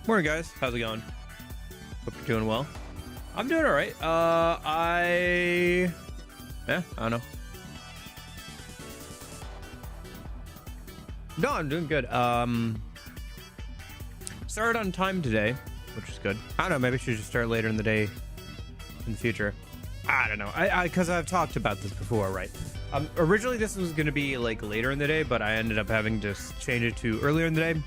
Morning, guys. How's it going? Hope you're doing well. I'm doing all right. I don't know. No, I'm doing good. Started on time today, which is good. I don't know. Maybe I should just start later in the day in the future. I don't know. Because I've talked about this before, right? Originally, this was going to be like later in the day, but I ended up having to change it to earlier in the day.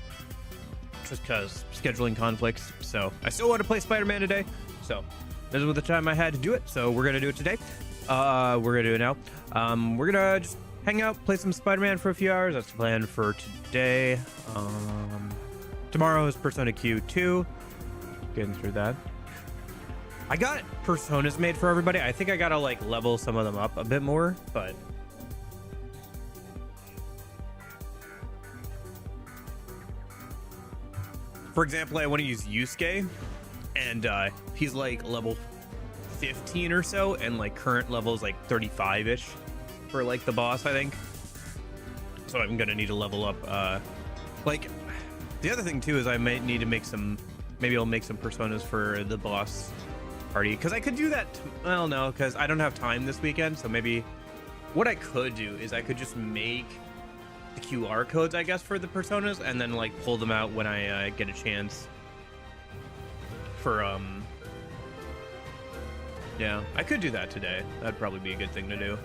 Just because scheduling conflicts. So I still want to play Spider-Man today. So this is the time I had to do it. So we're going to do it today. We're going to do it now. We're going to just hang out, play some Spider-Man for a few hours. That's the plan for today. Tomorrow is Persona Q2. Getting through that. I got personas made for everybody. I think I got to like level some of them up a bit more, but for example, I want to use Yusuke, and he's like level 15 or so, and like current level is like 35-ish for like the boss, I think. So I'm gonna need to level up. Like the other thing too is I might need to make some. Maybe I'll make some personas for the boss party, because I could do that. Well, no, because I don't have time this weekend. So maybe what I could do is I could just make the QR codes, I guess, for the personas, and then like pull them out when I get a chance for yeah, I could do that today. That'd probably be a good thing to do,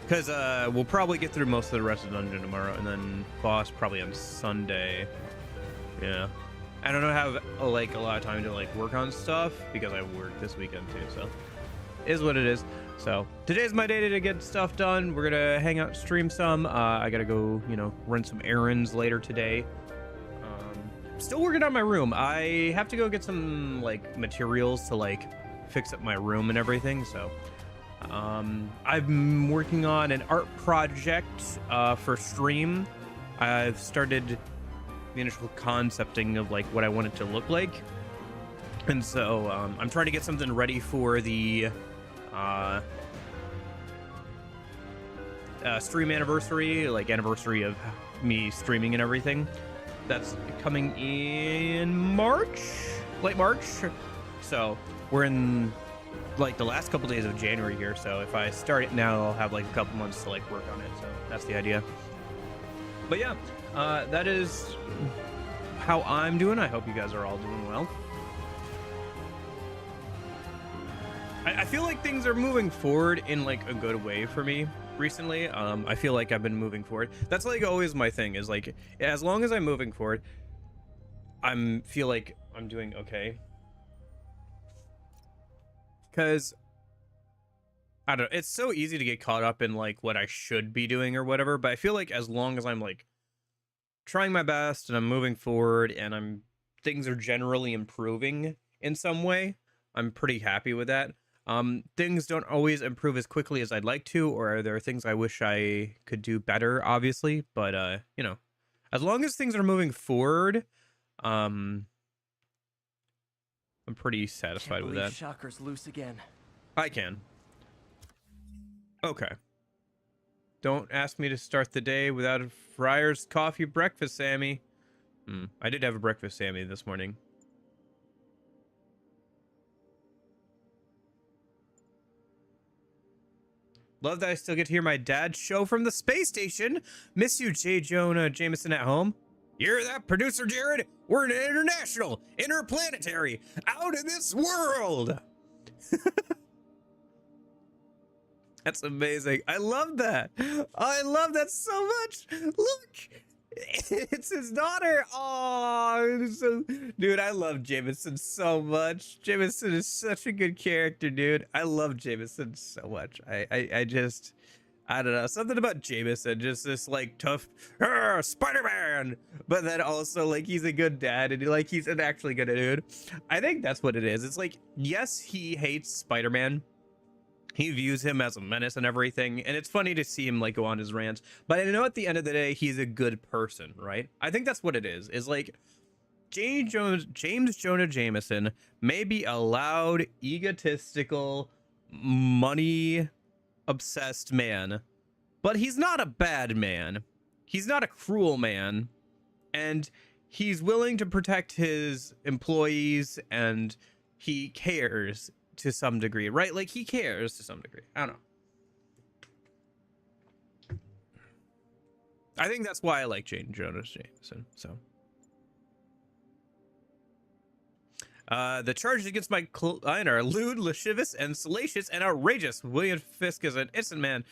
because we'll probably get through most of the rest of the dungeon tomorrow, and then boss probably on Sunday. Yeah, I don't have like a lot of time to like work on stuff because I work this weekend too, so it is what it is. So today's my day to get stuff done. We're gonna hang out, stream some. I gotta go, run some errands later today. Still working on my room. I have to go get some like materials to like fix up my room and everything. So I'm working on an art project for stream. I've started the initial concepting of like what I want it to look like, and so I'm trying to get something ready for the stream anniversary, like anniversary of me streaming and everything. That's coming in March, late March. So we're in like the last couple days of January here, so if I start it now, I'll have like a couple months to like work on it. So that's the idea. But yeah, that is how I'm doing. I hope you guys are all doing well. I feel like things are moving forward in like a good way for me recently. I feel like I've been moving forward. That's like always my thing, is like, as long as I'm moving forward, feel like I'm doing okay. Because I don't know, it's so easy to get caught up in like what I should be doing or whatever, but I feel like as long as I'm like trying my best and I'm moving forward and things are generally improving in some way, I'm pretty happy with that. Things don't always improve as quickly as I'd like to, or there are things I wish I could do better, obviously, but you know, as long as things are moving forward, I'm pretty satisfied with that. Shocker's loose again. I can. Okay. Don't ask me to start the day without a Friar's coffee breakfast, Sammy. I did have a breakfast, Sammy, this morning. Love that I still get to hear my dad's show from the space station. Miss you, J. Jonah Jameson at home. You hear that, producer Jared? We're an international, interplanetary, out of this world. That's amazing. I love that. I love that so much. Look, it's his daughter. Oh, so, dude, I love Jameson so much. Jameson is such a good character, dude. I love Jameson so much. I just, I don't know, something about Jameson, just this like tough Spider-Man, but then also like he's a good dad and like he's an actually good dude. I think that's what it is. It's like, yes, he hates Spider-Man. He views him as a menace and everything, and it's funny to see him like go on his rants, but I know at the end of the day he's a good person, right? I think that's what it is like James Jonah Jameson may be a loud, egotistical, money obsessed man, but he's not a bad man. He's not a cruel man, and he's willing to protect his employees, and he cares to some degree, right? Like he cares to some degree. I don't know. I think that's why I like James Jonah Jameson. So the charges against my client are lewd, lascivious, and salacious, and outrageous. Wilson Fisk is an innocent man.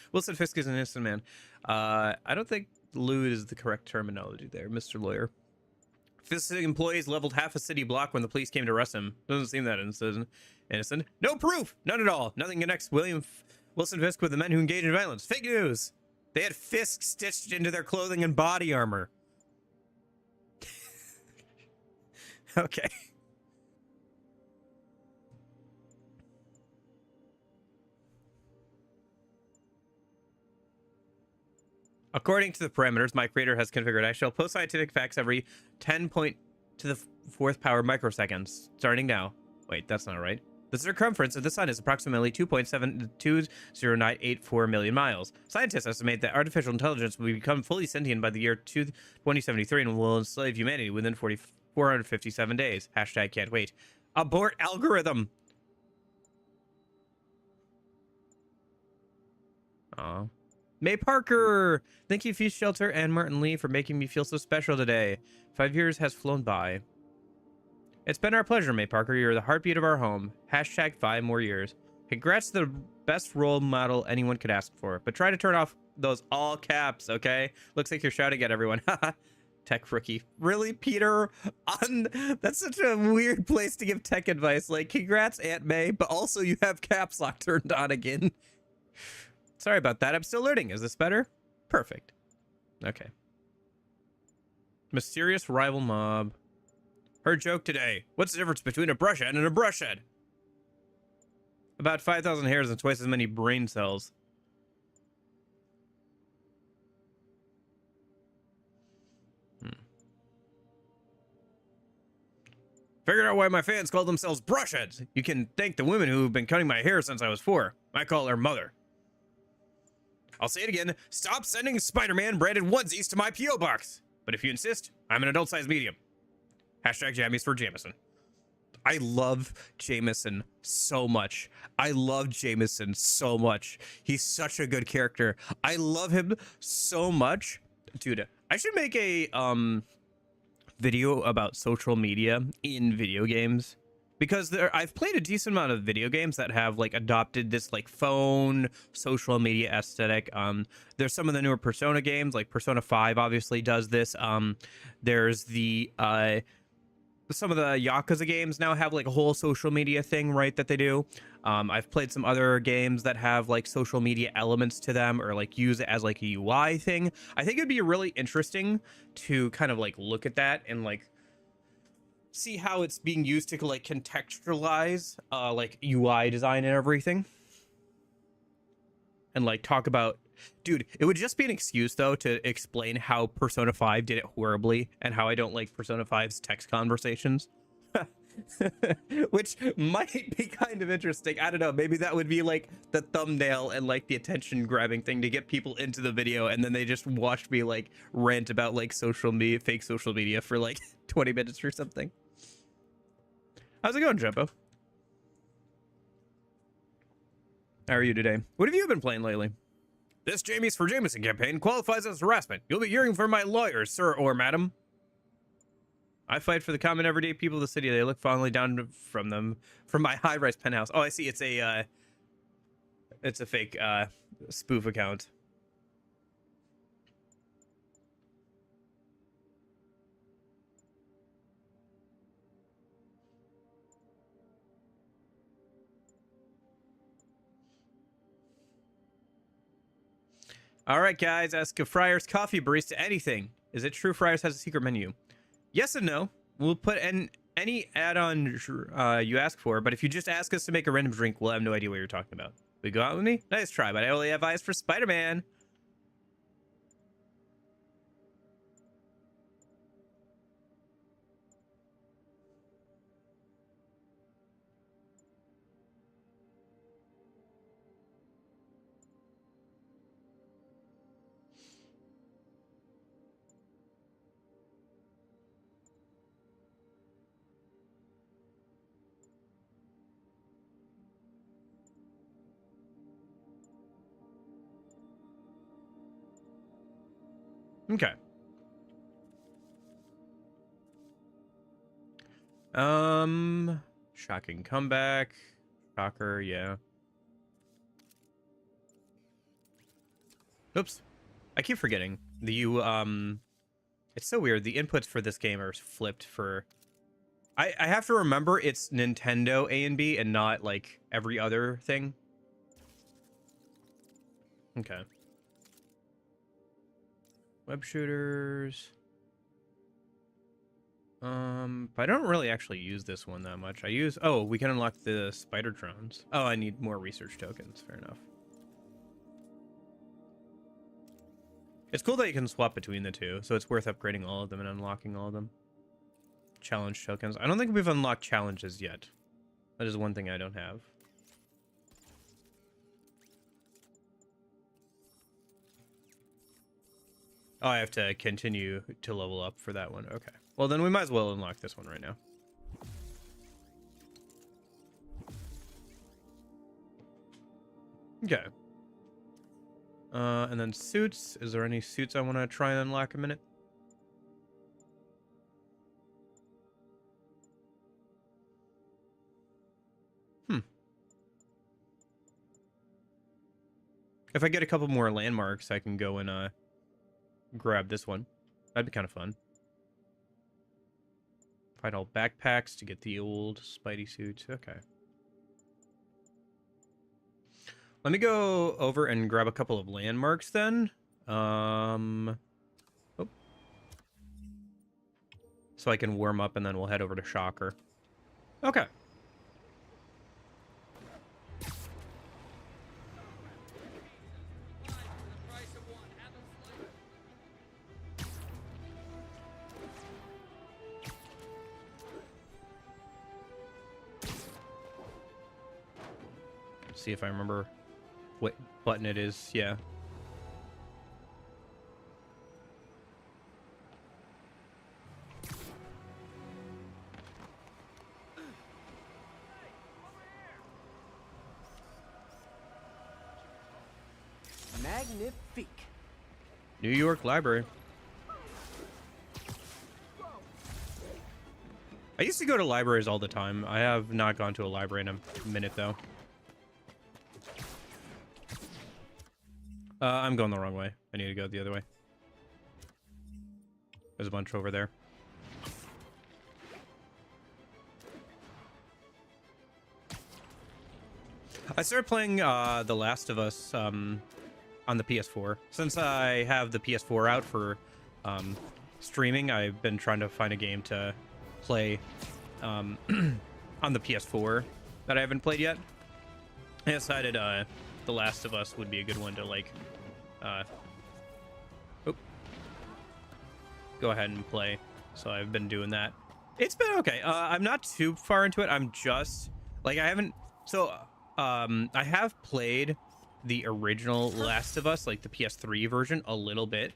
I don't think lewd is the correct terminology there, Mr. Lawyer. Fisk's employees leveled half a city block when the police came to arrest him. Doesn't seem that innocent. No proof. None at all. Nothing connects Wilson Fisk with the men who engage in violence. Fake news. They had Fisk stitched into their clothing and body armor. Okay. According to the parameters my creator has configured, I shall post scientific facts every 10⁴ power microseconds, starting now. Wait, that's not right. The circumference of the sun is approximately 2.720984 million miles. Scientists estimate that artificial intelligence will become fully sentient by the year 2073 and will enslave humanity within 457 days. Hashtag can't wait. Abort algorithm. Aw. May Parker! Thank you, Feast Shelter and Martin Lee, for making me feel so special today. 5 years has flown by. It's been our pleasure, May Parker. You're the heartbeat of our home. Hashtag 5 more years. Congrats to the best role model anyone could ask for. But try to turn off those all caps, okay? Looks like you're shouting at everyone. Haha. Tech rookie. Really, Peter? That's such a weird place to give tech advice. Like, congrats, Aunt May, but also you have caps lock turned on again. Sorry about that. I'm still learning. Is this better? Perfect. Okay. Mysterious rival mob. Her joke today. What's the difference between a brush head and a brush head? About 5,000 hairs and twice as many brain cells. Figured out why my fans call themselves brush heads. You can thank the women who've been cutting my hair since I was 4. I call her mother. I'll say it again. Stop sending Spider-Man branded onesies to my P.O. box. But if you insist, I'm an adult-sized medium. Hashtag jammies for Jameson. I love Jameson so much. I love Jameson so much. He's such a good character. I love him so much. Dude, I should make a video about social media in video games, because I've played a decent amount of video games that have like adopted this like phone social media aesthetic. There's some of the newer Persona games, like Persona 5 obviously does this. There's the some of the Yakuza games now have like a whole social media thing, right, that they do. I've played some other games that have like social media elements to them, or like use it as like a UI thing. I think it'd be really interesting to kind of like look at that and like see how it's being used to like contextualize like UI design and everything. And like talk about, dude, it would just be an excuse though to explain how Persona 5 did it horribly and how I don't like Persona 5's text conversations. Which might be kind of interesting. I don't know, maybe that would be like the thumbnail and like the attention grabbing thing to get people into the video, and then they just watch me like rant about like social media, fake social media for like 20 minutes or something. How's it going, Jumbo? How are you today? What have you been playing lately? This Jamie's for Jameson campaign qualifies as harassment. You'll be hearing from my lawyers, sir or madam. I fight for the common everyday people of the city. They look fondly down from them from my high-rise penthouse. Oh, I see. It's a fake spoof account. All right, guys, ask a Friar's coffee barista anything. Is it true Friar's has a secret menu? Yes and no. We'll put in any add-on you ask for, but if you just ask us to make a random drink, we'll have no idea what you're talking about. We go out with me? Nice try, but I only have eyes for Spider-Man. Okay. Shocking comeback. Shocker, yeah. Oops. I keep forgetting. It's so weird. The inputs for this game are flipped for... I have to remember it's Nintendo A and B and not, like, every other thing. Okay. Web shooters. But I don't really actually use this one that much. Oh, we can unlock the spider drones. Oh, I need more research tokens. Fair enough. It's cool that you can swap between the two, so it's worth upgrading all of them and unlocking all of them. Challenge tokens. I don't think we've unlocked challenges yet. That is one thing I don't have. Oh, I have to continue to level up for that one. Okay. Well, then we might as well unlock this one right now. Okay. And then suits. Is there any suits I want to try and unlock a minute? If I get a couple more landmarks, I can go and grab this one. That'd be kind of fun. Find all backpacks to get the old Spidey suits. Okay. Let me go over and grab a couple of landmarks then. Oh. So I can warm up and then we'll head over to Shocker. Okay. See if I remember what button it is. Yeah. Magnifique. New York Library. I used to go to libraries all the time. I have not gone to a library in a minute, though. I'm going the wrong way. I need to go the other way. There's a bunch over there. I started playing The Last of Us on the PS4. Since I have the PS4 out for streaming, I've been trying to find a game to play on the PS4 that I haven't played yet. I decided The Last of Us would be a good one to like go ahead and play. So I've been doing that. It's been okay. I'm not too far into it. I'm just like I have played the original Last of Us, like the PS3 version, a little bit,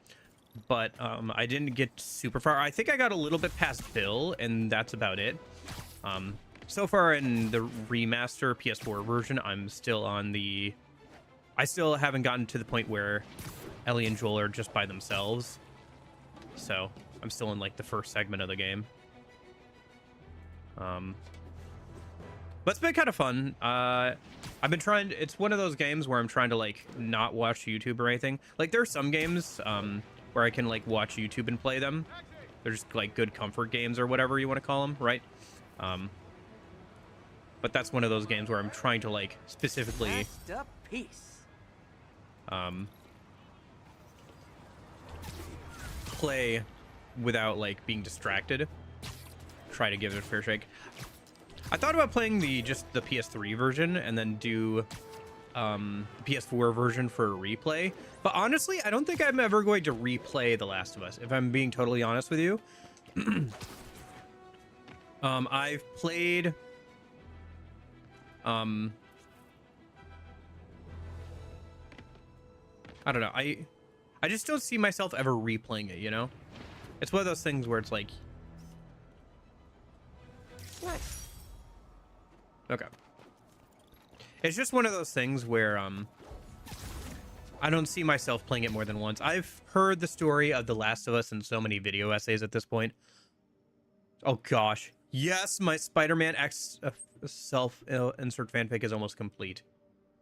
but I didn't get super far. I think I got a little bit past Bill, and that's about it. So far in the remaster PS4 version, I'm still on the... I still haven't gotten to the point where Ellie and Joel are just by themselves. So I'm still in like the first segment of the game. But it's been kind of fun. I've been trying... It's one of those games where I'm trying to like not watch YouTube or anything. Like there are some games where I can like watch YouTube and play them. They're just like good comfort games or whatever you want to call them, right? But that's one of those games where I'm trying to like specifically play without like being distracted. Try to give it a fair shake. I thought about playing just the PS3 version and then do PS4 version for a replay, but honestly I don't think I'm ever going to replay The Last of Us, if I'm being totally honest with you. I've played I don't know, I just don't see myself ever replaying it, you know? It's one of those things where it's like Nice. Okay. It's just one of those things where I don't see myself playing it more than once. I've heard the story of The Last of Us in so many video essays at this point. Oh gosh. Yes, my Spider-Man X self-insert fanfic is almost complete.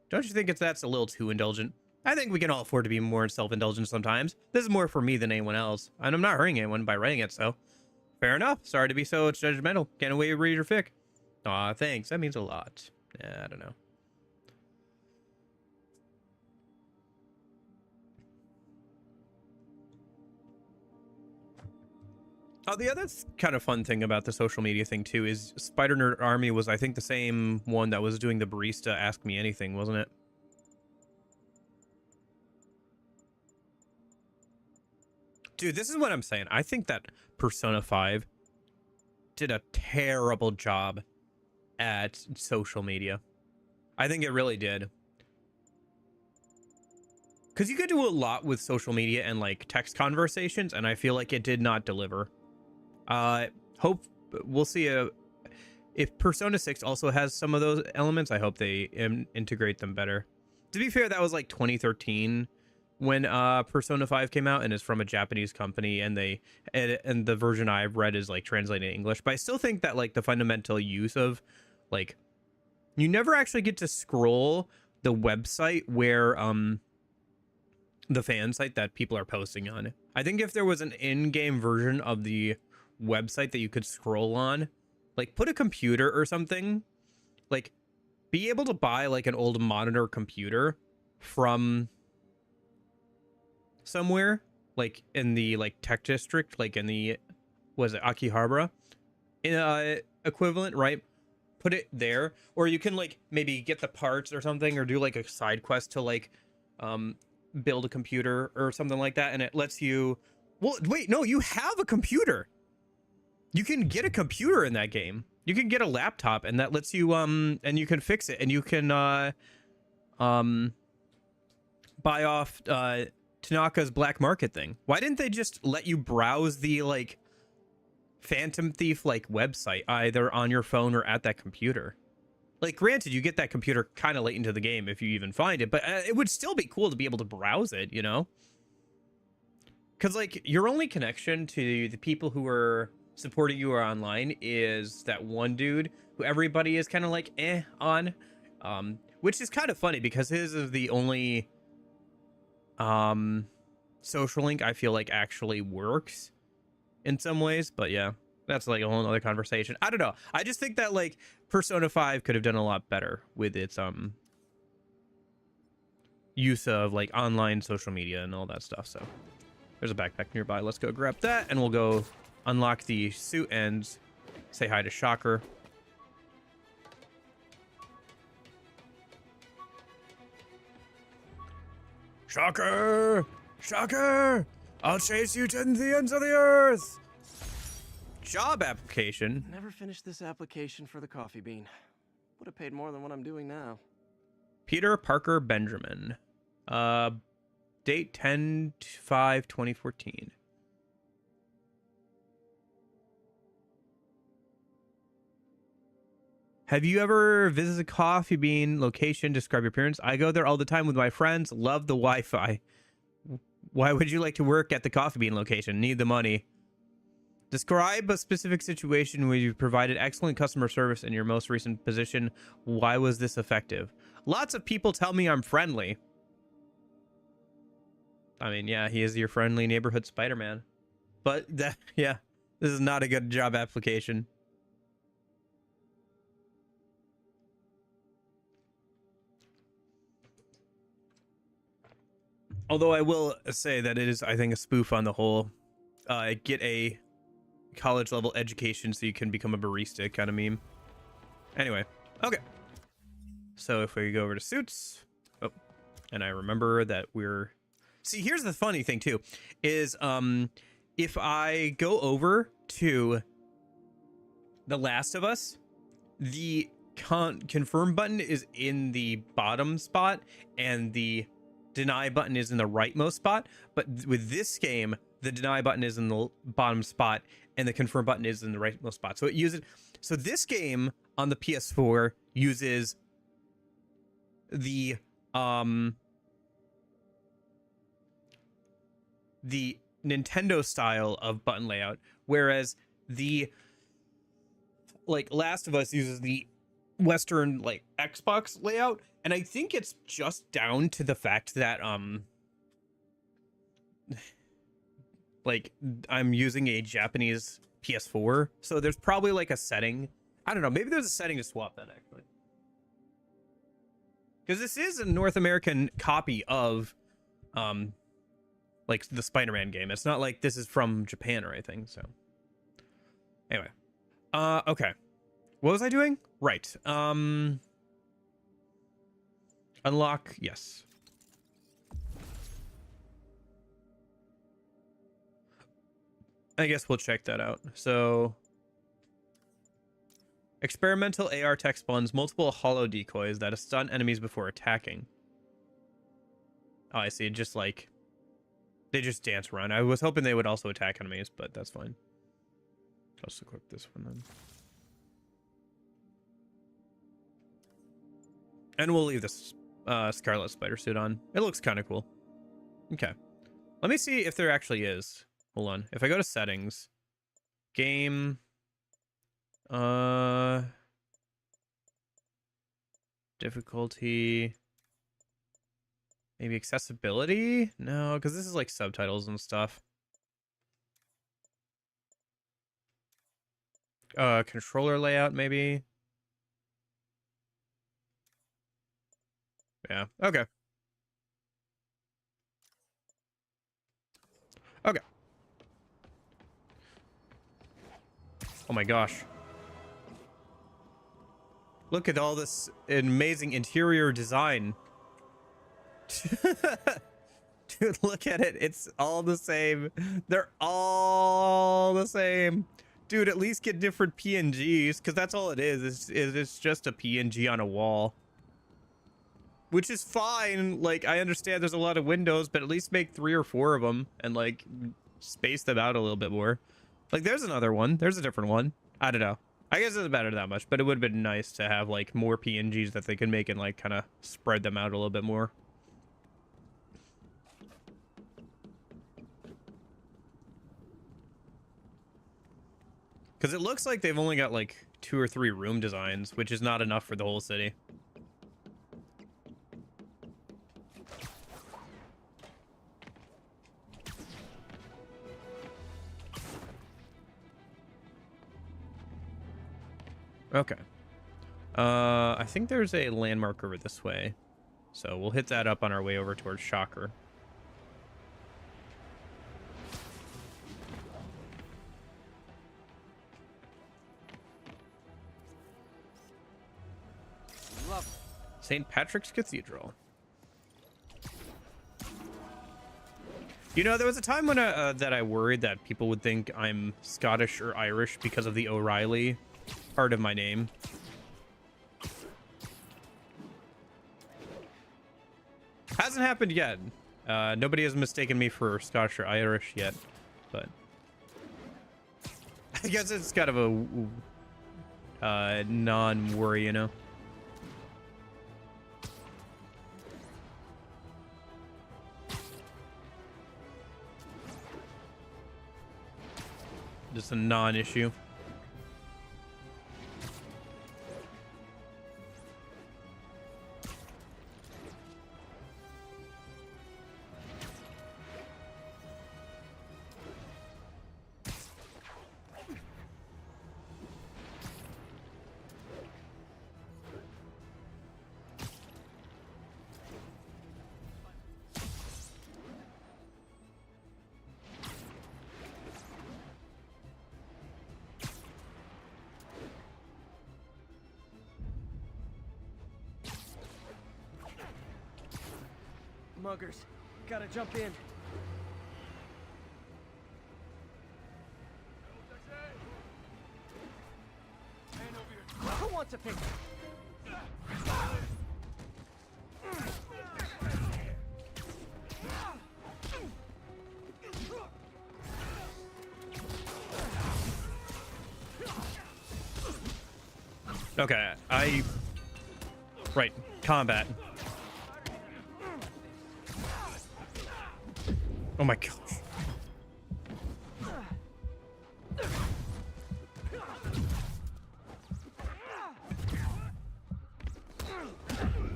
Don't you think that's a little too indulgent? I think we can all afford to be more self-indulgent sometimes. This is more for me than anyone else, and I'm not hurting anyone by writing it, so fair enough. Sorry to be so judgmental. Can't wait to read your fic. Aw, thanks. That means a lot. Yeah, I don't know. Oh, the other kind of fun thing about the social media thing, too, is Spider Nerd Army was, I think, the same one that was doing the barista Ask Me Anything, wasn't it? Dude, this is what I'm saying. I think that Persona 5 did a terrible job at social media. I think it really did. Because you could do a lot with social media and like text conversations, and I feel like it did not deliver. Hope we'll see if Persona 6 also has some of those elements. I hope they integrate them better. To be fair, that was like 2013 when Persona 5 came out, and is from a Japanese company, and the version I've read is like translated in English. But I still think that like the fundamental use of like, you never actually get to scroll the website where the fan site that people are posting on. I think if there was an in-game version of the website that you could scroll on, like put a computer or something, like be able to buy like an old monitor computer from somewhere, like in the like tech district, like in the, was it Akihabara in equivalent, right? Put it there, or you can like maybe get the parts or something, or do like a side quest to like build a computer or something like that, and it lets you, well, wait, no, you have a computer. You can get a computer in that game. You can get a laptop, and that lets you and you can fix it, and you can buy off Tanaka's black market thing. Why didn't they just let you browse the like Phantom Thief like website either on your phone or at that computer? Like, granted, you get that computer kind of late into the game if you even find it, but it would still be cool to be able to browse it, you know? Because, like, your only connection to the people who are supporting you or online is that one dude who everybody is kind of like on, which is kind of funny because his is the only social link I feel like actually works in some ways. But yeah, that's like a whole other conversation. I don't know. I just think that like Persona 5 could have done a lot better with its use of like online social media and all that stuff. So there's a backpack nearby. Let's go grab that and we'll go unlock the suit and say hi to Shocker. Shocker! Shocker! I'll chase you to the ends of the earth! Job application. Never finished this application for the coffee bean. Would have paid more than what I'm doing now. Peter Parker Benjamin. Date 10/5/2014. Have you ever visited a Coffee Bean location? Describe your appearance. I go there all the time with my friends. Love the Wi-Fi. Why would you like to work at the Coffee Bean location? Need the money. Describe a specific situation where you provided excellent customer service in your most recent position. Why was this effective? Lots of people tell me I'm friendly. I mean, yeah, he is your friendly neighborhood Spider-Man. But that, yeah, this is not a good job application. Although I will say that it is, I think, a spoof on the whole get a college level education so you can become a barista kind of meme. Anyway, okay. So if we go over to suits, oh, and I remember that we're, see, here's the funny thing too, is if I go over to The Last of Us, the confirm button is in the bottom spot and the deny button is in the rightmost spot, but with this game the deny button is in the bottom spot and the confirm button is in the rightmost spot. So it uses, so this game on the PS4 uses the Nintendo style of button layout, whereas the like Last of Us uses the Western like Xbox layout. And I think it's just down to the fact that like I'm using a Japanese PS4, so there's probably like a setting. I don't know, maybe there's a setting to swap that actually, because this is a North American copy of like the Spider-Man game. It's not like this is from Japan or anything. So anyway, okay, what was I doing? Right, unlock, yes. I guess we'll check that out. So experimental AR tech spawns multiple hollow decoys that stun enemies before attacking. Oh, I see. Just like they just dance around. I was hoping they would also attack enemies, but that's fine. I'll just equip this one then. And we'll leave this Scarlet Spider suit on. It looks kind of cool. Okay, let me see if there actually is. Hold on. If I go to settings, game, difficulty, maybe accessibility. No, because this is like subtitles and stuff. Controller layout maybe. Yeah, okay. Okay. Oh my gosh. Look at all this amazing interior design. Dude, look at it. It's all the same. They're all the same. Dude, at least get different PNGs, because that's all it is. It's just a PNG on a wall. Which is fine. Like, I understand there's a lot of windows, but at least make 3 or 4 of them and, like, space them out a little bit more. Like, there's another one. There's a different one. I don't know. I guess it doesn't matter that much, but it would have been nice to have like more PNGs that they could make and like kind of spread them out a little bit more. Because it looks like they've only got like 2 or 3 room designs, which is not enough for the whole city. Okay. I think there's a landmark over this way. So we'll hit that up on our way over towards Shocker. St. Patrick's Cathedral. You know, there was a time when that I worried that people would think I'm Scottish or Irish because of the O'Reilly part of my name. Hasn't happened yet. Nobody has mistaken me for Scottish or Irish yet, but I guess it's kind of a non-worry, you know. Just a non-issue. Muggers, gotta jump in. Who wants a pick? Okay, right, combat. Oh my gosh.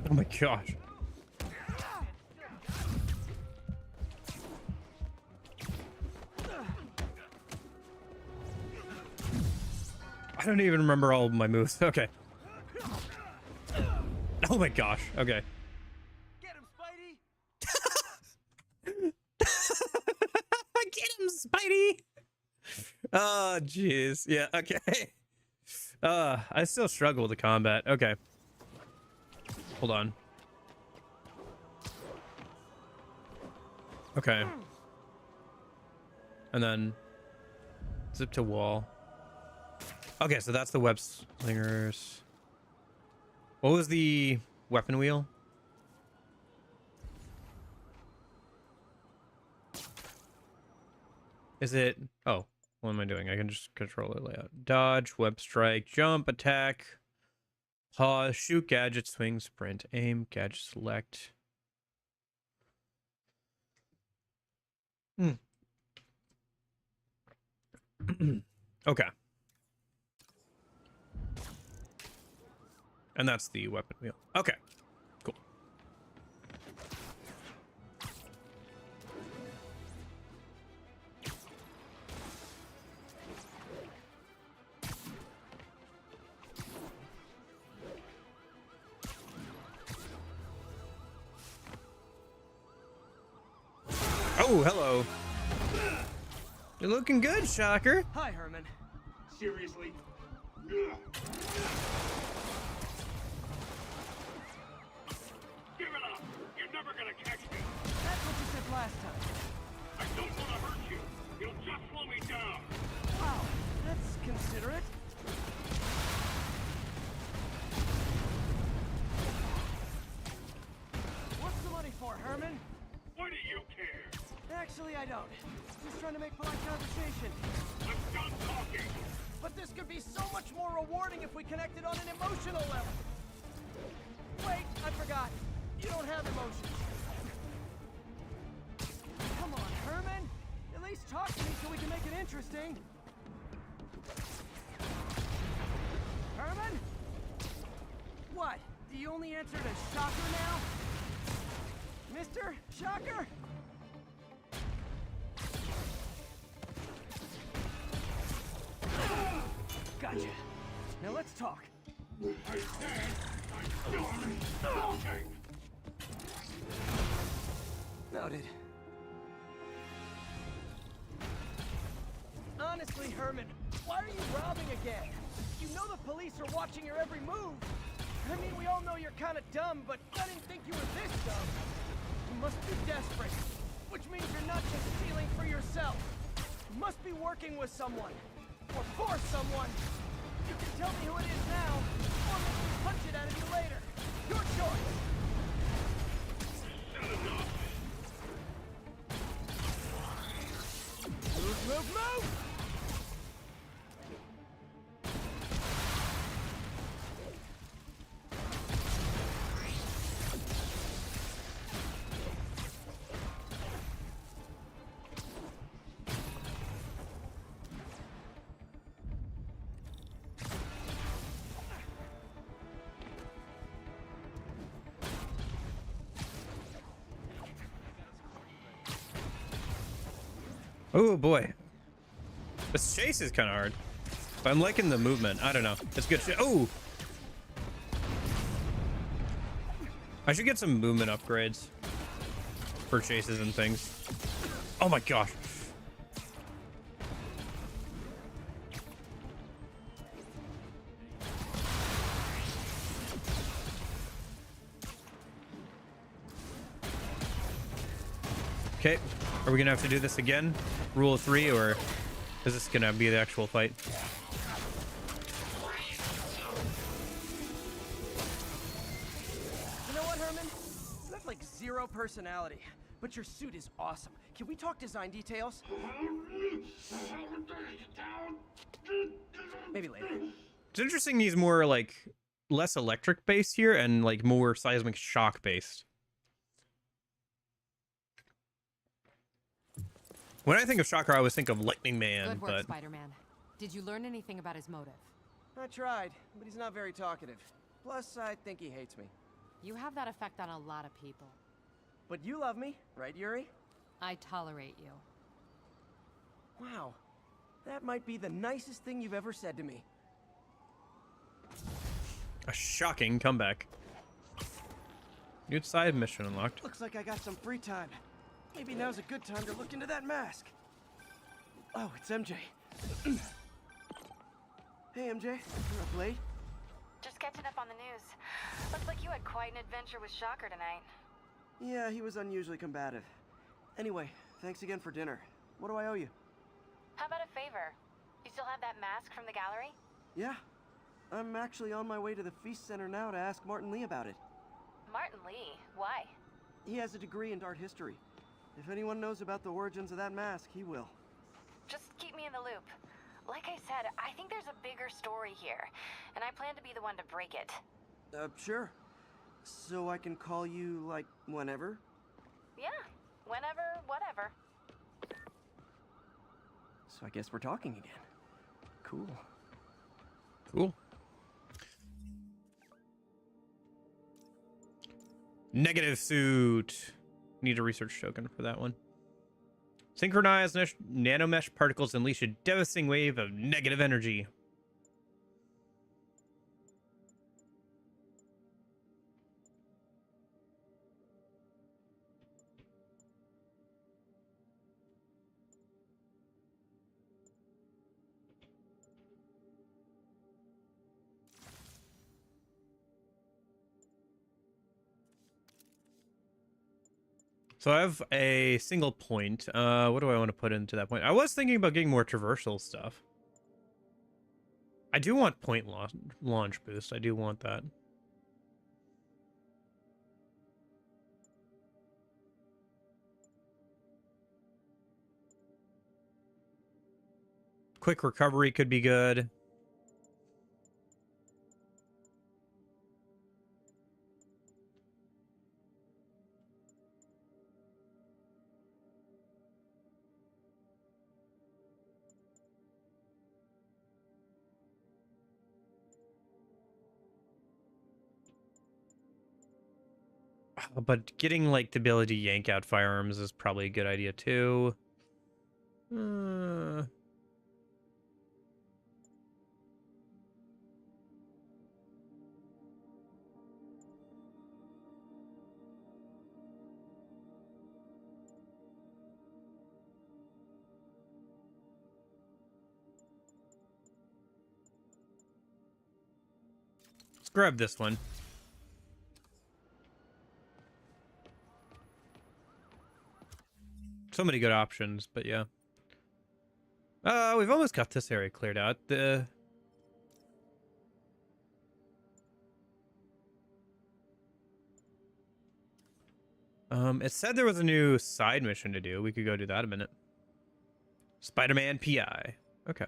Oh my gosh. I don't even remember all of my moves. Okay. Oh my gosh. Okay. Get him, Spidey! Get him, Spidey! Oh, jeez. Yeah, okay. I still struggle with the combat. Okay. Hold on. Okay. And then zip to wall. Okay, so that's the web slingers. What was the weapon wheel? Is it? Oh, what am I doing? I can just control it layout. Dodge, web strike, jump, attack, pause, shoot, gadget, swing, sprint, aim, gadget, select. Okay. And that's the weapon wheel. Okay, cool. Oh, hello. You're looking good, Shocker. Hi, Herman. Seriously? Give it up! You're never gonna catch me! That's what you said last time. I don't want to hurt you! You'll just slow me down! Wow, that's considerate. What's the money for, Herman? Why do you care? Actually, I don't. Just trying to make polite conversation. I'm done talking! But this could be so much more rewarding. thing if we connected on an emotional level. Wait, I forgot. You don't have emotions. Come on, Herman. At least talk to me so we can make it interesting. Herman? What? Do you only answer to Shocker now? Mr. Shocker? Gotcha. Now let's talk. I said I'm done talking. Noted. Honestly, Herman, why are you robbing again? You know the police are watching your every move. I mean, we all know you're kind of dumb, but I didn't think you were this dumb. You must be desperate, which means you're not just stealing for yourself. You must be working with someone, or for someone. You can tell me who it is now, or make me punch it out of you later. Your choice. Move, move, move! Oh boy, this chase is kind of hard, but I'm liking the movement. I don't know, it's good shit. Oh, I should get some movement upgrades for chases and things. Oh my gosh. Okay, are we gonna have to do this again? Rule of 3, or is this gonna be the actual fight? You know what, Herman? You have like zero personality, but your suit is awesome. Can we talk design details? Maybe later. It's interesting he's more like less electric based here and like more seismic shock based. When I think of Shocker, I always think of Lightning Man, Good work, but Spider-Man. Did you learn anything about his motive? I tried, but he's not very talkative. Plus, I think he hates me. You have that effect on a lot of people. But you love me, right, Yuri? I tolerate you. Wow. That might be the nicest thing you've ever said to me. a shocking comeback. New side mission unlocked. Looks like I got some free time. Maybe now's a good time to look into that mask. Oh, it's MJ. Hey, MJ. You're up late? Just catching up on the news. Looks like you had quite an adventure with Shocker tonight. Yeah, he was unusually combative. Anyway, thanks again for dinner. What do I owe you? How about a favor? You still have that mask from the gallery? Yeah. I'm actually on my way to the Feast Center now to ask Martin Lee about it. Martin Lee? Why? He has a degree in art history. If anyone knows about the origins of that mask, he will. Just keep me in the loop. Like I said, I think there's a bigger story here, and I plan to be the one to break it. Sure. So I can call you, like, whenever? Yeah, whenever, whatever. So I guess we're talking again. Cool. Cool. Negative suit. Need a research token for that one. Synchronized nanomesh particles unleash a devastating wave of negative energy. So I have a single point. What do I want to put into that point? I was thinking about getting more traversal stuff. I do want point launch boost. I do want that. Quick recovery could be good. But getting like the ability to yank out firearms is probably a good idea too. Let's grab this one. So many good options, but yeah. We've almost got this area cleared out. It said there was a new side mission to do. We could go do that in a minute. Spider-Man PI. Okay.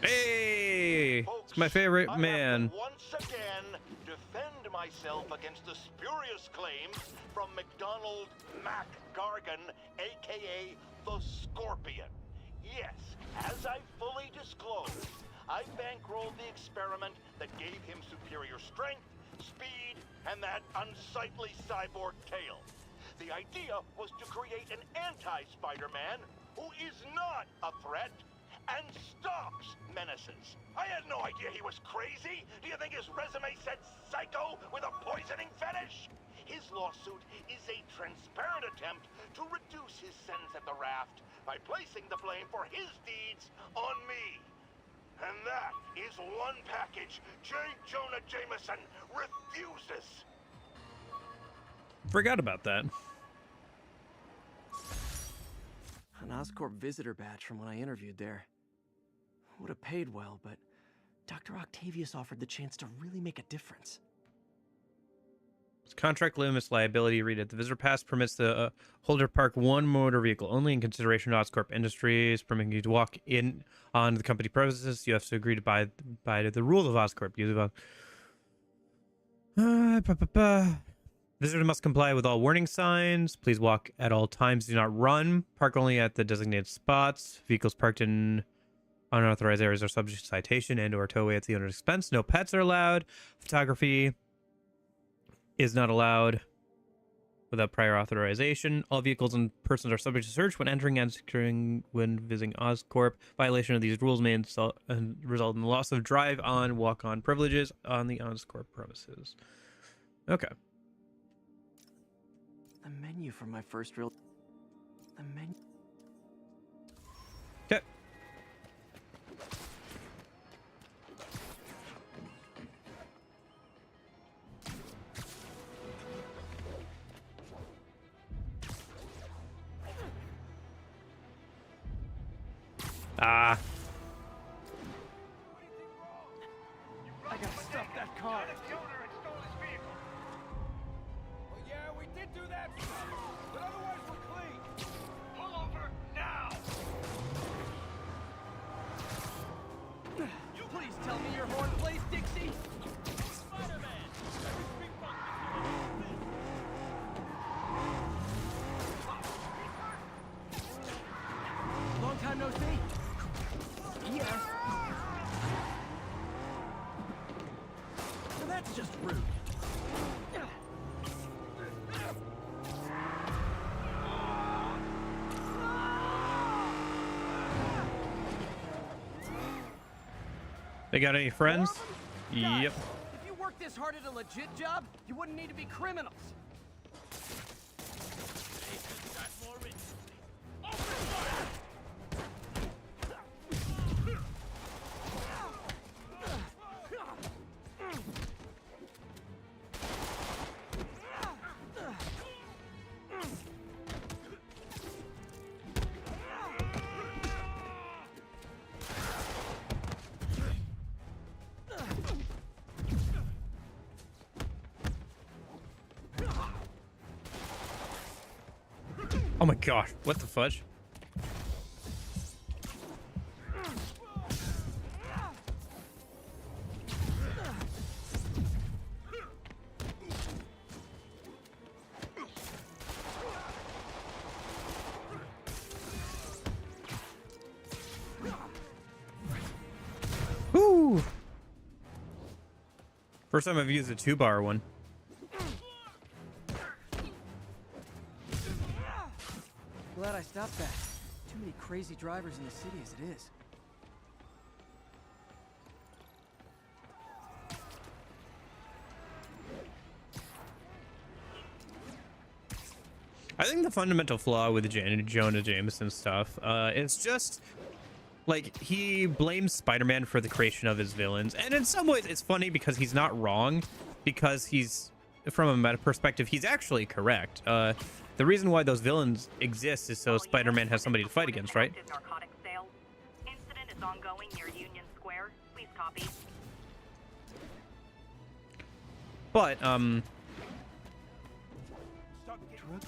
Hey, it's my favorite man. Once again, defend myself against the spurious claims from McDonald Mac Gargan, aka the Scorpion. Yes, as I fully disclosed, I bankrolled the experiment that gave him superior strength, speed, and that unsightly cyborg tail. The idea was to create an anti-Spider-Man who is not a threat and stops menaces. I had no idea he was crazy. Do you think his resume said psycho with a poisoning fetish? His lawsuit is a transparent attempt to reduce his sentence at the raft by placing the blame for his deeds on me. And that is one package J. Jonah Jameson refuses. Forgot about that. An Oscorp visitor badge from when I interviewed there. Would have paid well, but Dr. Octavius offered the chance to really make a difference. Contract limits liability. Read it. The visitor pass permits the holder park one motor vehicle only in consideration of Oscorp Industries, permitting you to walk in on the company premises. You have to agree to abide by the rules of Oscorp. Visitor must comply with all warning signs. Please walk at all times. Do not run. Park only at the designated spots. Vehicles parked in unauthorized areas are subject to citation and/or towaway at the owner's expense. No pets are allowed. Photography is not allowed without prior authorization. All vehicles and persons are subject to search when entering and securing when visiting Oscorp. Violation of these rules may result in the loss of drive-on, walk-on privileges on the Oscorp premises. Okay. The menu for my first real... The menu... Okay. I gotta stop that car. The owner and stole his vehicle. Well, yeah, we did do that, but otherwise we're clean. Pull over now. You please tell me your horn plays, Dixie. Spider-Man. Long time no see. Yeah. Well, that's just rude. They got any friends? Guys, Yep. If you worked this hard at a legit job, you wouldn't need to be criminals. Oh my gosh, what the fudge? Woo! First time I've used a 2-bar one. Glad I stopped that. Too many crazy drivers in the city as it is. I think the fundamental flaw with Jonah Jameson stuff, it's just like he blames Spider-Man for the creation of his villains, and in some ways it's funny because he's not wrong, because he's, from a meta perspective, he's actually correct. The reason why those villains exist is so Spider-Man has somebody to fight against, right? Narcotics sales. Incident is ongoing near Union Square. Please copy. But Drug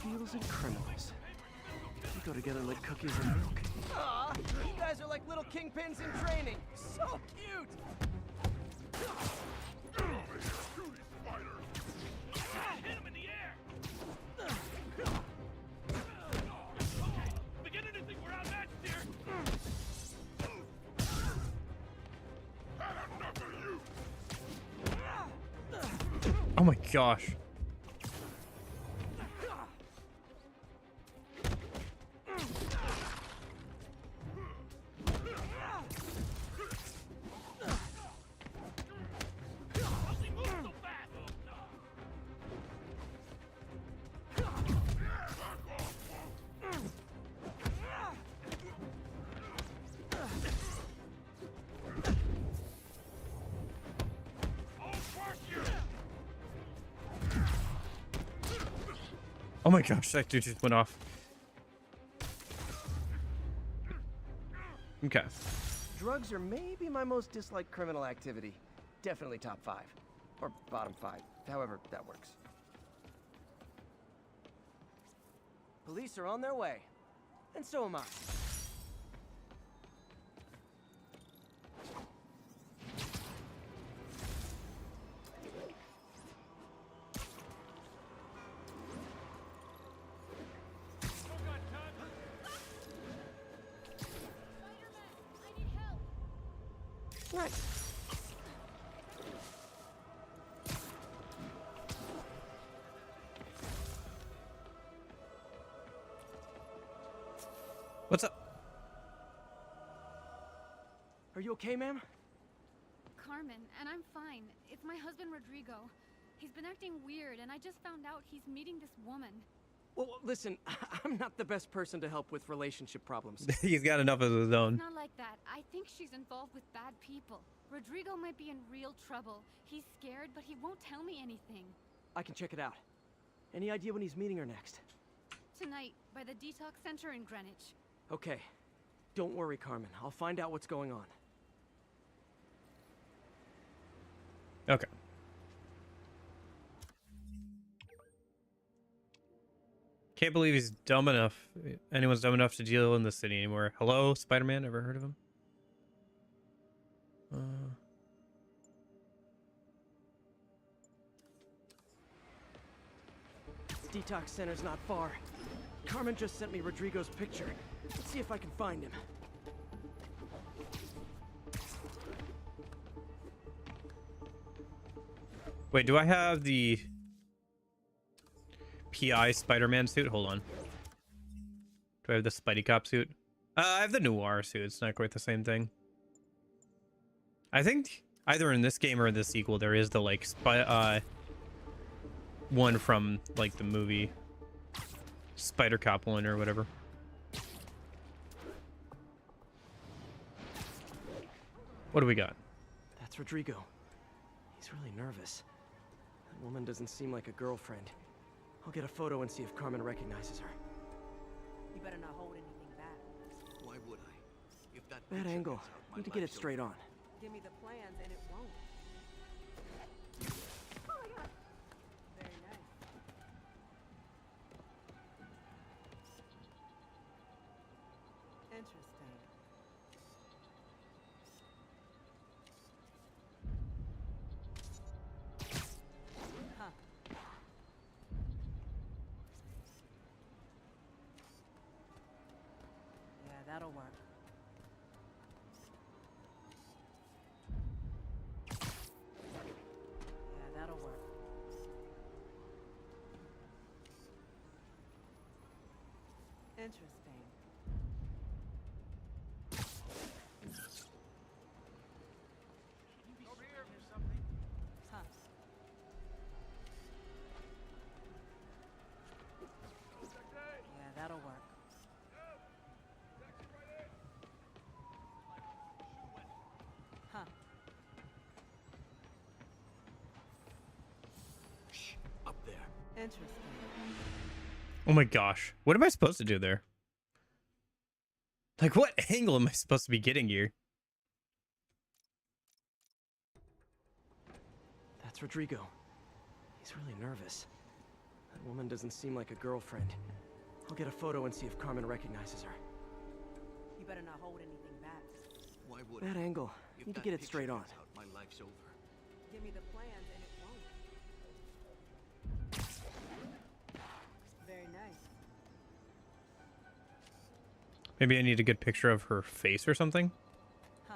dealers and criminals. They go together like cookies and milk. Aw, you guys are like little kingpins in training. So cute! Hit him in the air! Beginning to think we're outmatched here! Had enough of you! oh my gosh. Oh my gosh, that dude just went off. Okay. Drugs are maybe my most disliked criminal activity. Definitely top 5. Or bottom 5. However that works. Police are on their way. And so am I. Nice. What's up? Are you okay, ma'am? Carmen, and I'm fine. It's my husband, Rodrigo. He's been acting weird, and I just found out he's meeting this woman. Well, listen, I'm not the best person to help with relationship problems. He's got enough of his own. Not like that. I think she's involved with bad people. Rodrigo might be in real trouble. He's scared, but he won't tell me anything. I can check it out. Any idea when he's meeting her next? Tonight, by the detox center in Greenwich. Okay. Don't worry, Carmen. I'll find out what's going on. Okay. Can't believe he's dumb enough. Anyone's dumb enough to deal in the city anymore. Hello, Spider-Man? Ever heard of him? Detox center's not far. Carmen just sent me Rodrigo's picture. Let's see if I can find him. Wait, do I have the PI Spider-Man suit? Hold on. Do I have the Spidey Cop suit? I have the Noir suit. It's not quite the same thing. I think either in this game or in the sequel, there is the like one from like the movie Spider Cop one or whatever. What do we got? That's Rodrigo. He's really nervous. That woman doesn't seem like a girlfriend. I'll get a photo and see if Carmen recognizes her. You better not hold anything back. Why would I? If that Bad picture angle. gets out, my Need to get it life's straight on. Give me the plans and it won't. Oh my god. Very nice. Interesting. Huh. Yeah, that'll work. Yeah, that'll work. Interesting. Over here or something. Huh. Yeah, that'll work. Huh. Up there. Interesting. Oh my gosh. What am I supposed to do there? Like, what angle am I supposed to be getting here? That's Rodrigo. He's really nervous. That woman doesn't seem like a girlfriend. I'll get a photo and see if Carmen recognizes her. You better not hold anything back. Why would That angle. If Need to that get it picture straight on. gets out, my life's over. Give me the plans and it won't. Very nice. Maybe I need a good picture of her face or something. Huh.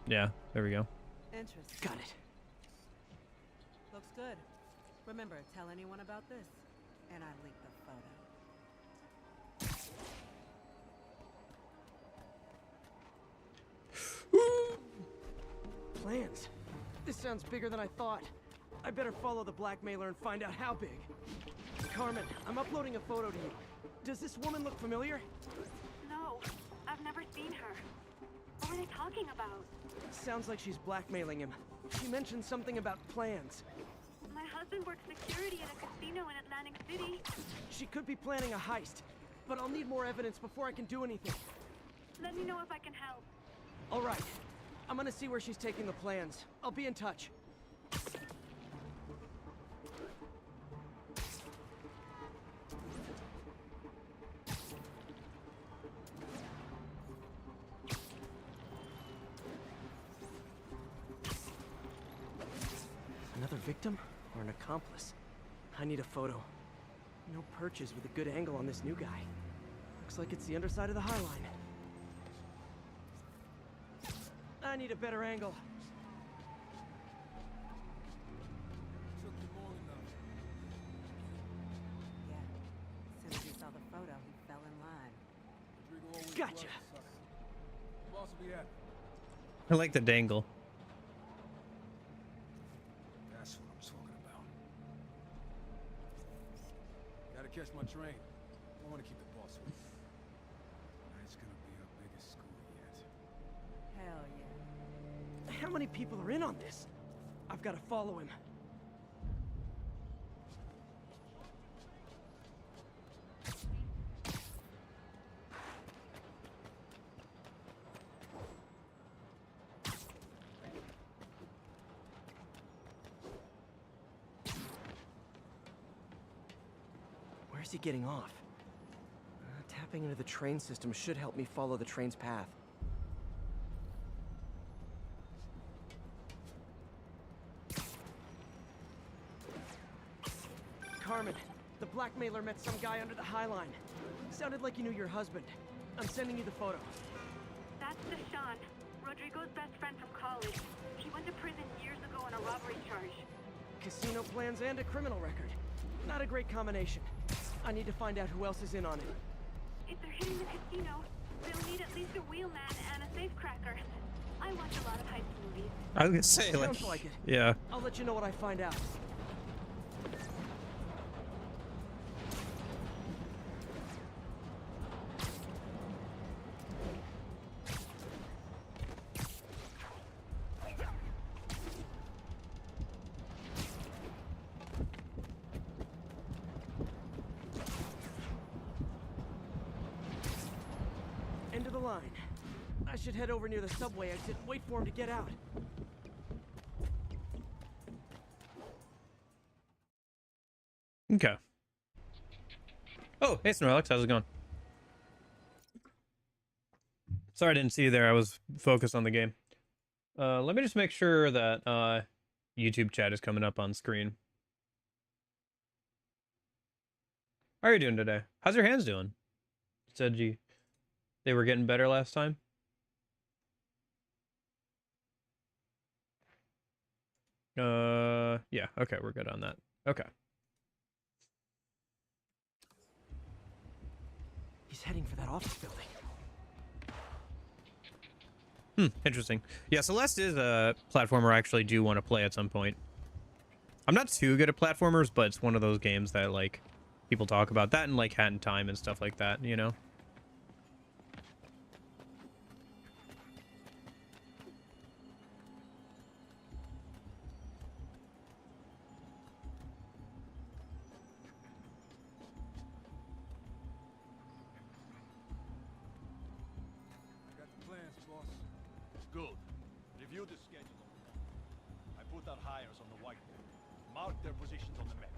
Yeah, there we go. Interesting. Got it. Looks good. Remember, tell anyone about this, and I leak the photo. Plans. This sounds bigger than I thought. I better follow the blackmailer and find out how big. Carmen, I'm uploading a photo to you. Does this woman look familiar? No, I've never seen her. What were they talking about? Sounds like she's blackmailing him. She mentioned something about plans. My husband works security at a casino in Atlantic City. She could be planning a heist, but I'll need more evidence before I can do anything. Let me know if I can help. All right. I'm gonna see where she's taking the plans. I'll be in touch. Another victim or an accomplice? I need a photo. No perches with a good angle on this new guy. Looks like it's the underside of the High Line. I need a better angle. Yeah. As soon as he saw the photo, he fell in line. Gotcha. I like the dangle. That's what I'm talking about. Gotta catch my train. I want to keep the boss with me. Tonight's gonna be our biggest school yet. Hell yeah. How many people are in on this? I've got to follow him. Where's he getting off? Tapping into the train system should help me follow the train's path. Carmen, the blackmailer met some guy under the High Line. Sounded like he knew your husband. I'm sending you the photo. That's Deshaun, Rodrigo's best friend from college. He went to prison years ago on a robbery charge. Casino plans and a criminal record. Not a great combination. I need to find out who else is in on it. If they're hitting the casino, they'll need at least a wheelman and a safecracker. I watch a lot of heist movies. I was gonna say, Sounds like it. yeah. I'll let you know what I find out. End of the line. I should head over near the subway exit and wait for him to get out. Okay. Oh, hey, Snorlax, how's it going? Sorry I didn't see you there. I was focused on the game. Let me just make sure that YouTube chat is coming up on screen. How are you doing today? How's your hands doing? Said they were getting better last time. Yeah, okay, we're good on that. Okay. He's heading for that office building. Interesting. Yeah, Celeste is a platformer I actually do want to play at some point. I'm not too good at platformers, but it's one of those games that, like, people talk about. That and, like, Hat in Time and stuff like that, you know? Got the plans, boss. Good. Review the schedule of the month. I put our hires on the whiteboard. Mark their positions on the map.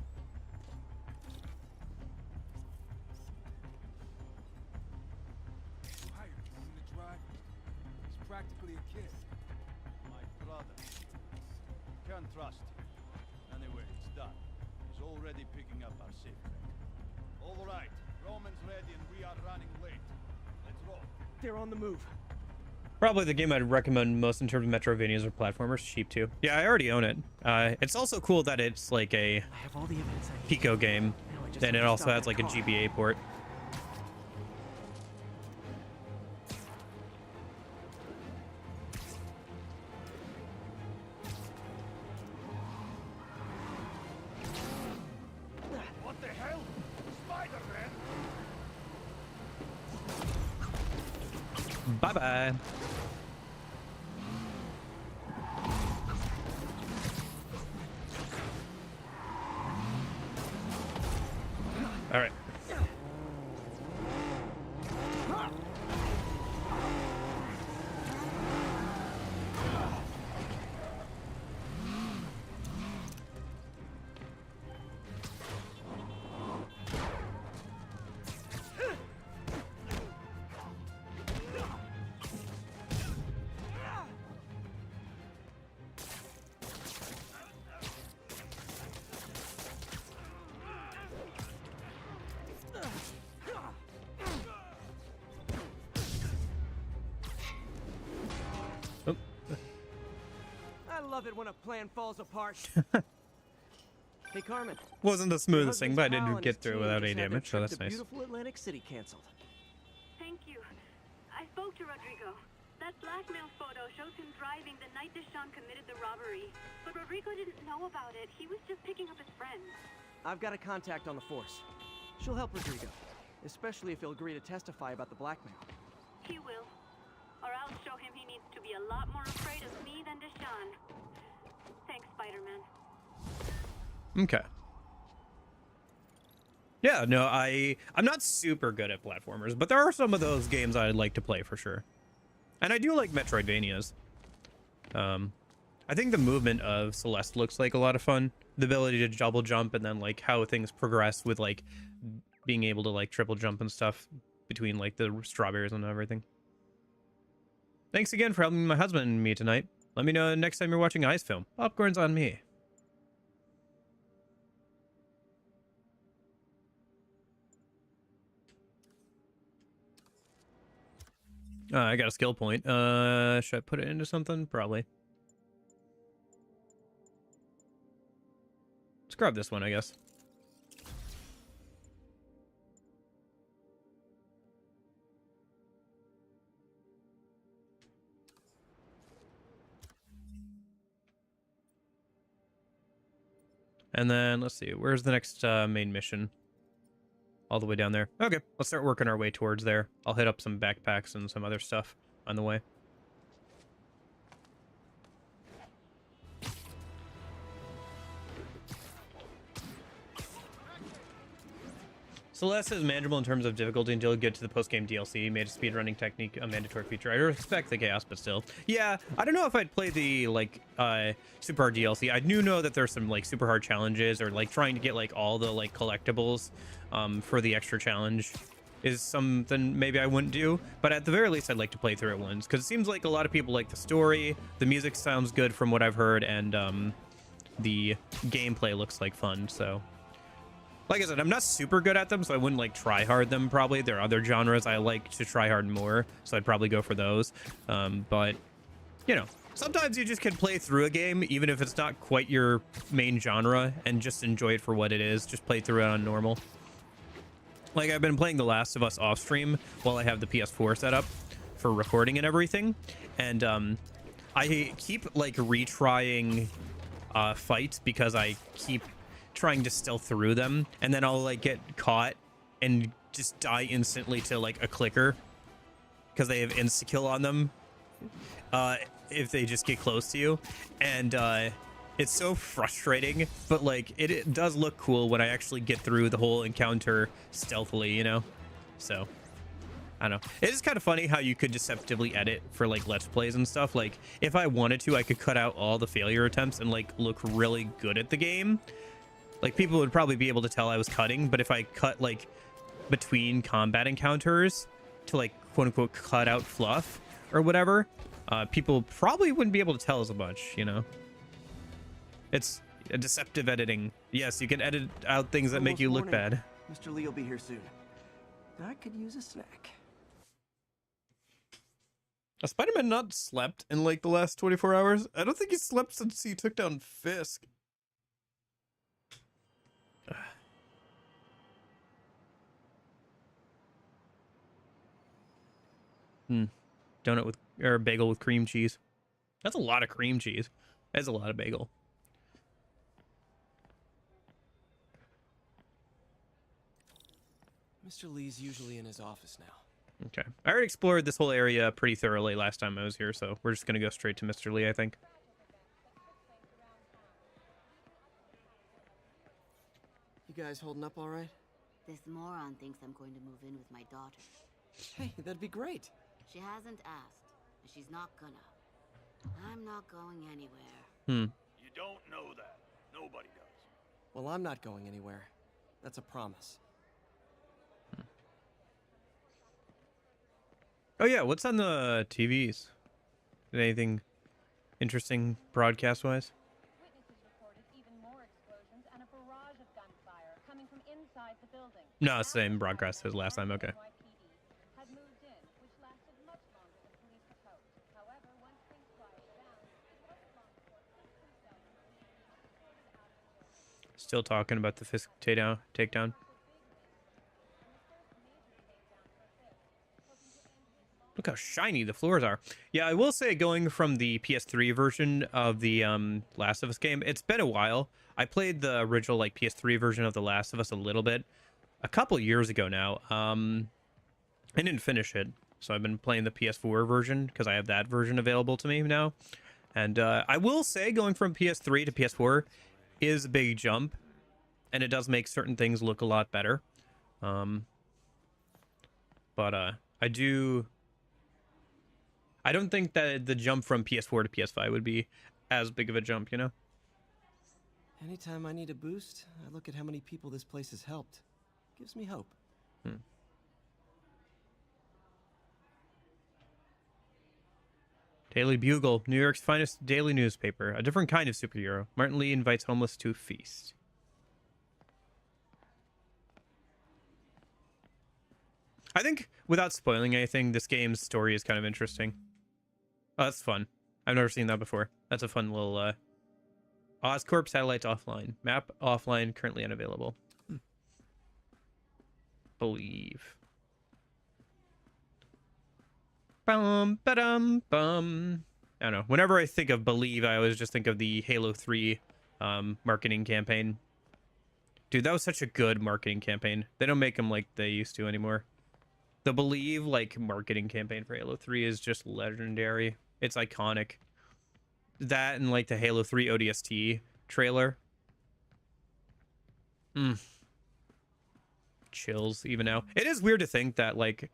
Hired him to drive. He's practically a kid. My brother. Can't trust him. Anyway, it's done. He's already picking up our safe track. All right. Roman's ready and we are running late. Let's roll. They're on the move. Probably the game I'd recommend most in terms of Metroidvanias or platformers. Sheep 2. Yeah, I already own it. It's also cool that it's like a I have all the evidence I need. Pico game, Now I just and it have to also stop has that like a car. GBA port. What the hell? Spider-Man! Bye-bye. All right. I love it when a plan falls apart. Hey, Carmen. Wasn't the Your smoothest thing, but I husband's pal did and get his through team without just any had their damage, so trip that's to nice. Beautiful Atlantic City canceled. Thank you. I spoke to Rodrigo. That blackmail photo shows him driving the night Deshawn committed the robbery. But Rodrigo didn't know about it. He was just picking up his friends. I've got a contact on the force. She'll help Rodrigo, especially if he'll agree to testify about the blackmail. He will. Or I'll show him he needs to be a lot more afraid of me than Deshawn. Thanks, Spider-Man. Okay. Yeah, no, I'm not super good at platformers, but there are some of those games I'd like to play for sure. And I do like Metroidvanias. I think the movement of Celeste looks like a lot of fun. The ability to double jump and then like how things progress with like being able to like triple jump and stuff between like the strawberries and everything. Thanks again for helping my husband and me tonight. Let me know next time you're watching Ice Film. Popcorn's on me. I got a skill point. Should I put it into something? Probably. Let's grab this one, I guess. And then, let's see, where's the next main mission? All the way down there. Okay, let's start working our way towards there. I'll hit up some backpacks and some other stuff on the way. Celeste is manageable in terms of difficulty until you get to the post-game DLC. Made a speedrunning technique a mandatory feature. I respect the chaos, but still. Yeah, I don't know if I'd play the, like, super hard DLC. I do know that there's some, like, super hard challenges, or, like, trying to get, like, all the, like, collectibles for the extra challenge is something maybe I wouldn't do. But at the very least, I'd like to play through it once, because it seems like a lot of people like the story. The music sounds good from what I've heard, and the gameplay looks like fun, so... Like I said, I'm not super good at them, so I wouldn't like try hard them probably. There are other genres I like to try hard more, so I'd probably go for those. But, you know, sometimes you just can play through a game, even if it's not quite your main genre, and just enjoy it for what it is. Just play through it on normal. Like, I've been playing The Last of Us off stream while I have the PS4 set up for recording and everything. And I keep like retrying fights because I keep trying to stealth through them, and then I'll like get caught and just die instantly to like a clicker because they have insta kill on them if they just get close to you. And it's so frustrating, but like it does look cool when I actually get through the whole encounter stealthily, you know. So I don't know, it is kind of funny how you could deceptively edit for like let's plays and stuff. Like if I wanted to, I could cut out all the failure attempts and like look really good at the game. Like, people would probably be able to tell I was cutting, but if I cut, like, between combat encounters to, like, quote-unquote, cut out fluff or whatever, people probably wouldn't be able to tell as much, you know? It's a deceptive editing. Yes, you can edit out things that make you look bad. Mr. Lee will be here soon. I could use a snack. Has Spider-Man not slept in, like, the last 24 hours? I don't think he slept since he took down Fisk. Donut with, or bagel with cream cheese. That's a lot of cream cheese. That's a lot of bagel. Mr. Lee's usually in his office now. Okay. I already explored this whole area pretty thoroughly last time I was here, so we're just going to go straight to Mr. Lee, I think. You guys holding up all right? This moron thinks I'm going to move in with my daughter. Hey, that'd be great. She hasn't asked, and she's not gonna. I'm not going anywhere. You don't know that. Nobody does. Well, I'm not going anywhere. That's a promise. Oh yeah, what's on the TVs? Anything interesting broadcast-wise? Witnesses reported even more explosions and a barrage of gunfire coming from inside the building. No, same broadcast as last time, okay. Had moved in, which lasted much longer than police had hoped. However, once things quieted down, it wasn't long before police themselves Still talking about the Fisk takedown. Look how shiny the floors are. Yeah, I will say, going from the PS3 version of the Last of Us game, it's been a while. I played the original like PS3 version of The Last of Us a little bit, a couple years ago now. I didn't finish it, so I've been playing the PS4 version because I have that version available to me now. And I will say, going from PS3 to PS4 is a big jump, and it does make certain things look a lot better. But I don't think that the jump from PS4 to PS5 would be as big of a jump, you know? Anytime I need a boost, I look at how many people this place has helped. Gives me hope. Daily Bugle, New York's finest daily newspaper. A different kind of superhero. Martin Lee invites homeless to a feast. I think, without spoiling anything, this game's story is kind of interesting. Oh, that's fun. I've never seen that before. That's a fun little, Oscorp satellites offline. Map offline, currently unavailable. Believe. Bum, ba-dum, bum. I don't know. Whenever I think of Believe, I always just think of the Halo 3 marketing campaign. Dude, that was such a good marketing campaign. They don't make them like they used to anymore. The Believe, like, marketing campaign for Halo 3 is just legendary. It's iconic. That and, like, the Halo 3 ODST trailer. chills even now. It is weird to think that like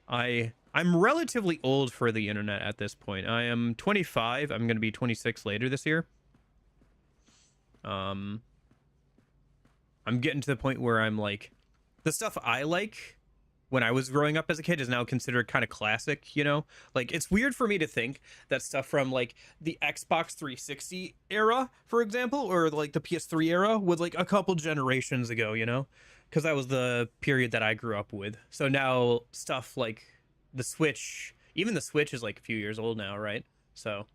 I'm relatively old for the internet at this point. I am 25. I'm going to be 26 later this year. I'm getting to the point where I'm like, the stuff I like when I was growing up as a kid is now considered kind of classic, you know? Like, it's weird for me to think that stuff from, like, the Xbox 360 era, for example, or, like, the PS3 era was, like, a couple generations ago, you know? Because that was the period that I grew up with. So now, stuff like the Switch, even the Switch is, like, a few years old now, right? So,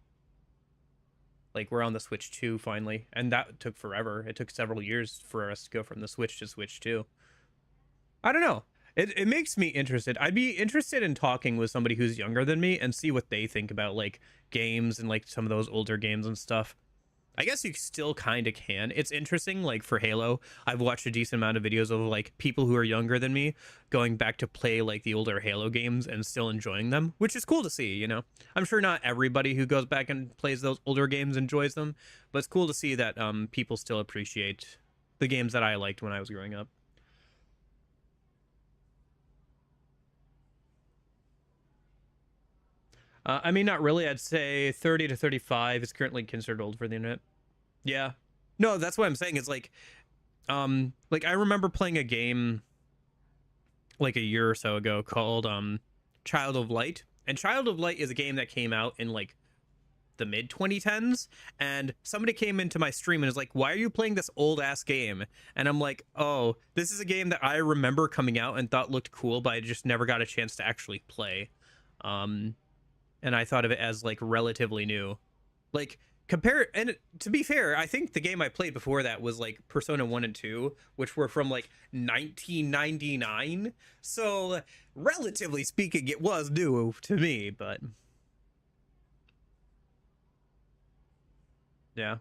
like, we're on the Switch 2, finally. And that took forever. It took several years for us to go from the Switch to Switch 2. I don't know. It makes me interested. I'd be interested in talking with somebody who's younger than me and see what they think about, like, games and, like, some of those older games and stuff. I guess you still kind of can. It's interesting, like, for Halo, I've watched a decent amount of videos of, like, people who are younger than me going back to play, like, the older Halo games and still enjoying them, which is cool to see, you know? I'm sure not everybody who goes back and plays those older games enjoys them, but it's cool to see that people still appreciate the games that I liked when I was growing up. I mean, not really. I'd say 30 to 35 is currently considered old for the internet. Yeah. No, that's what I'm saying. It's like I remember playing a game like a year or so ago called Child of Light. And Child of Light is a game that came out in like the mid 2010s, and somebody came into my stream and was like, "Why are you playing this old ass game?" And I'm like, "Oh, this is a game that I remember coming out and thought looked cool, but I just never got a chance to actually play." And I thought of it as like relatively new. Like and to be fair, I think the game I played before that was like Persona 1 and 2, which were from like 1999. So relatively speaking, it was new to me, but yeah.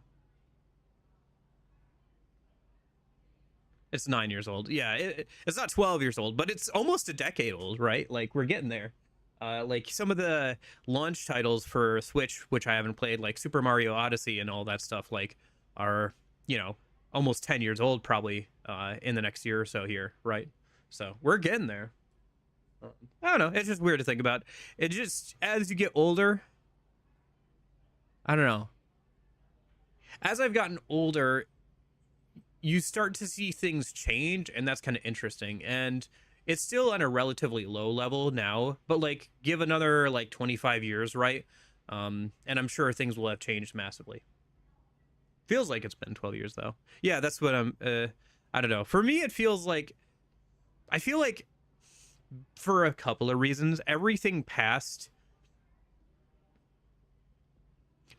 It's 9 years old. Yeah, it's not 12 years old, but it's almost a decade old, right? Like, we're getting there. Like, some of the launch titles for Switch, which I haven't played, like Super Mario Odyssey and all that stuff, like, are, you know, almost 10 years old, probably, in the next year or so here, right? So, we're getting there. I don't know. It's just weird to think about. It just, as you get older, I don't know. As I've gotten older, you start to see things change, and that's kind of interesting. And it's still on a relatively low level now, but like give another like 25 years, right? And I'm sure things will have changed massively. Feels like it's been 12 years though. Yeah, that's what I don't know. For me, it feels like, I feel like for a couple of reasons, everything past,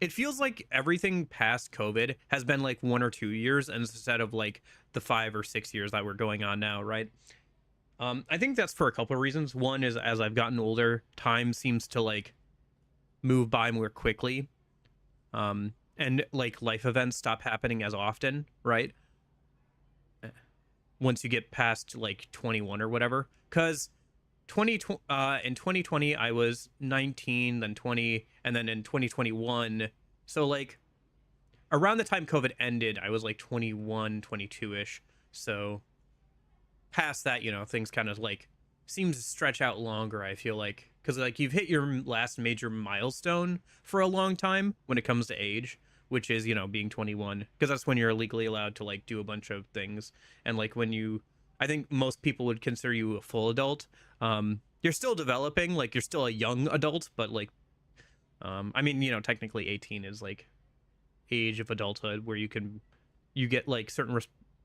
it feels like everything past COVID has been like 1 or 2 years instead of like the 5 or 6 years that we're going on now, right? I think that's for a couple of reasons. One is, as I've gotten older, time seems to like move by more quickly. And like life events stop happening as often, right? Once you get past like 21 or whatever. Because in 2020 I was 19, then 20, and then in 2021, so like around the time COVID ended, I was like 21, 22-ish. So past that, you know, things kind of like seem to stretch out longer, I feel like, because like you've hit your last major milestone for a long time when it comes to age, which is, you know, being 21, because that's when you're legally allowed to like do a bunch of things. And like when you, I think most people would consider you a full adult. You're still developing, like you're still a young adult, but like I mean, you know, technically 18 is like age of adulthood where you get like certain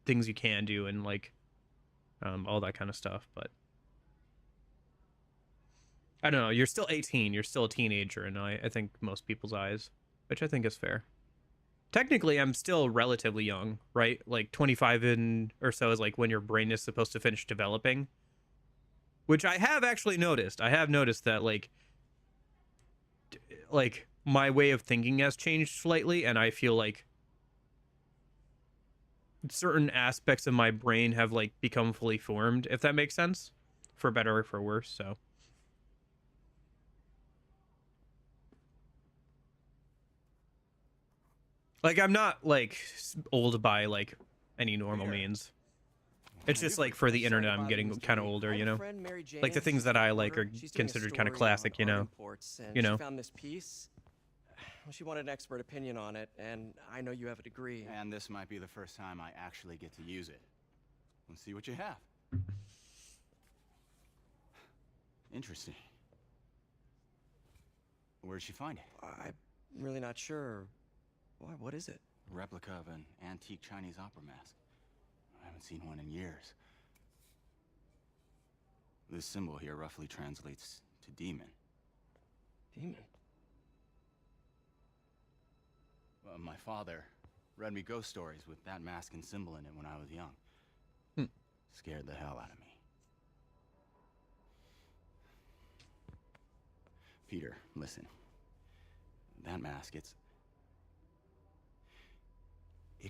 things you can do and like all that kind of stuff. But I don't know, you're still 18, you're still a teenager in I think most people's eyes, which I think is fair. Technically, I'm still relatively young, right? Like 25 or so is like when your brain is supposed to finish developing, which I have actually noticed. I have noticed that like my way of thinking has changed slightly, and I feel like certain aspects of my brain have like become fully formed, if that makes sense, for better or for worse. So like I'm not like old by like any normal means. It's just like for the internet, I'm getting kind of older, you know. Like the things that I like are considered kind of classic, you know. You know. She found this piece. Well, she wanted an expert opinion on it, and I know you have a degree. And this might be the first time I actually get to use it. Let's see what you have. Interesting. Where did she find it? I'm really not sure. Why? What is it? A replica of an antique Chinese opera mask. I haven't seen one in years. This symbol here roughly translates to demon. Demon? My father read me ghost stories with that mask and symbol in it when I was young. Scared the hell out of me. Peter, listen. That mask, it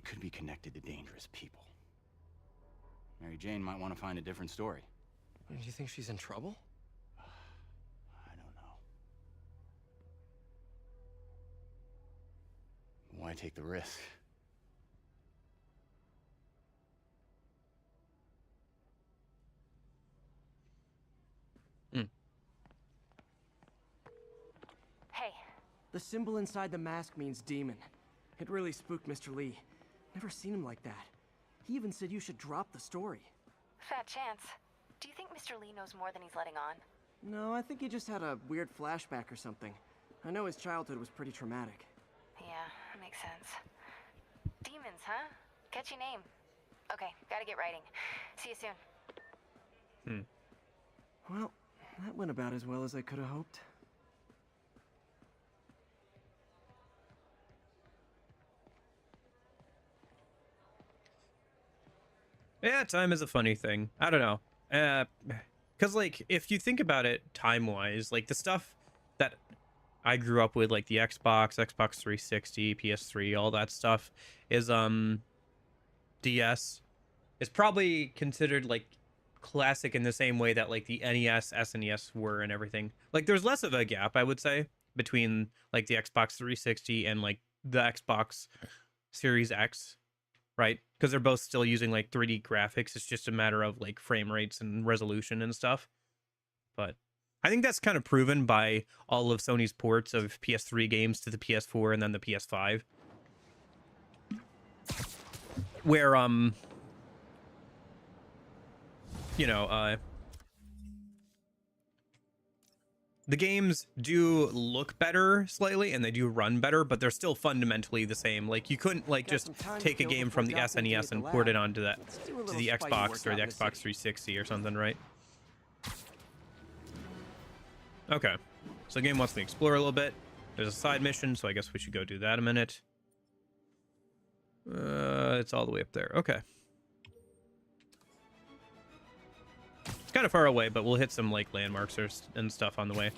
could be connected to dangerous people. Mary Jane might want to find a different story. Do you think she's in trouble? I don't know. Why take the risk? Hey. The symbol inside the mask means demon. It really spooked Mr. Lee. Never seen him like that. He even said you should drop the story. Fat chance. Do you think Mr. Lee knows more than he's letting on? No, I think he just had a weird flashback or something. I know his childhood was pretty traumatic. Yeah, makes sense. Demons, huh? Catchy name. Okay, gotta get writing. See you soon. Well, that went about as well as I could have hoped. Yeah, time is a funny thing. I don't know. Because, like, if you think about it time-wise, like, the stuff that I grew up with, like, the Xbox 360, PS3, all that stuff, is, DS. Is probably considered, like, classic in the same way that, like, the NES, SNES were and everything. Like, there's less of a gap, I would say, between, like, the Xbox 360 and, like, the Xbox Series X. Right? Because they're both still using like 3D graphics. It's just a matter of like frame rates and resolution and stuff. But I think that's kind of proven by all of Sony's ports of PS3 games to the PS4 and then the PS5. Where, you know, the games do look better slightly and they do run better, but they're still fundamentally the same. Like you couldn't like just take a game from the SNES and port it onto that to the Xbox or the Xbox 360 or something, right? Okay. So the game wants me to explore a little bit. There's a side mission, so I guess we should go do that a minute. It's all the way up there. Okay. It's kind of far away, but we'll hit some like landmarks and stuff on the way.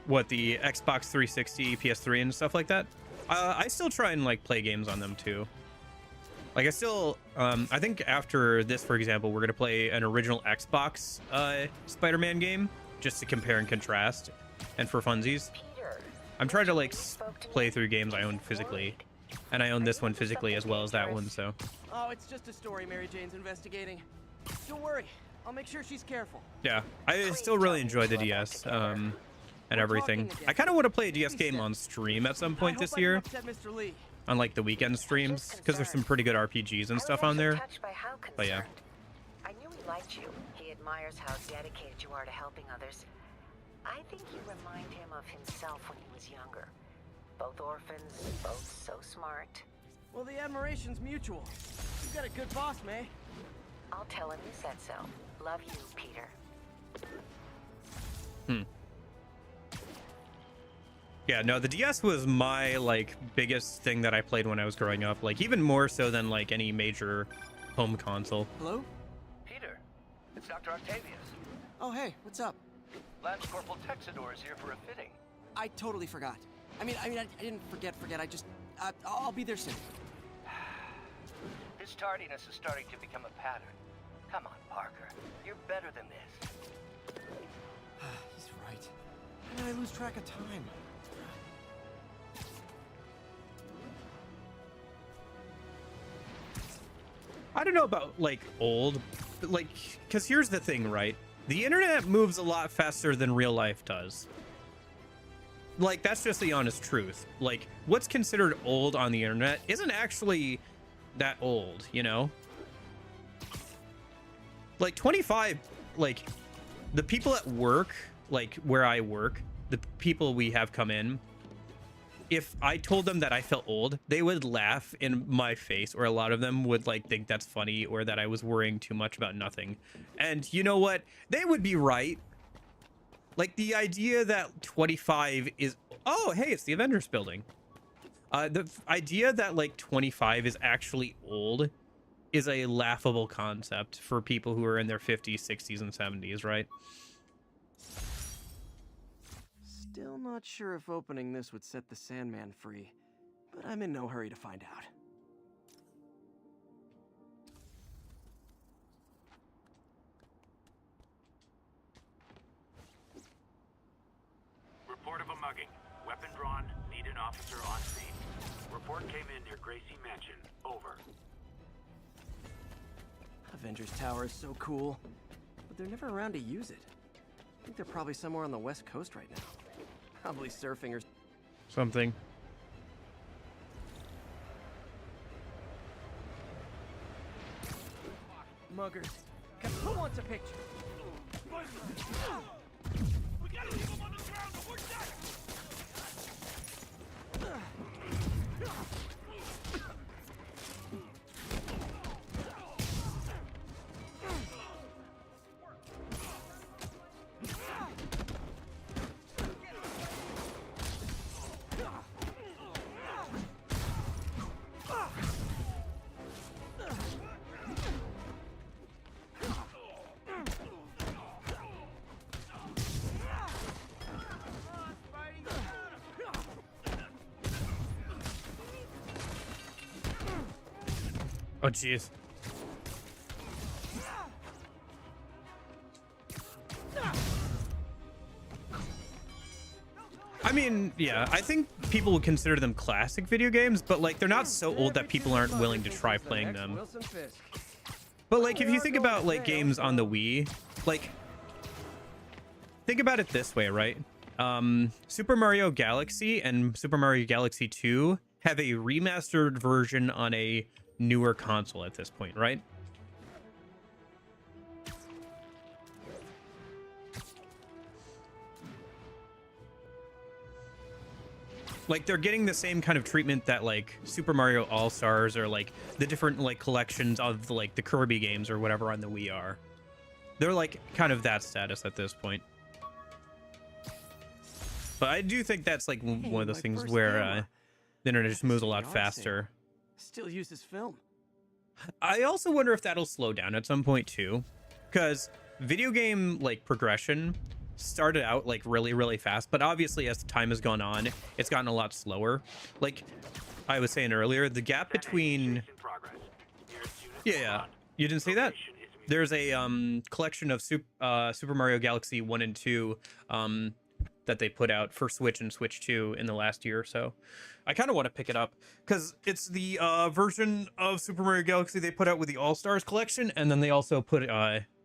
What, the Xbox 360, PS3 and stuff like that? I still try and like play games on them too. Like I still, I think after this, for example, we're gonna play an original Xbox Spider-Man game just to compare and contrast, and for funsies. I'm trying to like play through games I own physically, and I own this one physically as well as that one. So. Oh, it's just a story Mary Jane's investigating. Don't worry, I'll make sure she's careful. Yeah, I still really enjoy the DS and everything. I kind of want to play a DS game on stream at some point this year. On like the weekend streams, because there's some pretty good RPGs and stuff on there. But yeah. I knew he liked you. He admires how dedicated you are to helping others. I think you remind him of himself when he was younger. Both orphans, both so smart. Well, the admiration's mutual. You've got a good boss, May. I'll tell him you said so. Love you, Peter. Yeah, no, the DS was my, like, biggest thing that I played when I was growing up. Like, even more so than, like, any major home console. Hello? Peter, it's Dr. Octavius. Oh, hey, what's up? Lance Corporal Texador is here for a fitting. I totally forgot. I mean, I didn't forget. I'll be there soon. His tardiness is starting to become a pattern. Come on, Parker. You're better than this. He's right. How did I lose track of time? I don't know about like old, but like, because here's the thing, right? The internet moves a lot faster than real life does. Like, that's just the honest truth. Like, what's considered old on the internet isn't actually that old, you know? Like 25, like the people at work, like where I work, the people we have come in, if I told them that I felt old, they would laugh in my face, or a lot of them would like think that's funny or that I was worrying too much about nothing. And you know what? They would be right. Like the idea that 25 is, oh, hey, it's the Avengers building. The idea that like 25 is actually old is a laughable concept for people who are in their 50s, 60s, and 70s, right? Still not sure if opening this would set the Sandman free, but I'm in no hurry to find out. Report of a mugging. Weapon drawn. Need an officer on scene. Report came in near Gracie Mansion. Over. Avengers Tower is so cool, but they're never around to use it. I think they're probably somewhere on the West Coast right now. Probably surfing or something. Muggers. Who wants a picture? We gotta keep him on the ground or we're done! Oh, jeez. I mean, yeah, I think people would consider them classic video games, but like they're not so old that people aren't willing to try playing them. But like if you think about like games on the Wii, like think about it this way, right? Super Mario Galaxy and Super Mario Galaxy 2 have a remastered version on a newer console at this point, right? Like they're getting the same kind of treatment that like Super Mario All-Stars or like the different like collections of like the Kirby games or whatever on the Wii are. They're like kind of that status at this point. But I do think that's like one of those things where the internet just moves a lot faster. Still uses film. I also wonder if that'll slow down at some point too, because video game like progression started out like really fast, but obviously as time has gone on, it's gotten a lot slower. Like I was saying earlier, the gap between yeah, you didn't see that? There's a collection of Super Mario Galaxy 1 and 2 that they put out for Switch and Switch 2 in the last year or so. I kind of want to pick it up because it's the version of Super Mario Galaxy they put out with the All-Stars collection, and then they also put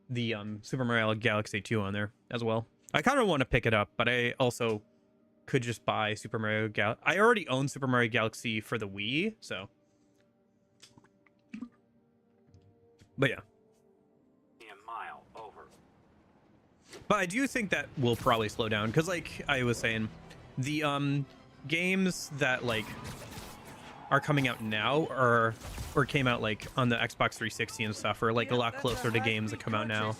the Super Mario Galaxy 2 on there as well. I kind of want to pick it up, but I also could just buy Super Mario Galaxy. I already own Super Mario Galaxy for the Wii, so. But yeah. But I do think that will probably slow down because, like I was saying, the games that like are coming out now or came out like on the Xbox 360 and stuff are like a lot closer to games that come out now.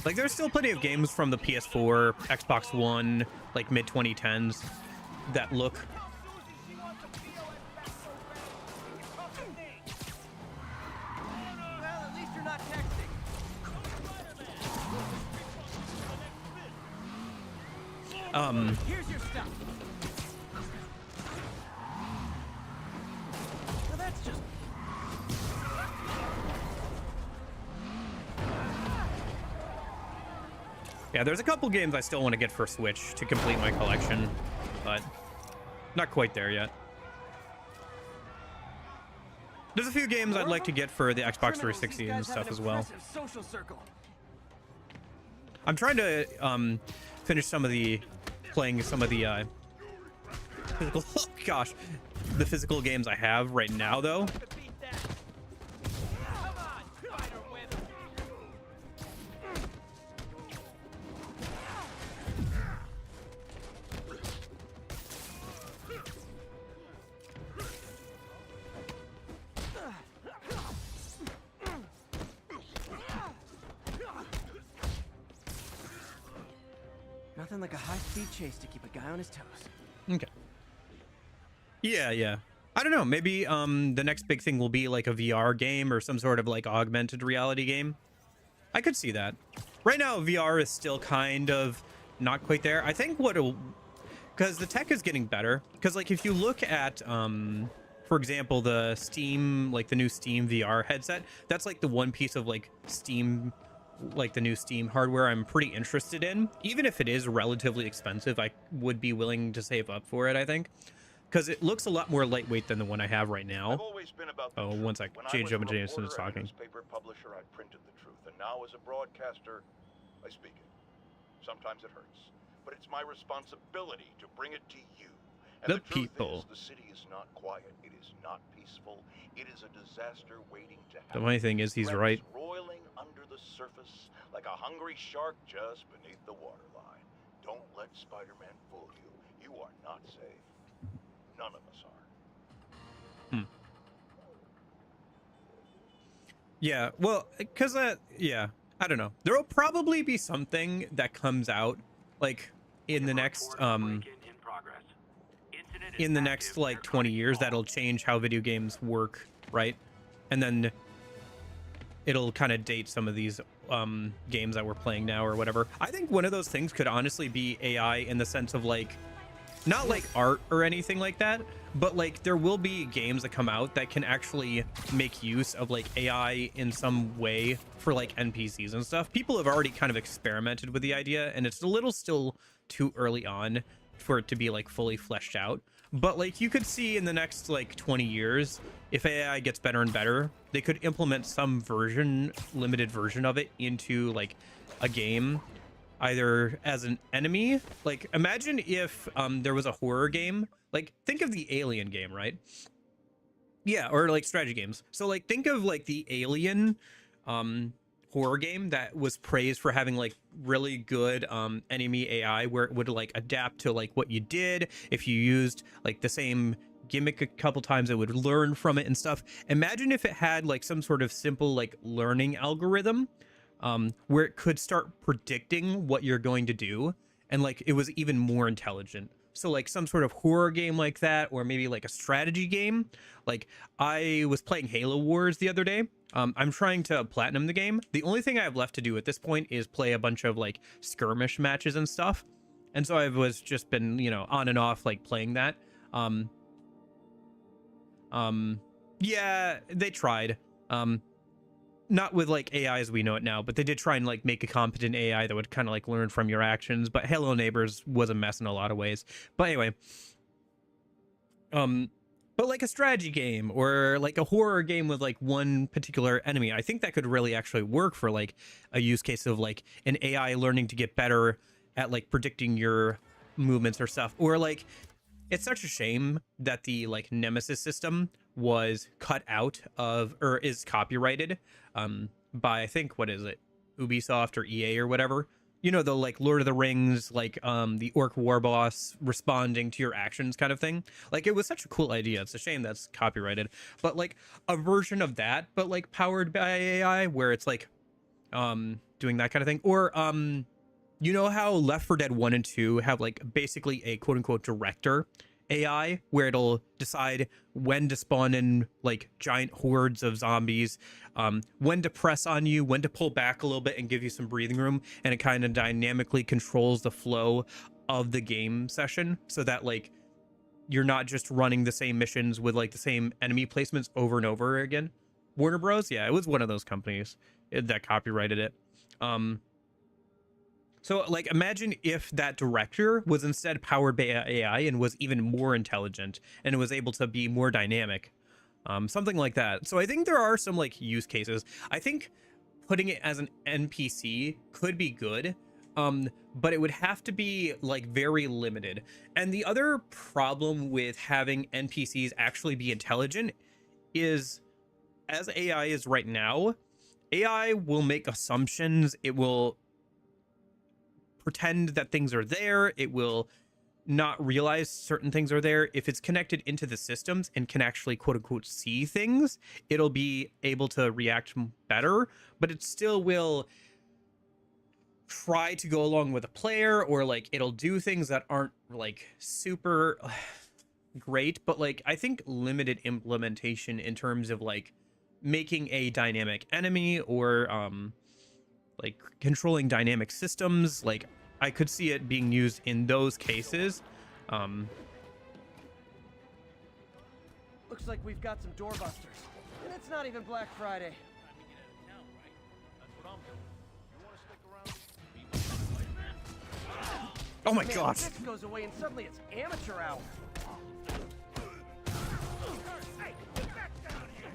Like there's still plenty of games from the PS4, Xbox One, like mid 2010s that look. Well, at least you're not texting. Here's your stuff. Yeah, there's a couple games I still want to get for Switch to complete my collection, but not quite there yet. There's a few games I'd like to get for the Xbox 360 and stuff as well. Social circle. I'm trying to finish playing some of the physical, oh gosh, the physical games I have right now though. Nothing like a high-speed chase to keep a guy on his toes. Okay. Yeah. I don't know. Maybe the next big thing will be like a VR game or some sort of like augmented reality game. I could see that. Right now, VR is still kind of not quite there. I think because the tech is getting better. Because like if you look at, for example, the Steam, like the new Steam VR headset, that's like the one piece of like Steam, like the new Steam hardware I'm pretty interested in. Even if it is relatively expensive, I would be willing to save up for it, I think. Because it looks a lot more lightweight than the one I have right now. Oh, one sec. Change up and Jason is talking. Newspaper publisher, I printed the truth, and now as a broadcaster, I speak it. Sometimes it hurts, but it's my responsibility to bring it to you. And The people. Truth is, the city is not quiet. It is not peaceful. It is a disaster waiting to happen. The funny thing is, he's right. Roiling under the surface like a hungry shark just beneath the waterline. Don't let Spider-Man fool you. You are not safe. None of us are. Yeah, well, because, yeah, I don't know. There will probably be something that comes out, like, in the next, like, 20 years that'll change how video games work, right? And then it'll kind of date some of these games that we're playing now or whatever. I think one of those things could honestly be AI in the sense of, like, not like art or anything like that, but like there will be games that come out that can actually make use of like AI in some way for like NPCs and stuff. People have already kind of experimented with the idea, and it's a little still too early on for it to be like fully fleshed out. But like you could see in the next like 20 years, if AI gets better and better, they could implement some limited version of it into like a game, either as an enemy. Like imagine if there was a horror game, like think of the Alien game, right? Yeah, or like strategy games. So like think of like the Alien horror game that was praised for having like really good enemy AI, where it would like adapt to like what you did. If you used like the same gimmick a couple times, it would learn from it and stuff. Imagine if it had like some sort of simple like learning algorithm where it could start predicting what you're going to do, and like it was even more intelligent. So like some sort of horror game like that, or maybe like a strategy game. Like I was playing Halo Wars the other day. I'm trying to platinum the game. The only thing I have left to do at this point is play a bunch of like skirmish matches and stuff. And so I've just been, you know, on and off like playing that. Yeah, they tried. Not with like AI as we know it now, but they did try and like make a competent AI that would kind of like learn from your actions. But Hello Neighbors was a mess in a lot of ways. But anyway, but like a strategy game or like a horror game with like one particular enemy, I think that could really actually work for like a use case of like an AI learning to get better at like predicting your movements or stuff. Or like, it's such a shame that the like Nemesis system was cut out of, or is copyrighted by, I think, what is it, Ubisoft or EA or whatever. You know, the like Lord of the Rings, like the orc war boss responding to your actions kind of thing. Like it was such a cool idea. It's a shame that's copyrighted. But like a version of that, but like powered by AI, where it's like doing that kind of thing. Or you know how Left 4 Dead 1 and 2 have like basically a quote unquote director AI, where it'll decide when to spawn in like giant hordes of zombies, when to press on you, when to pull back a little bit and give you some breathing room, and it kind of dynamically controls the flow of the game session so that like you're not just running the same missions with like the same enemy placements over and over again. Warner Bros, yeah, it was one of those companies that copyrighted it. So, like, imagine if that director was instead powered by AI and was even more intelligent and was able to be more dynamic. Something like that. So I think there are some, like, use cases. I think putting it as an NPC could be good, but it would have to be, like, very limited. And the other problem with having NPCs actually be intelligent is, as AI is right now, AI will make assumptions. It will pretend that things are there. It will not realize certain things are there. If it's connected into the systems and can actually quote unquote see things, it'll be able to react better, but it still will try to go along with a player, or like it'll do things that aren't like super great. But like, I think limited implementation in terms of like making a dynamic enemy or like controlling dynamic systems, like I could see it being used in those cases. Looks like we've got some doorbusters. And it's not even Black Friday. Oh my Man, god. 6 goes away and suddenly it's amateur hour. Hey, get back down here.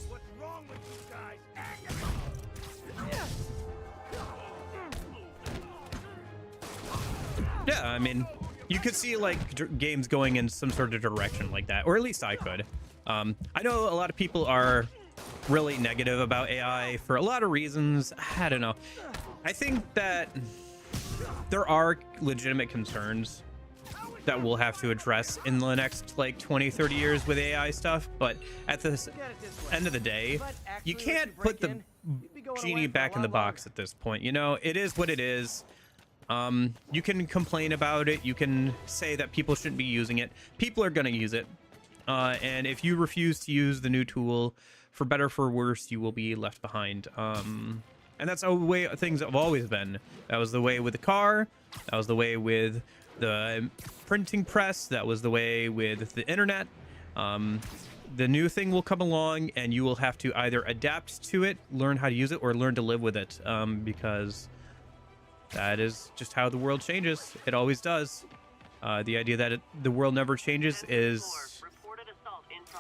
What's wrong with you guys? Yeah, I mean, you could see like games going in some sort of direction like that, or at least I could. I know a lot of people are really negative about AI for a lot of reasons. I don't know. I think that there are legitimate concerns that we'll have to address in the next like 20-30 years with AI stuff, but at the end of the day, you can't put the genie back in the box at this point. You know, it is what it is. You can complain about it, you can say that people shouldn't be using it. People are gonna use it, and if you refuse to use the new tool, for better or for worse, you will be left behind. And that's the way things have always been. That was the way with the car, that was the way with the printing press, that was the way with the internet. The new thing will come along and you will have to either adapt to it, learn how to use it, or learn to live with it, because that is just how the world changes. It always does. The idea that the world never changes is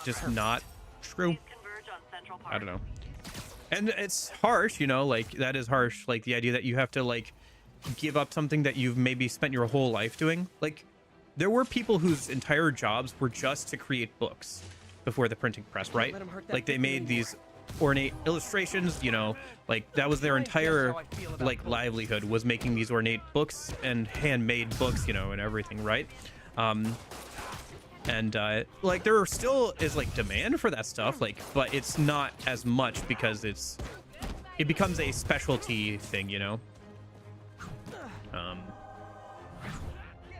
just not true. I don't know. And it's harsh, you know, like that is harsh. Like the idea that you have to like give up something that you've maybe spent your whole life doing. Like there were people whose entire jobs were just to create books before the printing press, right? Like they made these ornate illustrations, you know, like that was their entire like livelihood, was making these ornate books and handmade books, you know, and everything, right? Like there still is like demand for that stuff, like, but it's not as much because it becomes a specialty thing, you know.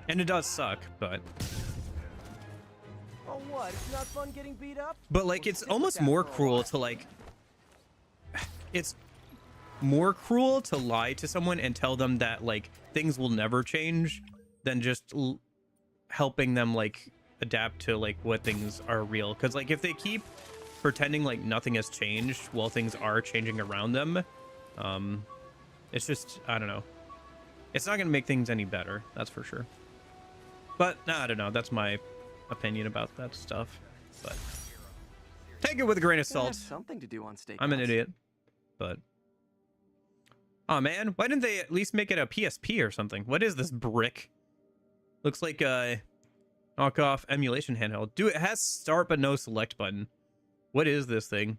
And it does suck, but Oh what? It's not fun getting beat up? But like it's almost more cruel to like, it's more cruel to lie to someone and tell them that like things will never change than just helping them like adapt to like what things are real. Because like if they keep pretending like nothing has changed while things are changing around them, it's just, I don't know, it's not gonna make things any better, that's for sure. But nah, I don't know, that's my opinion about that stuff, but take it with a grain of salt. Something to do on Steakhouse. I'm an idiot, but oh man, why didn't they at least make it a PSP or something? What is this brick? Looks like a knockoff emulation handheld. Dude, it has start but no select button. What is this thing?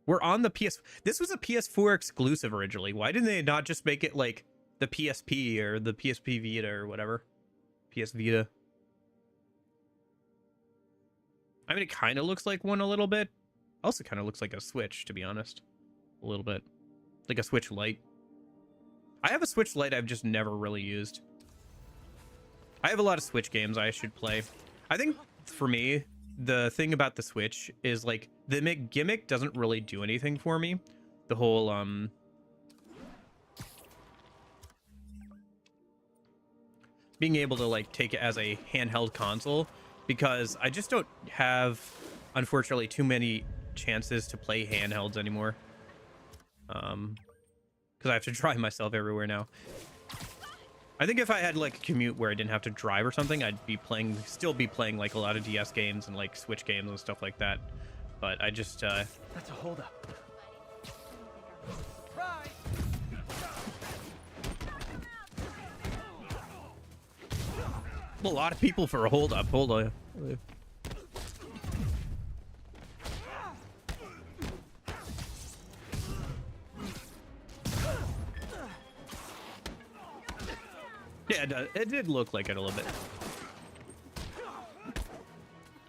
We're on the PS. This was a PS4 exclusive originally. Why didn't they not just make it like the PSP or the PSP Vita or whatever? PS Vita. I mean, it kind of looks like one a little bit. Also kind of looks like a Switch, to be honest. A little bit. Like a Switch Lite. I have a Switch Lite I've just never really used. I have a lot of Switch games I should play. I think, for me, the thing about the Switch is, like, the gimmick doesn't really do anything for me. The whole, being able to, like, take it as a handheld console because I just don't have, unfortunately, too many chances to play handhelds anymore. Because I have to drive myself everywhere now. I think if I had like a commute where I didn't have to drive or something, I'd be still be playing like a lot of DS games and like Switch games and stuff like that. But I just That's a holdup. a lot of people for a holdup. Hold on. Yeah, it did look like it a little bit.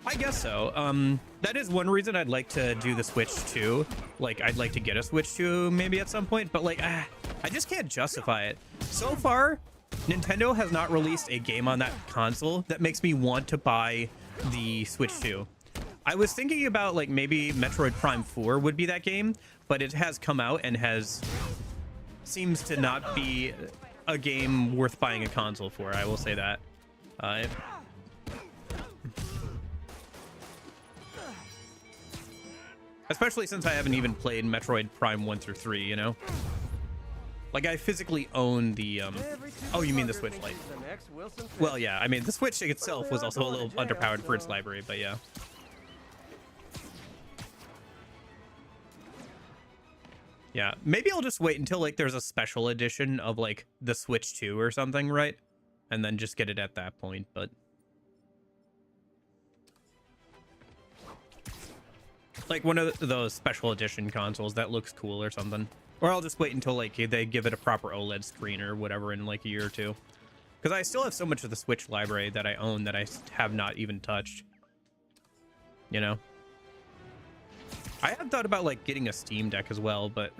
I guess so. That is one reason I'd like to do the Switch 2. Like, I'd like to get a Switch 2 maybe at some point, but like, I just can't justify it. So far, Nintendo has not released a game on that console that makes me want to buy the Switch 2. I was thinking about like maybe Metroid Prime 4 would be that game, but it has come out and seems to not be a game worth buying a console for. I will say that. Especially since I haven't even played Metroid Prime 1 through 3, you know? Like, I physically own the, oh, you mean the Switch Lite. Well, yeah, I mean, the Switch itself was also a little underpowered for its library, but yeah. Yeah, maybe I'll just wait until, like, there's a special edition of, like, the Switch 2 or something, right? And then just get it at that point, but... like, one of those special edition consoles that looks cool or something. Or I'll just wait until, like, they give it a proper OLED screen or whatever in, like, a year or two. Because I still have so much of the Switch library that I own that I have not even touched. You know? I have thought about, like, getting a Steam Deck as well, but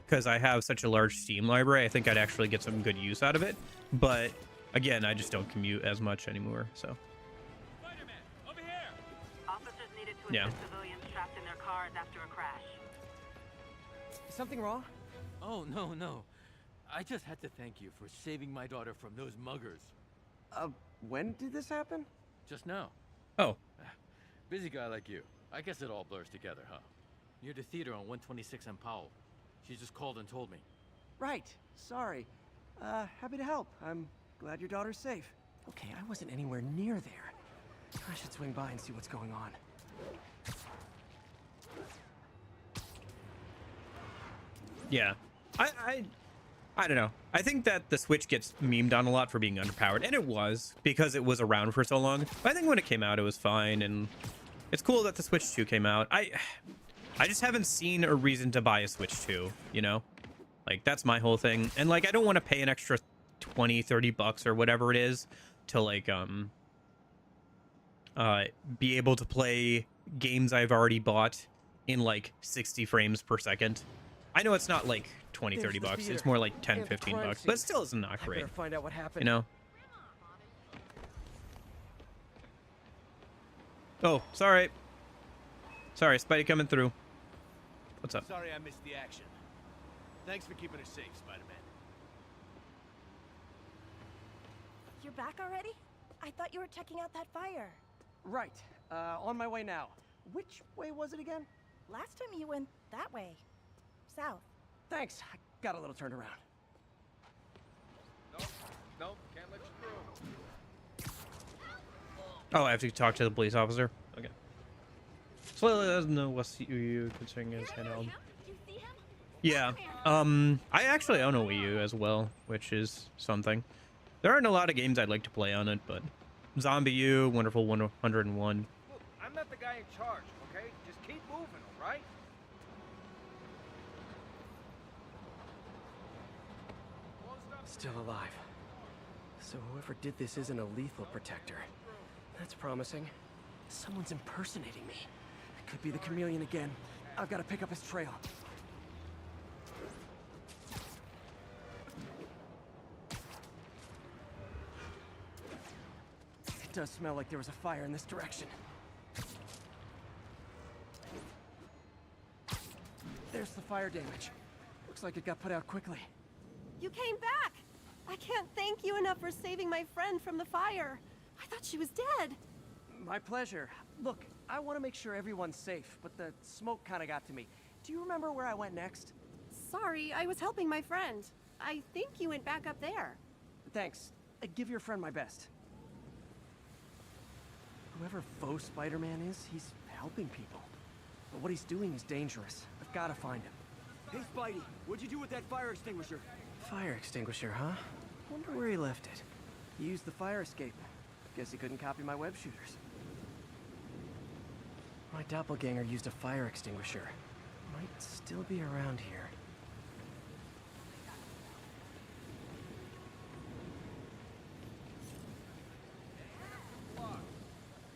because I have such a large Steam library, I think I'd actually get some good use out of it. But, again, I just don't commute as much anymore, so. Spider-Man, over here! Officers needed to Yeah. assist civilians trapped in their cars after a crash. Is something wrong? Oh, no. I just had to thank you for saving my daughter from those muggers. When did this happen? Just now. Oh. Busy guy like you. I guess it all blurs together, huh? Near the theater on 126 and Powell. She just called and told me. Right. Sorry. Happy to help. I'm glad your daughter's safe. Okay, I wasn't anywhere near there. I should swing by and see what's going on. Yeah. I don't know. I think that the Switch gets memed on a lot for being underpowered, and it was, because it was around for so long. But I think when it came out, it was fine, and it's cool that the Switch 2 came out. I just haven't seen a reason to buy a Switch 2, you know? Like, that's my whole thing. And, like, I don't want to pay an extra 20, 30 bucks or whatever it is to, like, be able to play games I've already bought in, like, 60 frames per second. I know it's not, like, 20, 30 bucks. It's more like 10, 15 bucks. But still, it's not great. Find out what happened. You know? Oh, sorry. Sorry, Spidey coming through. What's up? Sorry I missed the action. Thanks for keeping us safe, Spider-Man. You're back already? I thought you were checking out that fire. Right. On my way now. Which way was it again? Last time you went that way. South. Thanks. I got a little turned around. Nope, can't let you through. Oh, I have to talk to the police officer? Okay. Slightly doesn't know what's you considering his handheld. Yeah. I actually own a Wii U as well, which is something. There aren't a lot of games I'd like to play on it, but Zombie U, Wonderful 101. Look, I'm not the guy in charge, okay? Just keep moving, all right? Still alive. So whoever did this isn't a lethal protector. That's promising. Someone's impersonating me. It could be the chameleon again. I've got to pick up his trail. It does smell like there was a fire in this direction. There's the fire damage. Looks like it got put out quickly. You came back! I can't thank you enough for saving my friend from the fire. I thought she was dead. My pleasure. Look, I want to make sure everyone's safe, but the smoke kind of got to me. Do you remember where I went next? Sorry, I was helping my friend. I think you went back up there. Thanks. Give your friend my best. Whoever faux Spider-Man is, he's helping people. But what he's doing is dangerous. I've got to find him. Hey, Spidey, what'd you do with that fire extinguisher? Fire extinguisher, huh? Wonder where he left it. He used the fire escape. Guess he couldn't copy my web shooters. My doppelganger used a fire extinguisher. Might still be around here.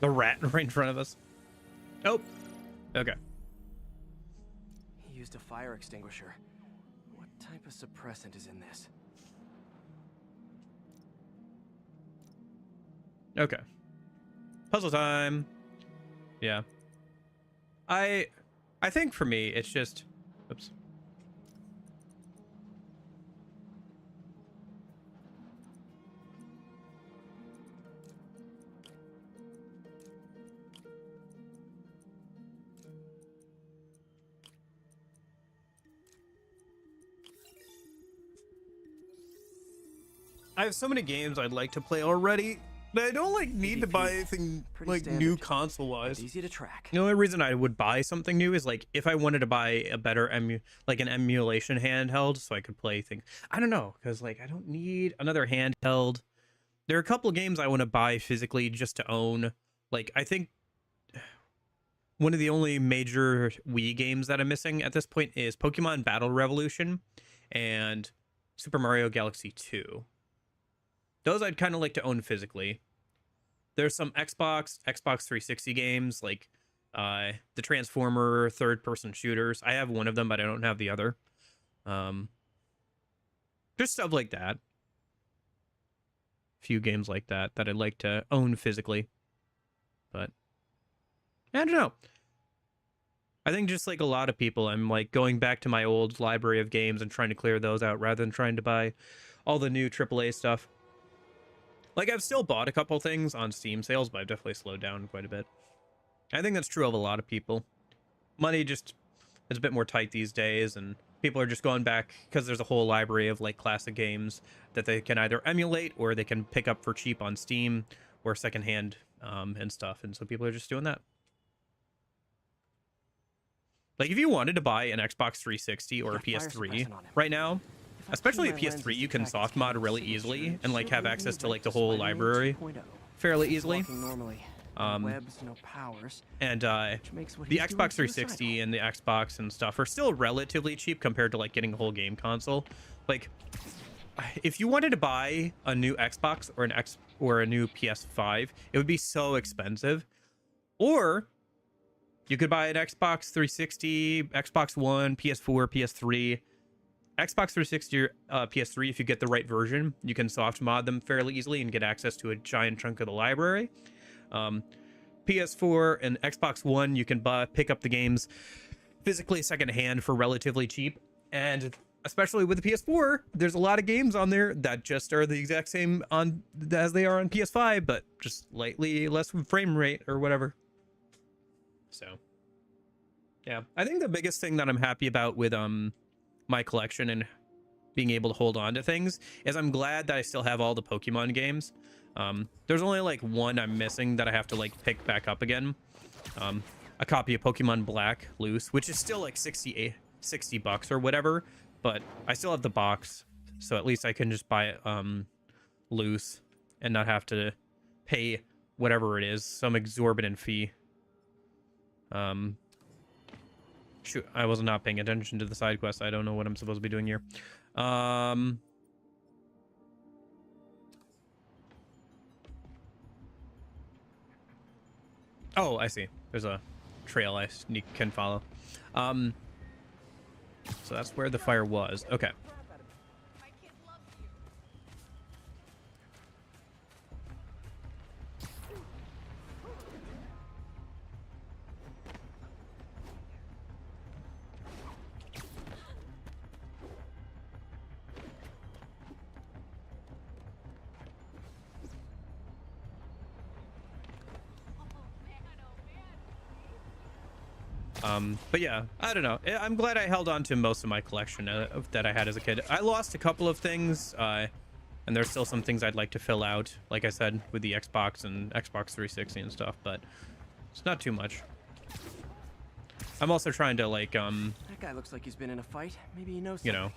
The rat right in front of us. Oh. Okay. He used a fire extinguisher. What type of suppressant is in this? Okay. Puzzle time. Yeah. I think for me it's just oops. I have so many games I'd like to play already that I don't like need to buy anything like new console wise. Easy to track. The only reason I would buy something new is like if I wanted to buy a better an emulation handheld so I could play things. I don't know, because like I don't need another handheld. There are a couple of games I want to buy physically just to own. Like I think one of the only major Wii games that I'm missing at this point is Pokemon Battle Revolution and Super Mario Galaxy 2. Those I'd kind of like to own physically. There's some Xbox 360 games like the Transformer third-person shooters. I have one of them, but I don't have the other. Just stuff like that. Few games like that I'd like to own physically. But I don't know. I think just like a lot of people, I'm like going back to my old library of games and trying to clear those out rather than trying to buy all the new AAA stuff. Like, I've still bought a couple things on Steam sales, but I've definitely slowed down quite a bit. I think that's true of a lot of people. Money just is a bit more tight these days, and people are just going back because there's a whole library of, like, classic games that they can either emulate or they can pick up for cheap on Steam or secondhand and stuff, and so people are just doing that. Like, if you wanted to buy an Xbox 360 or a PS3 right now, especially a PS3, you can soft mod really easily and like have access to like the whole library fairly easily. And the Xbox 360 and the Xbox and stuff are still relatively cheap compared to like getting a whole game console. Like, if you wanted to buy a new Xbox or a new PS5, it would be so expensive. Or you could buy an Xbox 360, Xbox One, PS4, PS3. Xbox 360 or PS3, if you get the right version, you can soft mod them fairly easily and get access to a giant chunk of the library. PS4 and Xbox One, you can pick up the games physically secondhand for relatively cheap. And especially with the PS4, there's a lot of games on there that just are the exact same as they are on PS5, but just slightly less frame rate or whatever. So, yeah. I think the biggest thing that I'm happy about with my collection and being able to hold on to things is I'm glad that I still have all the Pokemon games. There's only like one I'm missing that I have to like pick back up again. A copy of Pokemon Black loose, which is still like $60 or whatever, but I still have the box, so at least I can just buy it loose and not have to pay whatever it is, some exorbitant fee. Shoot, I was not paying attention to the side quest. I don't know what I'm supposed to be doing here. Oh, I see. There's a trail I can follow. So that's where the fire was. Okay. But yeah, I don't know. I'm glad I held on to most of my collection that I had as a kid. I lost a couple of things, and there's still some things I'd like to fill out, like I said, with the Xbox and Xbox 360 and stuff, but it's not too much. I'm also trying to, like, That guy looks like he's been in a fight. Maybe he knows you know,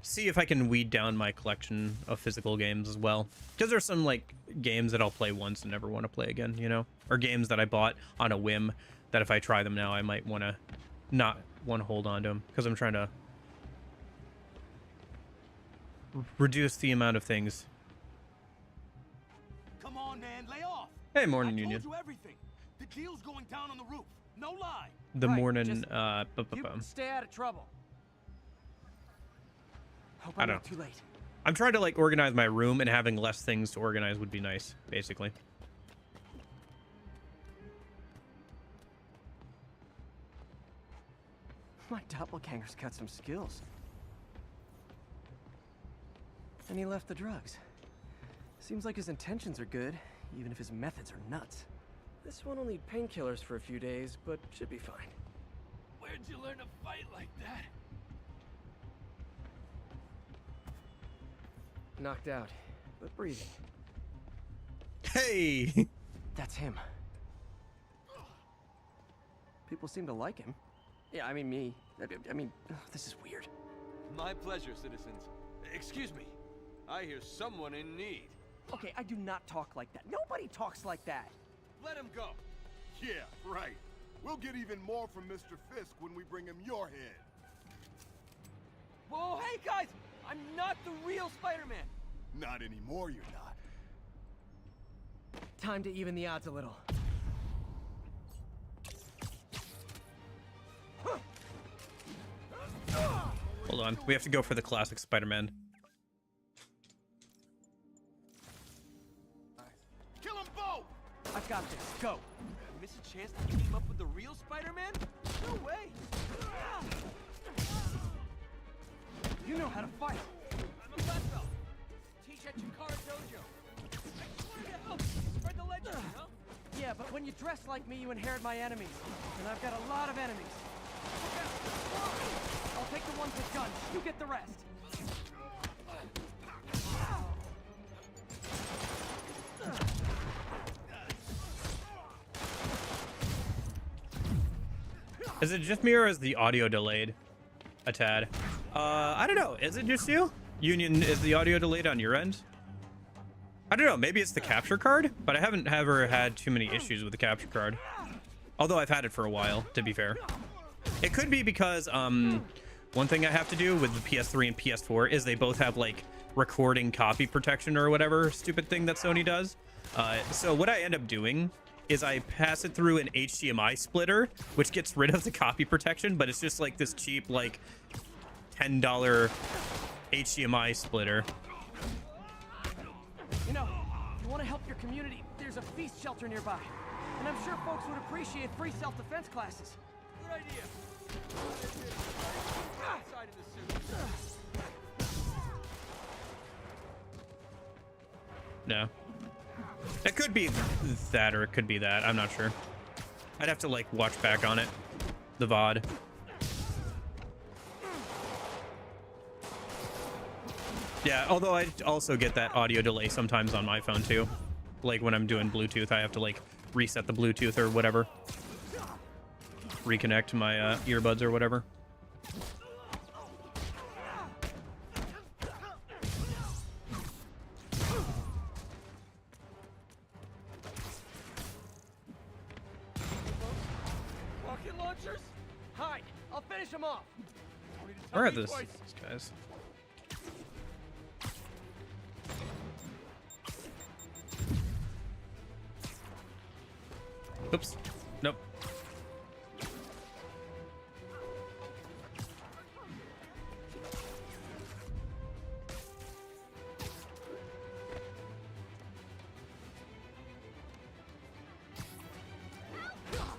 see if I can weed down my collection of physical games as well. Because there's some, like, games that I'll play once and never want to play again, you know? Or games that I bought on a whim that if I try them now, I might want to not want to hold on to them. Because I'm trying to reduce the amount of things. Come on, man, lay off. Hey, morning, I Union. told you everything. The deal's going down on the roof. No lie. The morning, You stay out of trouble. Hope I I'm don't not too late. I'm trying to, like, organize my room, and having less things to organize would be nice, basically. My doppelganger's got some skills. And he left the drugs. Seems like his intentions are good, even if his methods are nuts. This one will need painkillers for a few days, but should be fine. Where'd you learn to fight like that? Knocked out, but breathing. Hey! That's him. People seem to like him. Yeah, I mean me. I mean, this is weird. My pleasure, citizens. Excuse me. I hear someone in need. Okay, I do not talk like that. Nobody talks like that. Let him go. Yeah, right. We'll get even more from Mr. Fisk when we bring him your head. Whoa, hey guys! I'm not the real Spider-Man! Not anymore, you're not. Time to even the odds a little. Hold on. We have to go for the classic Spider-Man. Kill them both! I've got this. Go. Miss a chance to team up with the real Spider-Man? No way! You know how to fight. I'm a black belt. Teach at Chikara Dojo. I swear to help. Spread the legend, you know? Yeah, but when you dress like me, you inherit my enemies. And I've got a lot of enemies. I'll take the ones with guns. You get the rest. Is it just me or is the audio delayed a tad? I don't know. Is it just you? Union, is the audio delayed on your end? I don't know. Maybe it's the capture card, but I haven't ever had too many issues with the capture card. Although I've had it for a while, to be fair. It could be because one thing I have to do with the PS3 and PS4 is they both have, like, recording copy protection or whatever stupid thing that Sony does. So what I end up doing is I pass it through an HDMI splitter, which gets rid of the copy protection, but it's just like this cheap, like, $10 HDMI splitter. You know, if you want to help your community, there's a feast shelter nearby. And I'm sure folks would appreciate free self-defense classes. Good idea. Side of the suit. No. It could be that, or it could be that. I'm not sure. I'd have to, like, watch back on it. The VOD. Yeah, although I also get that audio delay sometimes on my phone, too. Like, when I'm doing Bluetooth, I have to, like, reset the Bluetooth or whatever. Reconnect my earbuds or whatever. Rocket launchers? Hide. I'll finish them off. Where are these guys? Oops. Nope.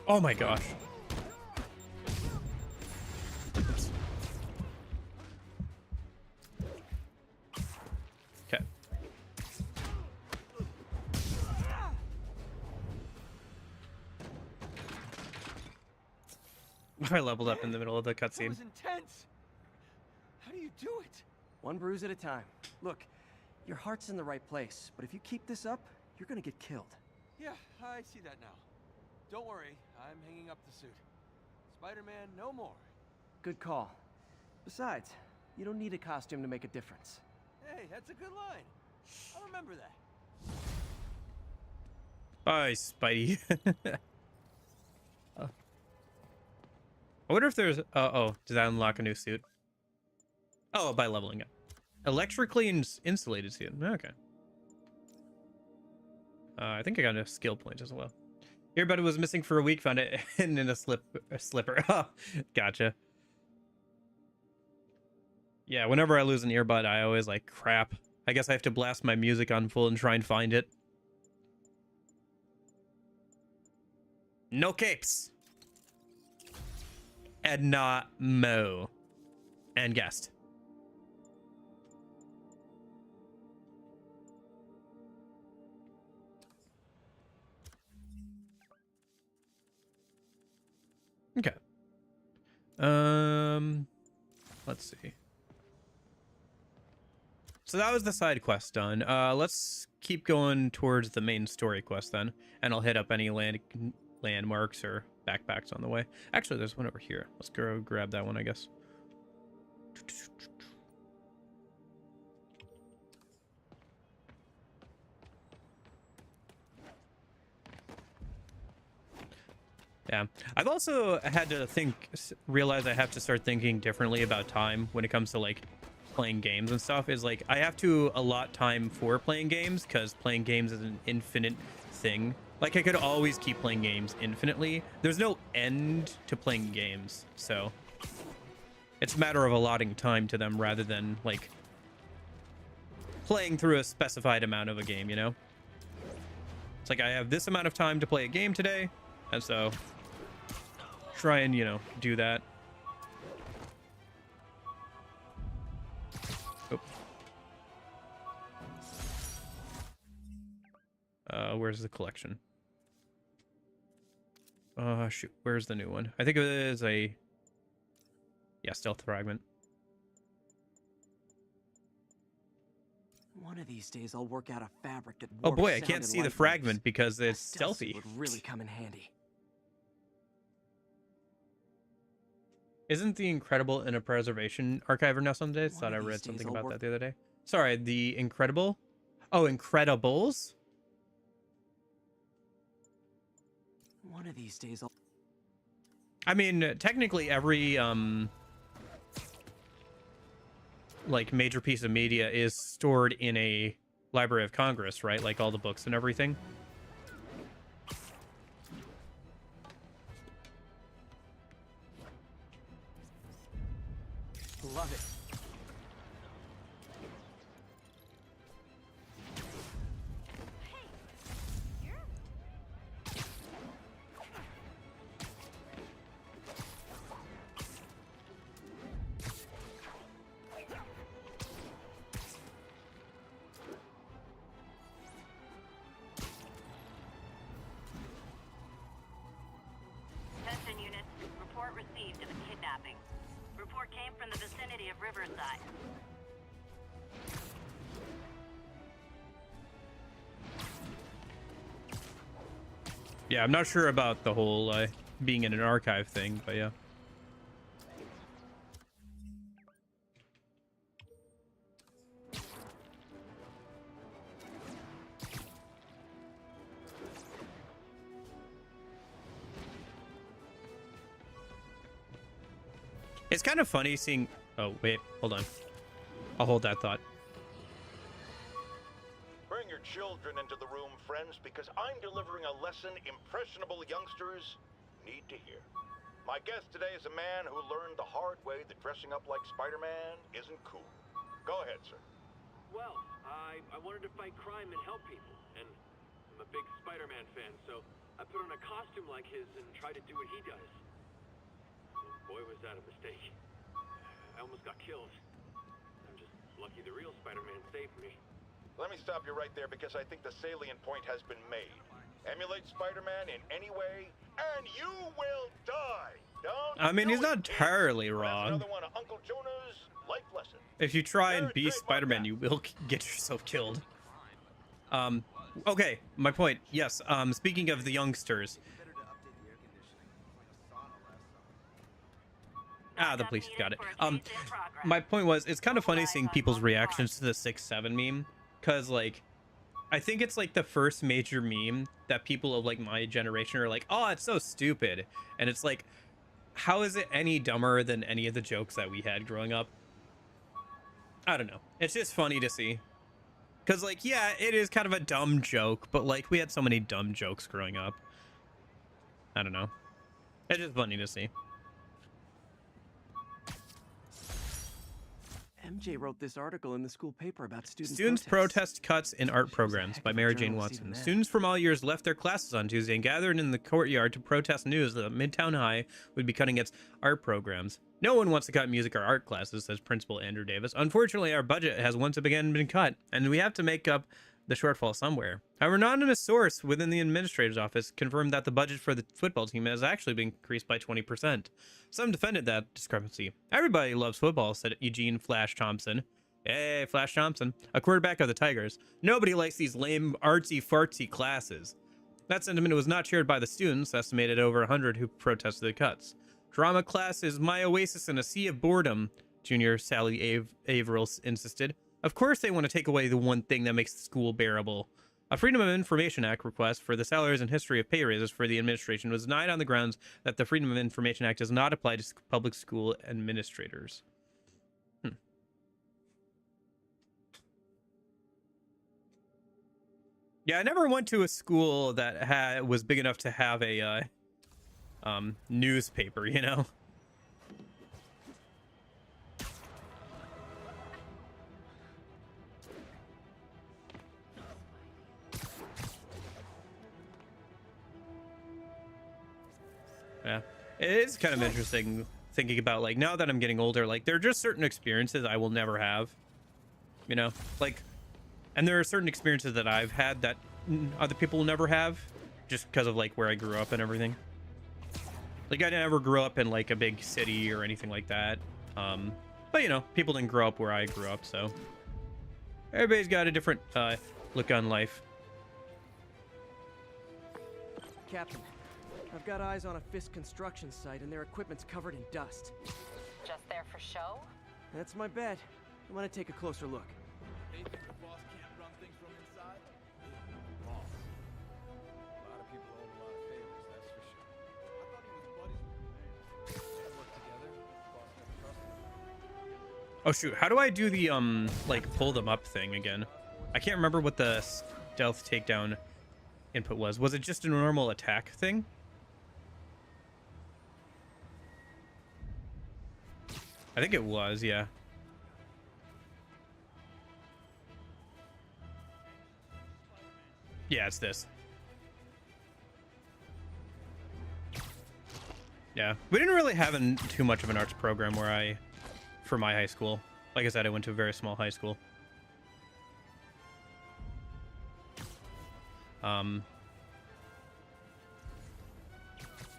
Oh my gosh. Oops. Okay. I leveled up in the middle of the That cutscene. was intense. How do you do it? One bruise at a time. Look, your heart's in the right place, but if you keep this up, you're gonna get killed. Yeah, I see that now. Don't worry, I'm hanging up the suit. Spider-Man, no more. Good call. Besides, you don't need a costume to make a difference. Hey, that's a good line. I'll remember that. Bye, Spidey. I wonder if there's... oh, does that unlock a new suit? Oh, by leveling up. Electrically insulated suit. Okay. I think I got a skill point as well. Earbud was missing for a week, found it hidden in a slipper. Oh, gotcha. Yeah, whenever I lose an earbud, I always like, crap. I guess I have to blast my music on full and try and find it. No capes. Edna Mo. And guest. Okay. Let's see. So that was the side quest done. Let's keep going towards the main story quest then, and I'll hit up any landmarks or backpacks on the way. Actually, there's one over here. Let's go grab that one, I guess. Yeah, I've also had to realize I have to start thinking differently about time when it comes to like playing games and stuff. Is like I have to allot time for playing games because playing games is an infinite thing. Like I could always keep playing games infinitely. There's no end to playing games, so it's a matter of allotting time to them rather than like playing through a specified amount of a game, you know? It's like I have this amount of time to play a game today, and so try and, you know, do that. Oh. Where's the collection? Shoot, where's the new one? I think it is a... Yeah, stealth fragment. One of these days, I'll work out a fabric that Oh warps boy, I sound can't and see the light fragment waves. because it's That stealth stealthy. suit would really come in handy. Isn't the Incredible in a preservation archive or now some days? Thought I of read these days something I'll about work- that the other day. Sorry, the Incredible? Oh, Incredibles? One of these days, I'll... I mean, technically every like major piece of media is stored in a Library of Congress, right? Like all the books and everything. Love it. Attention units. Report received of a kidnapping. Report came from the vicinity of Riverside. Yeah, I'm not sure about the whole being in an archive thing, but yeah. It's kind of funny seeing... Oh, wait, hold on. I'll hold that thought. Bring your children into the room, friends, because I'm delivering a lesson impressionable youngsters need to hear. My guest today is a man who learned the hard way that dressing up like Spider-Man isn't cool. Go ahead, sir. Well, I wanted to fight crime and help people, and I'm a big Spider-Man fan, so I put on a costume like his and tried to do what he does. Boy, was that a mistake. I almost got killed. I'm just lucky the real Spider-Man saved me. Let me stop you right there because I think the salient point has been made. Emulate Spider-Man in any way, and you will die! I mean, he's not entirely That's wrong. another one of Uncle Jonah's life lessons. If you try and be Spider-Man, you will get yourself killed. Okay, my point. Yes, speaking of the youngsters. The police got it. My point was, it's kind of funny seeing people's reactions to the 6-7 meme. Because, like, I think it's, like, the first major meme that people of, like, my generation are like, oh, it's so stupid. And it's like, how is it any dumber than any of the jokes that we had growing up? I don't know. It's just funny to see. Because, like, yeah, it is kind of a dumb joke, but, like, we had so many dumb jokes growing up. I don't know. It's just funny to see. MJ wrote this article in the school paper about Students protest cuts in art programs by Mary Jane Watson. Students from all years left their classes on Tuesday and gathered in the courtyard to protest news that Midtown High would be cutting its art programs. No one wants to cut music or art classes, says Principal Andrew Davis. Unfortunately, our budget has once again been cut, and we have to make up the shortfall somewhere. However, an anonymous source within the administrator's office confirmed that the budget for the football team has actually been increased by 20%. Some defended that discrepancy. Everybody loves football, said Eugene Flash Thompson. Hey, Flash Thompson, a quarterback of the Tigers. Nobody likes these lame artsy-fartsy classes. That sentiment was not shared by the students, estimated over 100 who protested the cuts. Drama class is my oasis in a sea of boredom, Junior Sally Averill insisted. Of course they want to take away the one thing that makes the school bearable. A Freedom of Information Act request for the salaries and history of pay raises for the administration was denied on the grounds that the Freedom of Information Act does not apply to public school administrators. Yeah, I never went to a school that was big enough to have a newspaper, you know? Yeah, it's kind of interesting thinking about, like, now that I'm getting older, like, there are just certain experiences I will never have, you know, like, and there are certain experiences that I've had that other people will never have just because of, like, where I grew up and everything. Like, I never grew up in, like, a big city or anything like that. But, you know, people didn't grow up where I grew up, so everybody's got a different look on life. Captain, I've got eyes on a Fisk construction site, and their equipment's covered in dust. Just there for show? That's my bet. I'm gonna take a closer look. They think the boss can't run things from inside? Boss. A lot of people owe him a lot of favors, that's for sure. I thought he was buddies with the mayor. They work together. Boss never trusted him. Oh shoot, how do I do the like pull them up thing again? I can't remember what the stealth takedown input was. Was it just a normal attack thing? I think it was, yeah. Yeah, it's this. Yeah, we didn't really have too much of an arts program for my high school. Like I said, I went to a very small high school.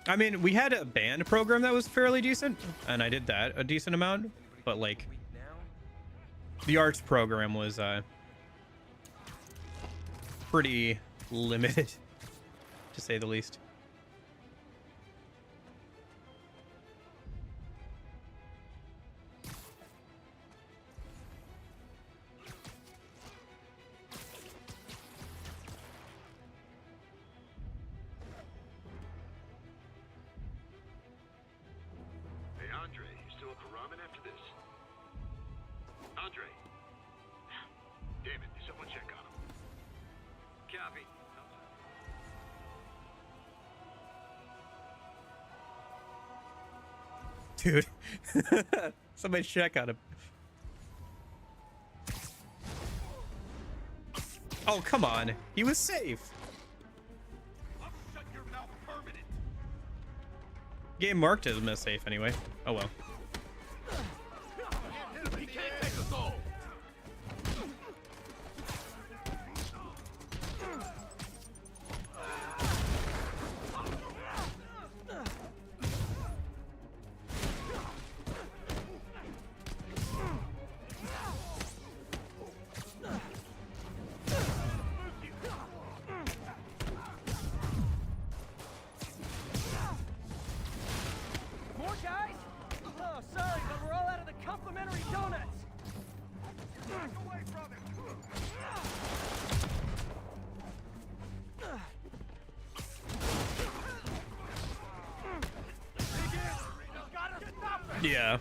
I mean, we had a band program that was fairly decent, and I did that a decent amount, but, like, the arts program was pretty limited, to say the least. Andre, you still up for ramen after this? Andre! Damn it, someone check on him. Copy. Dude, somebody check on him. Oh, come on. He was safe. I'll shut your mouth permanent. Game marked as a safe anyway. Oh well. He can't take us all. Yeah.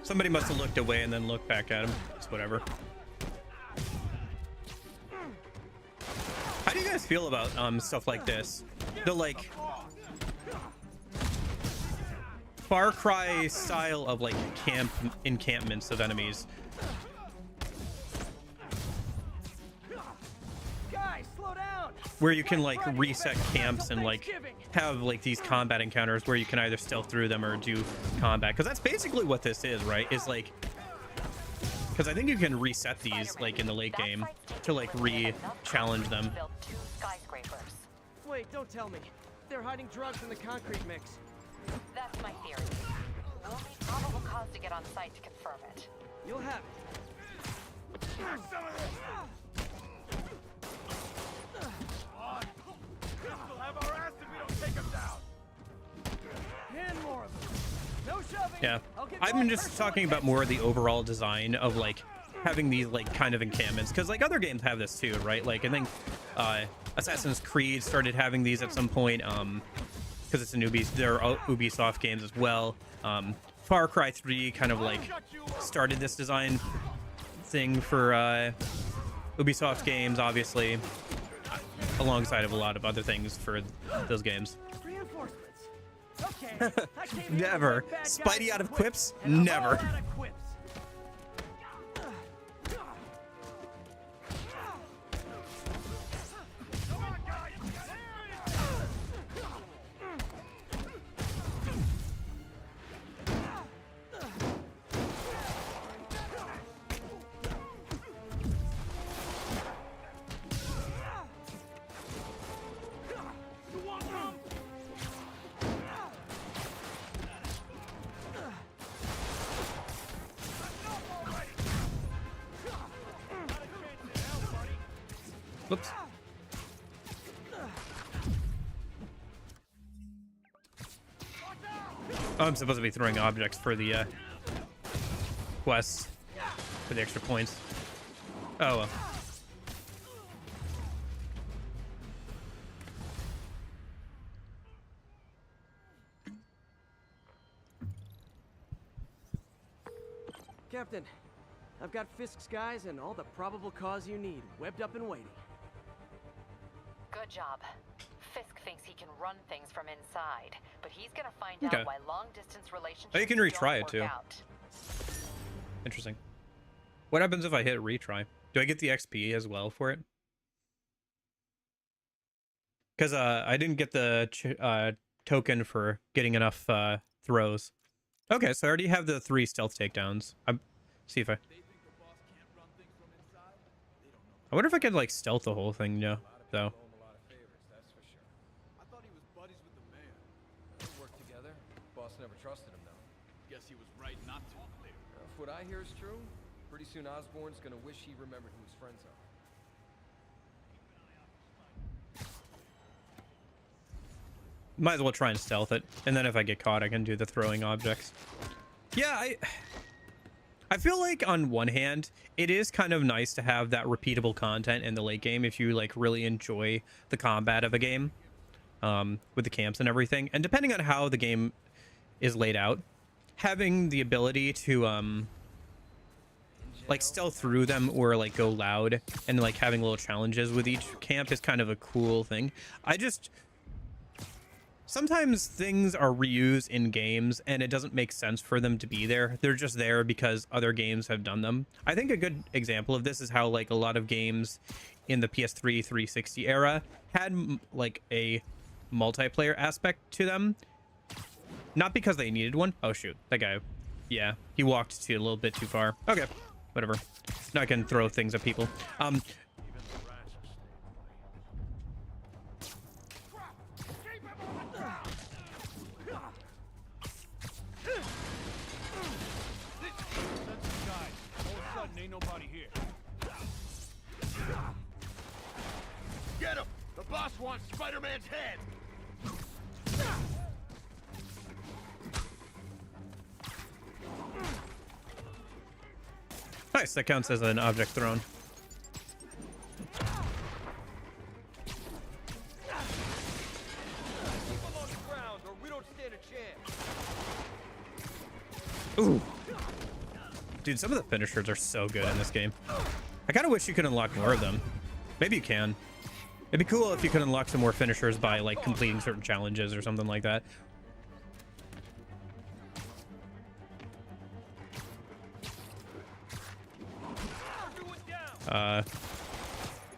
Somebody must have looked away and then looked back at him. It's whatever. How do you guys feel about stuff like this? The like Far Cry style of like encampments of enemies. Guys, slow down. Where you can like reset camps and like have like these combat encounters where you can either stealth through them or do combat, because that's basically what this is, right? Is like, because I think you can reset these like in the late game to like re-challenge them. Wait, don't tell me. They're hiding drugs in the concrete mix. That's my theory. We'll need probable cause to get on site to confirm it. You'll have it. Here's some of this. We'll have our ass if we don't take them down. And more of them. No shoving. Yeah, I'm just talking about more of the overall design of like having these like kind of encampments, because like other games have this too, right? Like I think Assassin's Creed started having these at some point, because it's a they're Ubisoft games as well. Far Cry 3 kind of like started this design thing for Ubisoft games, obviously, alongside of a lot of other things for those games. Reinforcements. Okay. I came here Never. to fight bad Spidey guys out of with quips? and I'm all Never. out of quips. Whoops. Oh, I'm supposed to be throwing objects for the quest for the extra points. Oh well. Captain, I've got Fisk's guys and all the probable cause you need, webbed up and waiting. Good job. Fisk thinks he can run things from inside, but he's gonna find Okay. out why long-distance relationships Oh, you can retry don't it work too. out. Interesting. What happens if I hit retry? Do I get the XP as well for it? Because I didn't get the token for getting enough throws. Okay, so I already have the 3 stealth takedowns. See if I wonder if I could like stealth the whole thing, though. That's for sure. I thought he was buddies with the mayor. They worked together. Boss never trusted him, though. Guess he was right not to. If what I hear is true, pretty soon Osborn's gonna wish he remembered who his friends are. Might as well try and stealth it, and then if I get caught, I can do the throwing objects. Yeah, I feel like on one hand, it is kind of nice to have that repeatable content in the late game if you like really enjoy the combat of a game, with the camps and everything. And depending on how the game is laid out, having the ability to like stealth through them or like go loud and like having little challenges with each camp is kind of a cool thing. Sometimes things are reused in games and it doesn't make sense for them to be there. They're just there because other games have done them. I think a good example of this is how like a lot of games in the PS3 360 era had like a multiplayer aspect to them. Not because they needed one. Oh shoot, that guy. Yeah, he walked a little bit too far. Okay, whatever. Now I can throw things at people. Ain't nobody here. Get him! The boss wants Spider-Man's head! Nice, that counts as an object thrown. Keep him on the ground, or we don't stand a chance. Ooh. Dude, some of the finishers are so good in this game. I kind of wish you could unlock more of them. Maybe you can. It'd be cool if you could unlock some more finishers by like completing certain challenges or something like that.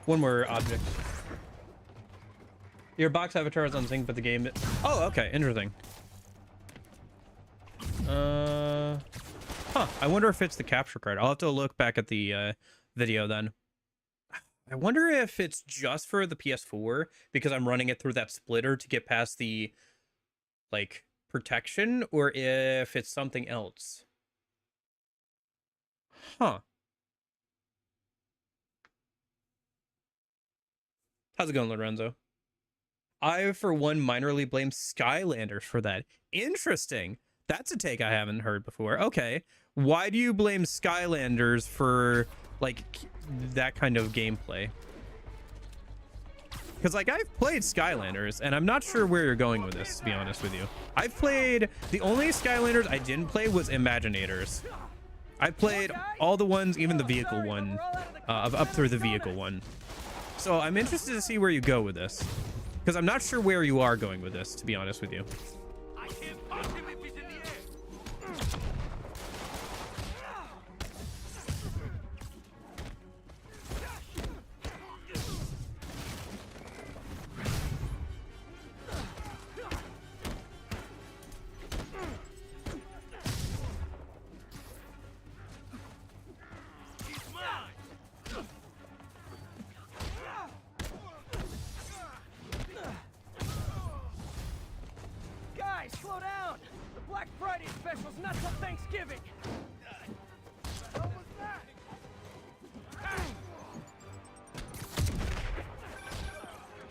One more object. Your box avatar is on sync, but the game... Oh, okay. Interesting. Huh. I wonder if it's the capture card. I'll have to look back at the video then. I wonder if it's just for the PS4 because I'm running it through that splitter to get past the, like, protection, or if it's something else. Huh. How's it going, Lorenzo? I, for one, minorly blame Skylanders for that. Interesting. That's a take I haven't heard before. Okay. Why do you blame Skylanders for, like, that kind of gameplay? Because, like, I've played Skylanders, and I'm not sure where you're going with this, to be honest with you. I've played... The only Skylanders I didn't play was Imaginators. I played all the ones, even the vehicle one, up through the vehicle one. So I'm interested to see where you go with this. Because I'm not sure where you are going with this, to be honest with you. I can't punch him if he's in the air. Guys, slow down! The Black Friday special's not till Thanksgiving!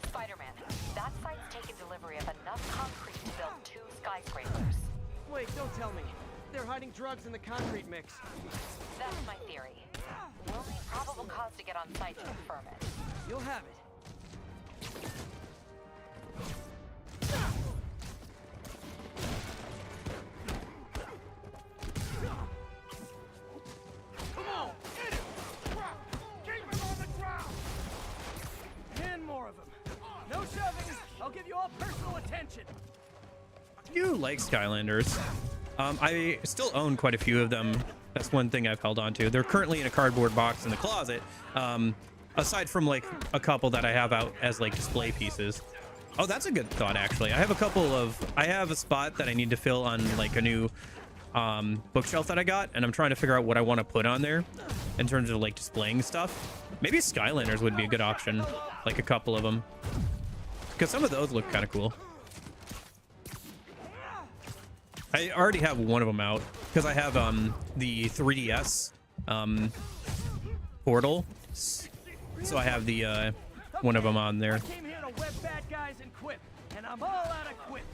Spider-Man, that site's taken delivery of enough concrete to build 2 skyscrapers. Wait, don't tell me. They're hiding drugs in the concrete mix. That's my theory. We'll need probable cause to get on site to confirm it. You'll have it. Come on, hit him! Keep him on the ground! And more of them. No shoving. I'll give you all personal attention. You like Skylanders. I still own quite a few of them. That's one thing I've held on to. They're currently in a cardboard box in the closet. Aside from like a couple that I have out as like display pieces. Oh, that's a good thought, actually. I have a spot that I need to fill on like a new bookshelf that I got, and I'm trying to figure out what I want to put on there in terms of like displaying stuff. Maybe Skylanders would be a good option, like a couple of them, because some of those look kind of cool. I already have one of them out because I have the 3DS Portal, so I have the one of them on there. I came here to web bad guys and quip, and I'm all out of quips.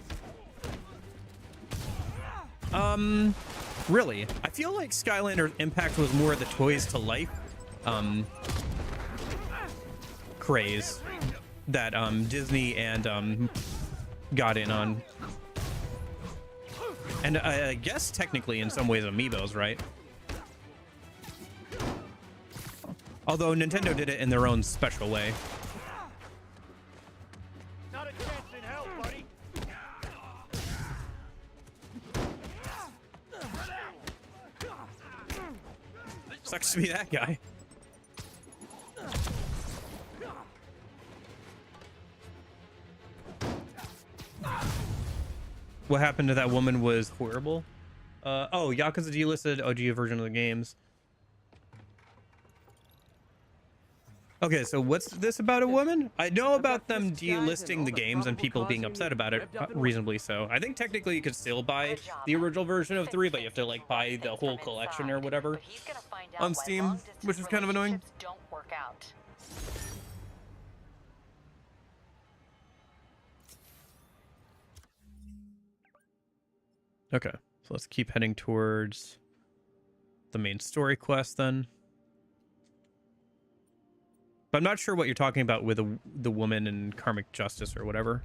Really, I feel like Skylanders Impact was more the toys to life craze that Disney and got in on. And I guess technically in some ways Amiibos, right? Although Nintendo did it in their own special way. Not a chance in hell, buddy. Sucks to be that guy. What happened to that woman was horrible. Oh, Yakuza delisted OG version of the games. Okay, so what's this about a woman? I know about them delisting the games and people being upset about it, reasonably so. I think technically you could still buy the original version of 3, but you have to like buy the whole collection or whatever on Steam, which is kind of annoying. Don't work out. Okay, so let's keep heading towards the main story quest then. But I'm not sure what you're talking about with the woman in Karmic Justice or whatever.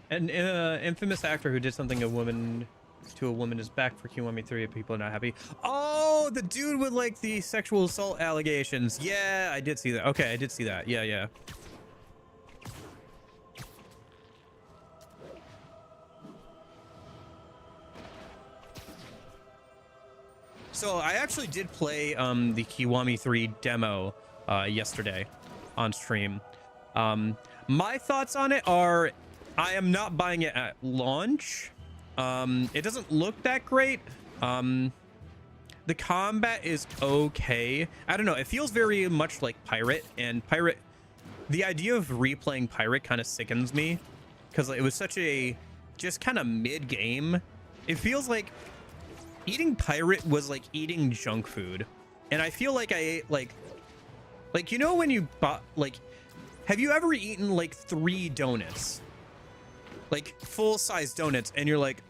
An infamous actor who did something a woman to a woman is back for Kiwami 3 if people are not happy. Oh, the dude with like the sexual assault allegations. Yeah, I did see that. Okay, I did see that. Yeah, yeah. So I actually did play the Kiwami 3 demo yesterday on stream. My thoughts on it are I am not buying it at launch. It doesn't look that great. The combat is okay. I don't know. It feels very much like Pirate, and Pirate, the idea of replaying Pirate kind of sickens me because it was such a just kind of mid game. It feels like eating Pirate was like eating junk food, and I feel like I ate like you know when you bought like, have you ever eaten like 3 donuts, like full-size donuts, and you're like,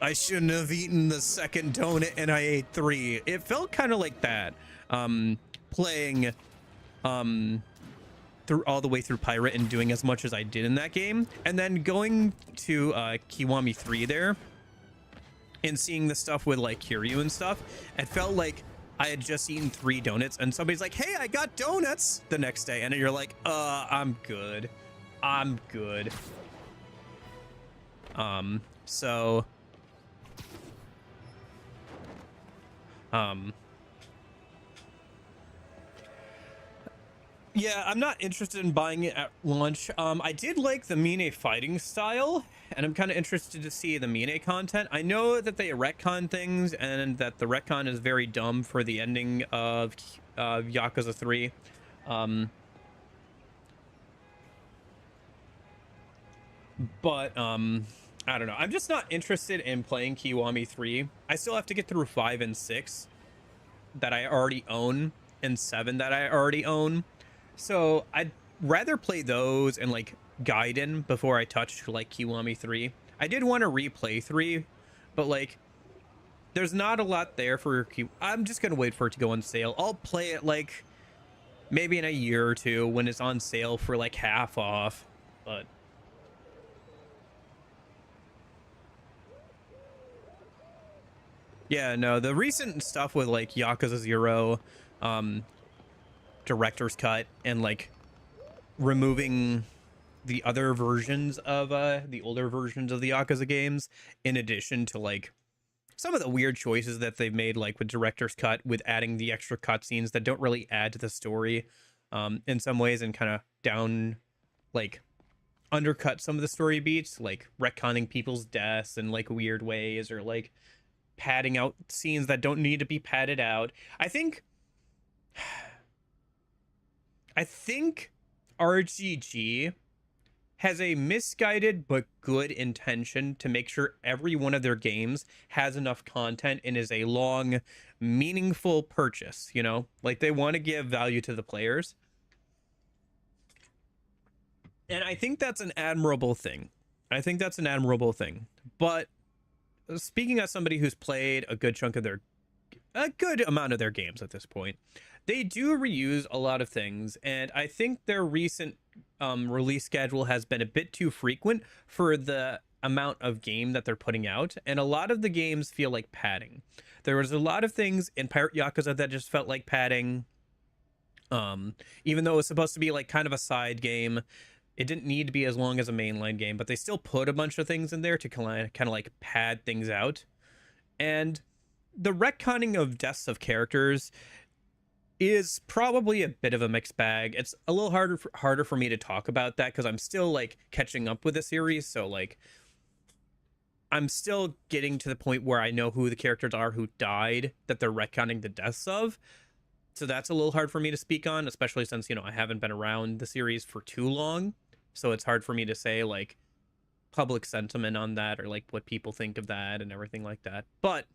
I shouldn't have eaten the second donut and I ate 3. It felt kind of like that, playing through all the way through Pirate and doing as much as I did in that game, and then going to Kiwami 3 there and seeing the stuff with like Kiryu and stuff. It felt like I had just eaten 3 donuts and somebody's like, hey, I got donuts the next day, and you're like, I'm good. So yeah, I'm not interested in buying it at launch. I did like the Mine fighting style, and I'm kind of interested to see the Mine content. I know that they retcon things, and that the retcon is very dumb for the ending of Yakuza 3. But I don't know. I'm just not interested in playing Kiwami 3. I still have to get through 5 and 6 that I already own, and 7 that I already own. So I'd rather play those and like Gaiden before I touch like Kiwami 3. I did want to replay 3, but like there's not a lot there for I'm just gonna wait for it to go on sale. I'll play it like maybe in a year or 2 when it's on sale for like half off. But yeah, no, the recent stuff with like Yakuza 0 director's cut and like removing the other versions of the older versions of the Yakuza games, in addition to like some of the weird choices that they've made, like with director's cut, with adding the extra cutscenes that don't really add to the story in some ways, and kind of undercut some of the story beats, like retconning people's deaths in like weird ways, or like padding out scenes that don't need to be padded out. I think RGG has a misguided but good intention to make sure every one of their games has enough content and is a long, meaningful purchase, you know? Like, they want to give value to the players. And I think that's an admirable thing. But speaking as somebody who's played a good amount of their games at this point, they do reuse a lot of things, and I think their recent release schedule has been a bit too frequent for the amount of game that they're putting out, and a lot of the games feel like padding. There was a lot of things in Pirate Yakuza that just felt like padding, even though it was supposed to be like kind of a side game. It didn't need to be as long as a mainline game, but they still put a bunch of things in there to kind of like pad things out. And the retconning of deaths of characters is probably a bit of a mixed bag. It's a little harder for me to talk about that because I'm still like catching up with the series. So like I'm still getting to the point where I know who the characters are who died that they're retconning the deaths of. So that's a little hard for me to speak on, especially since, you know, I haven't been around the series for too long. So it's hard for me to say like public sentiment on that, or like what people think of that and everything like that. But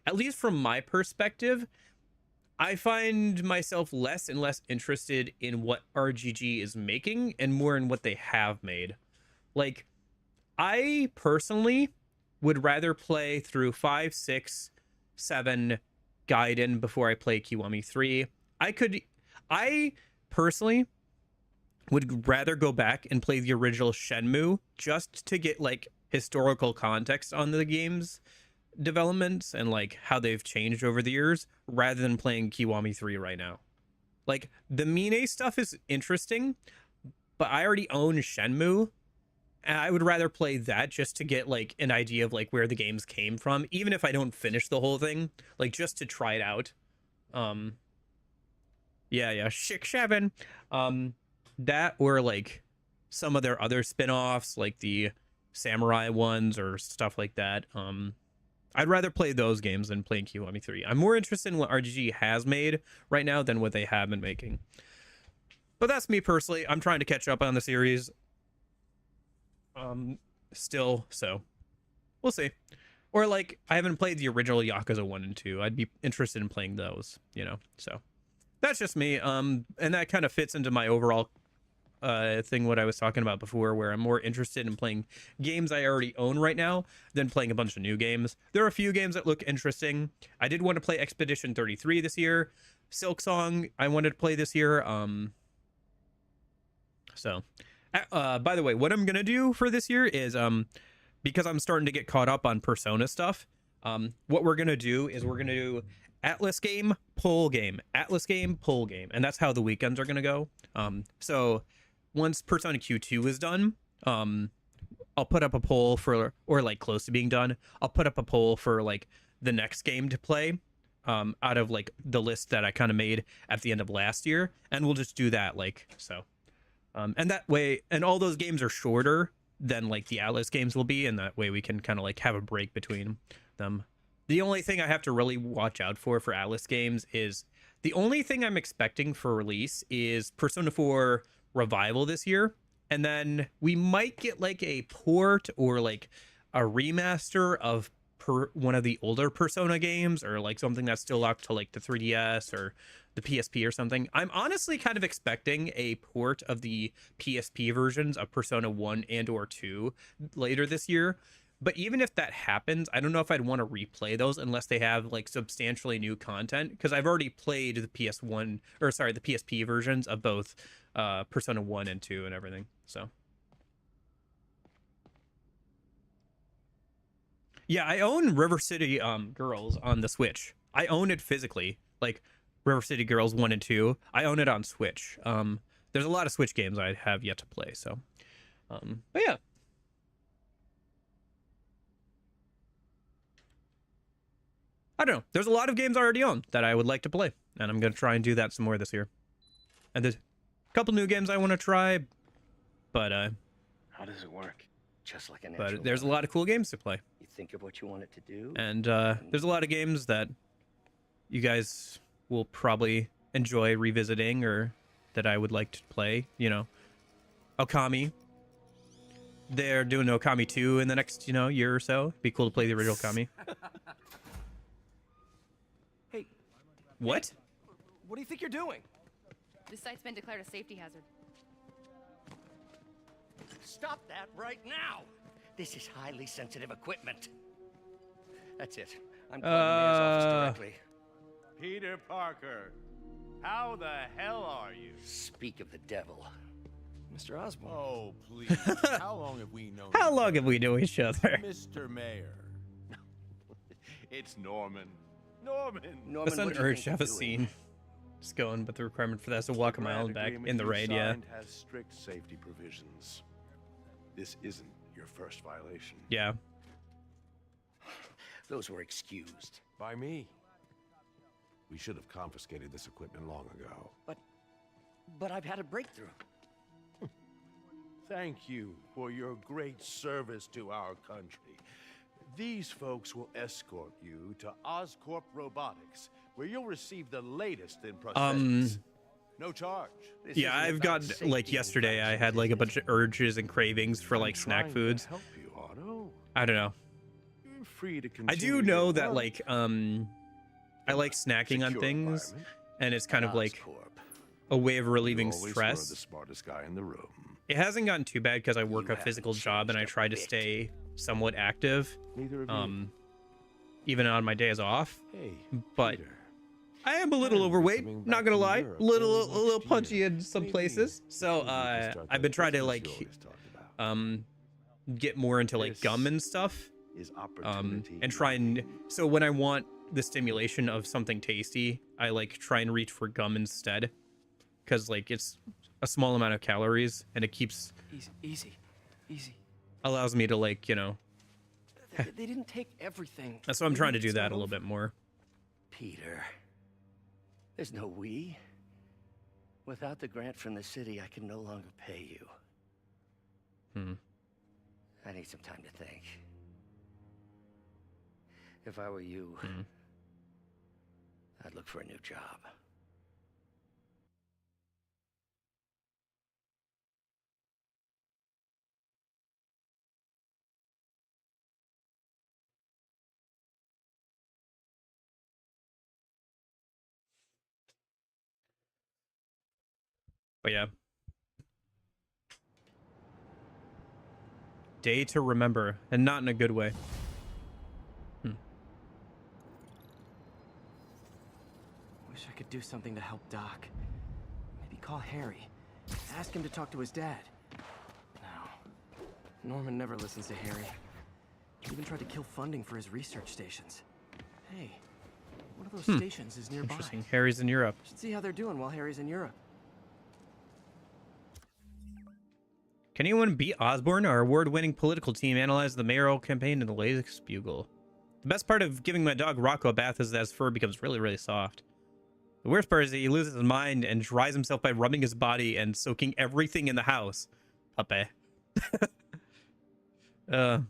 at least from my perspective, I find myself less and less interested in what RGG is making and more in what they have made. Like, I personally would rather play through 5, 6, 7 Gaiden before I play Kiwami 3. I personally would rather go back and play the original Shenmue just to get like historical context on the game's developments and like how they've changed over the years, rather than playing Kiwami 3 right now. Like, the Mine stuff is interesting, but I already own Shenmue, and I would rather play that just to get like an idea of like where the games came from, even if I don't finish the whole thing, like just to try it out. Yeah, Schick Shavin. That or like some of their other spin-offs, like the samurai ones or stuff like that. I'd rather play those games than playing Kiwami 3. I'm more interested in what RGG has made right now than what they have been making. But that's me personally. I'm trying to catch up on the series. Still, so we'll see. Or like, I haven't played the original Yakuza 1 and 2. I'd be interested in playing those, you know. So that's just me. And that kind of fits into my overall thing what I was talking about before, where I'm more interested in playing games I already own right now than playing a bunch of new games. There are a few games that look interesting. I did want to play Expedition 33 this year. Silksong I wanted to play this year. So by the way, what I'm gonna do for this year is because I'm starting to get caught up on Persona stuff, what we're gonna do is we're gonna do Atlas game, pull game, Atlas game, pull game, and that's how the weekends are gonna go. So once Persona Q2 is done, I'll put up a poll for, or like close to being done, I'll put up a poll for like the next game to play out of like the list that I kind of made at the end of last year, and we'll just do that, like, so. And that way, and all those games are shorter than like the Atlas games will be, and that way we can kind of like have a break between them. The only thing I have to really watch out for Atlas games is, the only thing I'm expecting for release is Persona 4 Revival this year, and then we might get like a port or like a remaster of one of the older Persona games, or like something that's still locked to like the 3DS or the PSP or something. I'm honestly kind of expecting a port of the PSP versions of Persona 1 and or 2 later this year. But even if that happens, I don't know if I'd want to replay those unless they have like substantially new content, because I've already played the PS1, or sorry, the PSP versions of both Persona 1 and 2 and everything. So yeah, I own River City Girls on the Switch. I own it physically, like River City Girls 1 and 2. I own it on Switch. There's a lot of Switch games I have yet to play, so but yeah. I don't know. There's a lot of games I already own that I would like to play, and I'm going to try and do that some more this year. And there's a couple new games I want to try, but how does it work? Just like an but there's a lot of cool games to play. You think of what you want it to do, and there's a lot of games that you guys will probably enjoy revisiting, or that I would like to play. You know, Okami. They're doing Okami 2 in the next, year or so. It'd be cool to play the original Okami. Hey. What? What do you think you're doing? This site's been declared a safety hazard. Stop that right now! This is highly sensitive equipment. That's it. I'm calling the mayor's office directly. Peter Parker, how the hell are you? Speak of the devil. Mr. Osborn. Oh, please. How long have we known How long have we known each other? Mr. Mayor. It's Norman. Norman, The son urged to have a scene. Just going, but the requirement for that is to walk a mile back in the raid, yeah. Has strict safety provisions. This isn't your first violation. Yeah. Those were excused. By me. We should have confiscated this equipment long ago. But I've had a breakthrough. Thank you for your great service to our country. These folks will escort you to Oscorp Robotics, where you'll receive the latest in prosthetics. No charge. Yeah, I've got, like, yesterday I had like a bunch of urges and cravings for like snack foods. Help you, Otto. I don't know. You're free to I do know that like I like snacking on things, and it's kind of like a way of relieving stress. The smartest guy in the room. It hasn't gotten too bad because I work a physical job and I try to stay somewhat active, even on my days off. But I am a little overweight, not gonna lie, a little punchy in some places. So I've been trying to like get more into like gum and stuff. Is opportunity. And try and so when I want the stimulation of something tasty, I like try and reach for gum instead, because like it's a small amount of calories and it keeps Easy. allows me to like, you know. They didn't take everything. That's why I'm trying to do that a little bit more. Peter, there's no we. Without the grant from the city, I can no longer pay you. I need some time to think. If I were you, I'd look for a new job. But yeah. Day to remember, and not in a good way. Wish I could do something to help Doc. Maybe call Harry. Ask him to talk to his dad. No. Norman never listens to Harry. He even tried to kill funding for his research stations. Hey, one of those stations is nearby. Interesting. Harry's in Europe. Should see how they're doing while Harry's in Europe. Can anyone beat Osborne? Our award-winning political team analyzed the mayoral campaign in the latest Bugle. The best part of giving my dog Rocco a bath is that his fur becomes really, really soft. The worst part is that he loses his mind and dries himself by rubbing his body and soaking everything in the house. Puppy. My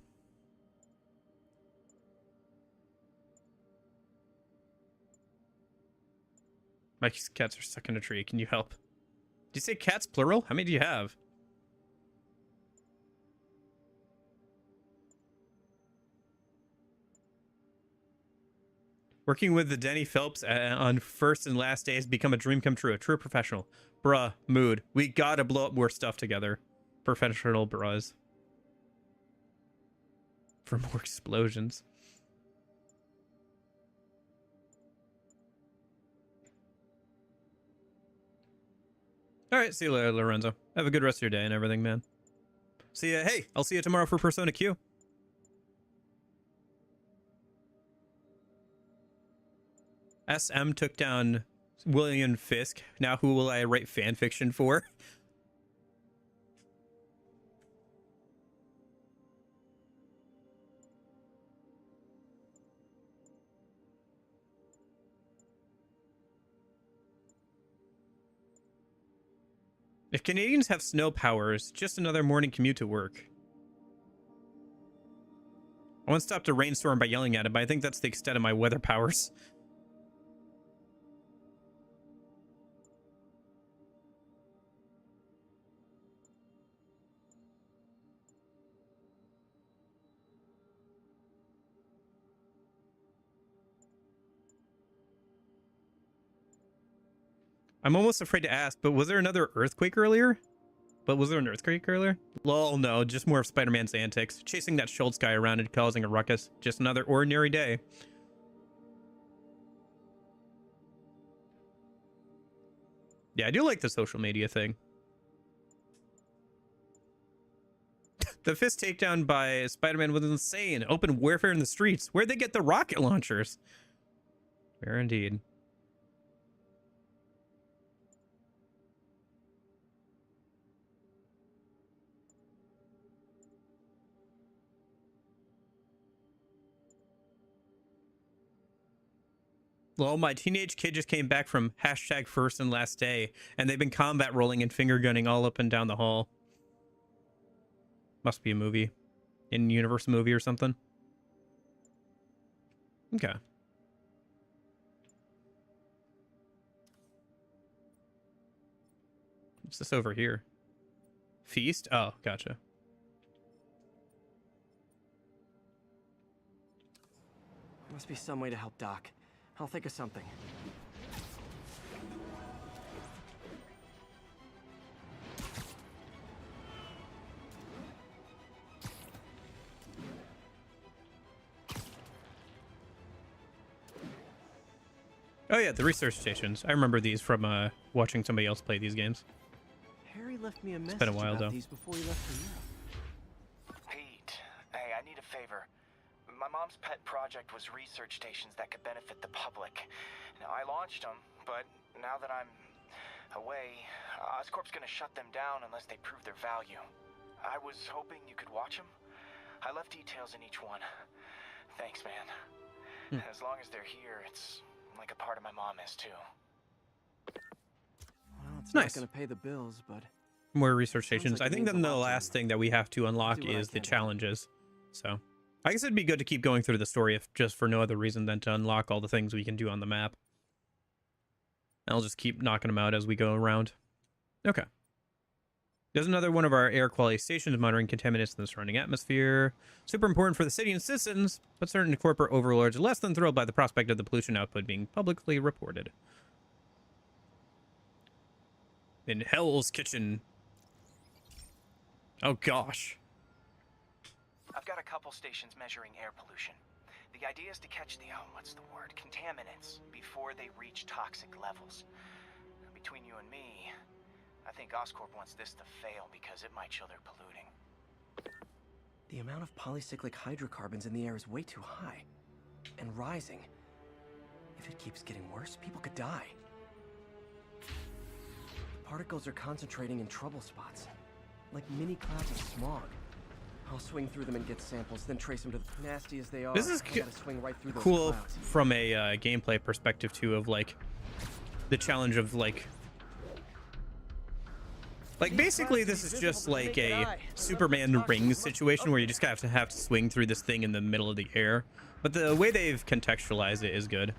cats are stuck in a tree. Can you help? Did you say cats plural? How many do you have? Working with the Denny Phelps on first and last day has become a dream come true. A true professional. Bruh, mood. We gotta blow up more stuff together. Professional bras. For more explosions. Alright, see you later, Lorenzo. Have a good rest of your day and everything, man. See ya. Hey, I'll see you tomorrow for Persona Q. SM took down William Fisk. Now who will I write fan fiction for? If Canadians have snow powers, just another morning commute to work. I once stopped a rainstorm by yelling at it, but I think that's the extent of my weather powers. I'm almost afraid to ask, but was there another earthquake earlier? Lol, no, just more of Spider-Man's antics. Chasing that Schultz guy around and causing a ruckus. Just another ordinary day. Yeah, I do like the social media thing. The Fist takedown by Spider-Man was insane. Open warfare in the streets. Where'd they get the rocket launchers? Where indeed. Well, my teenage kid just came back from hashtag first and last day, and they've been combat rolling and finger gunning all up and down the hall. Must be a movie. In-universe movie or something. Okay. What's this over here? Feast? Oh, gotcha. Must be some way to help Doc. I'll think of something. Oh yeah, the research stations. I remember these from watching somebody else play these games. Harry left me a message been a while, about though. these before he left for Europe. favor. My mom's pet project was research stations that could benefit the public. Now, I launched them, but now that I'm away, Oscorp's gonna shut them down unless they prove their value. I was hoping you could watch them. I left details in each one. Thanks, man. As long as they're here, it's like a part of my mom is, too. Well, it's Nice. not gonna pay the bills, but More research Sounds stations. like I it think means then a the lot to last you. thing that we have to unlock Do what I is the can. challenges. So I guess it'd be good to keep going through the story if just for no other reason than to unlock all the things we can do on the map. I'll just keep knocking them out as we go around. Okay. There's another one of our air quality stations monitoring contaminants in the surrounding atmosphere. Super important for the city and citizens, but certain corporate overlords are less than thrilled by the prospect of the pollution output being publicly reported. In Hell's Kitchen. Oh gosh. I've got a couple stations measuring air pollution. The idea is to catch the, contaminants before they reach toxic levels. Between you and me, I think Oscorp wants this to fail because it might show they're polluting. the amount of polycyclic hydrocarbons in the air is way too high. And rising. If it keeps getting worse, people could die. The particles are concentrating in trouble spots. Like mini clouds of smog. I'll swing through them and get samples, then trace them to the nasty as they are. This is I gotta swing right through those cool clouds. from a gameplay perspective too, of like the challenge of like basically this is just like a Superman ring situation where you just have to swing through this thing in the middle of the air, but the way they've contextualized it is good.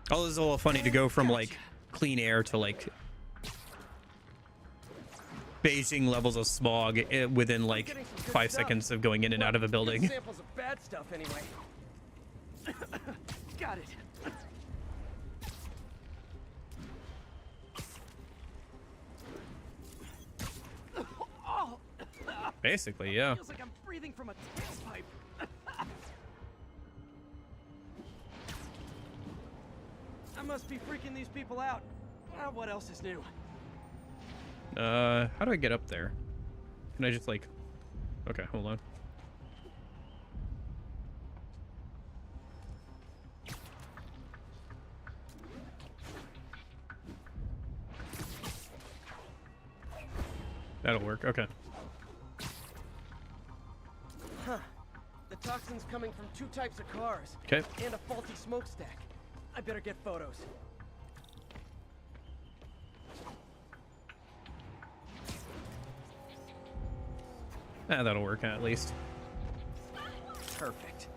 Oh, this is a little funny to go from like clean air to like Beijing levels of smog within like 5 seconds of going in and out of a building. Samples of bad stuff anyway. Got it. Basically, yeah. Feels like I'm breathing from a tailpipe. I must be freaking these people out. What else is new? How do I get up there? Can I just like... Okay, hold on. That'll work, okay. Huh. The toxin's coming from 2 types of cars. Okay. And a faulty smokestack. I better get photos. That'll work at least. Perfect.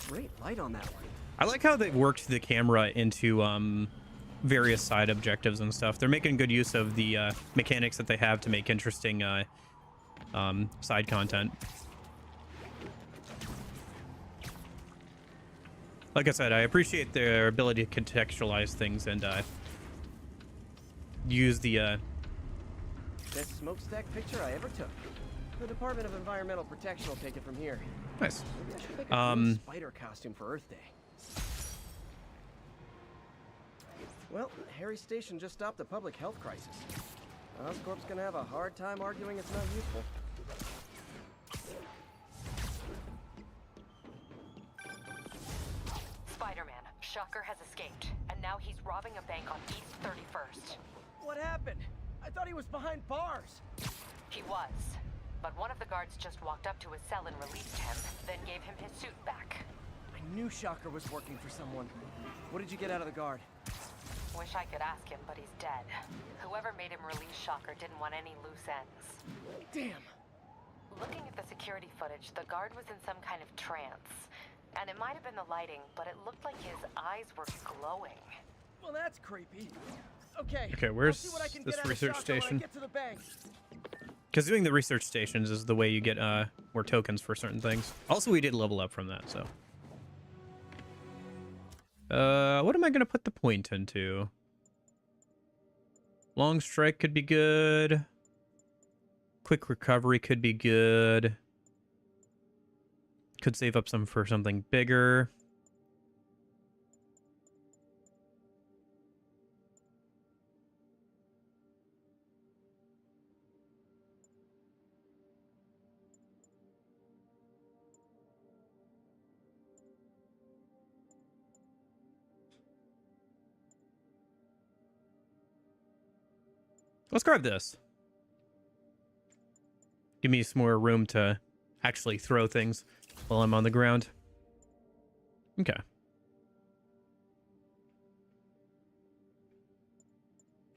Great light on that one. I like how they worked the camera into various side objectives and stuff. They're making good use of the mechanics that they have to make interesting side content. Like I said, I appreciate their ability to contextualize things and use the Best smokestack picture I ever took. The Department of Environmental Protection will take it from here. Nice. Maybe I should make a green spider costume for Earth Day. Well, Harry Station just stopped a public health crisis. Oscorp's gonna have a hard time arguing it's not useful. Spider-Man, Shocker has escaped, and now he's robbing a bank on East 31st. What happened? I thought he was behind bars. He was, but one of the guards just walked up to his cell and released him, then gave him his suit back. I knew Shocker was working for someone. What did you get out of the guard? Wish I could ask him, but he's dead. Whoever made him release Shocker didn't want any loose ends. Damn. Looking at the security footage, the guard was in some kind of trance. And it might have been the lighting, but it looked like his eyes were glowing. Well, that's creepy. Okay. Okay, where's this research station? Get to the bank. Because doing the research stations is the way you get more tokens for certain things. Also, we did level up from that, so. What am I going to put the point into? Long strike could be good. Quick recovery could be good. Could save up some for something bigger. Let's grab this. Give me some more room to actually throw things while I'm on the ground. Okay.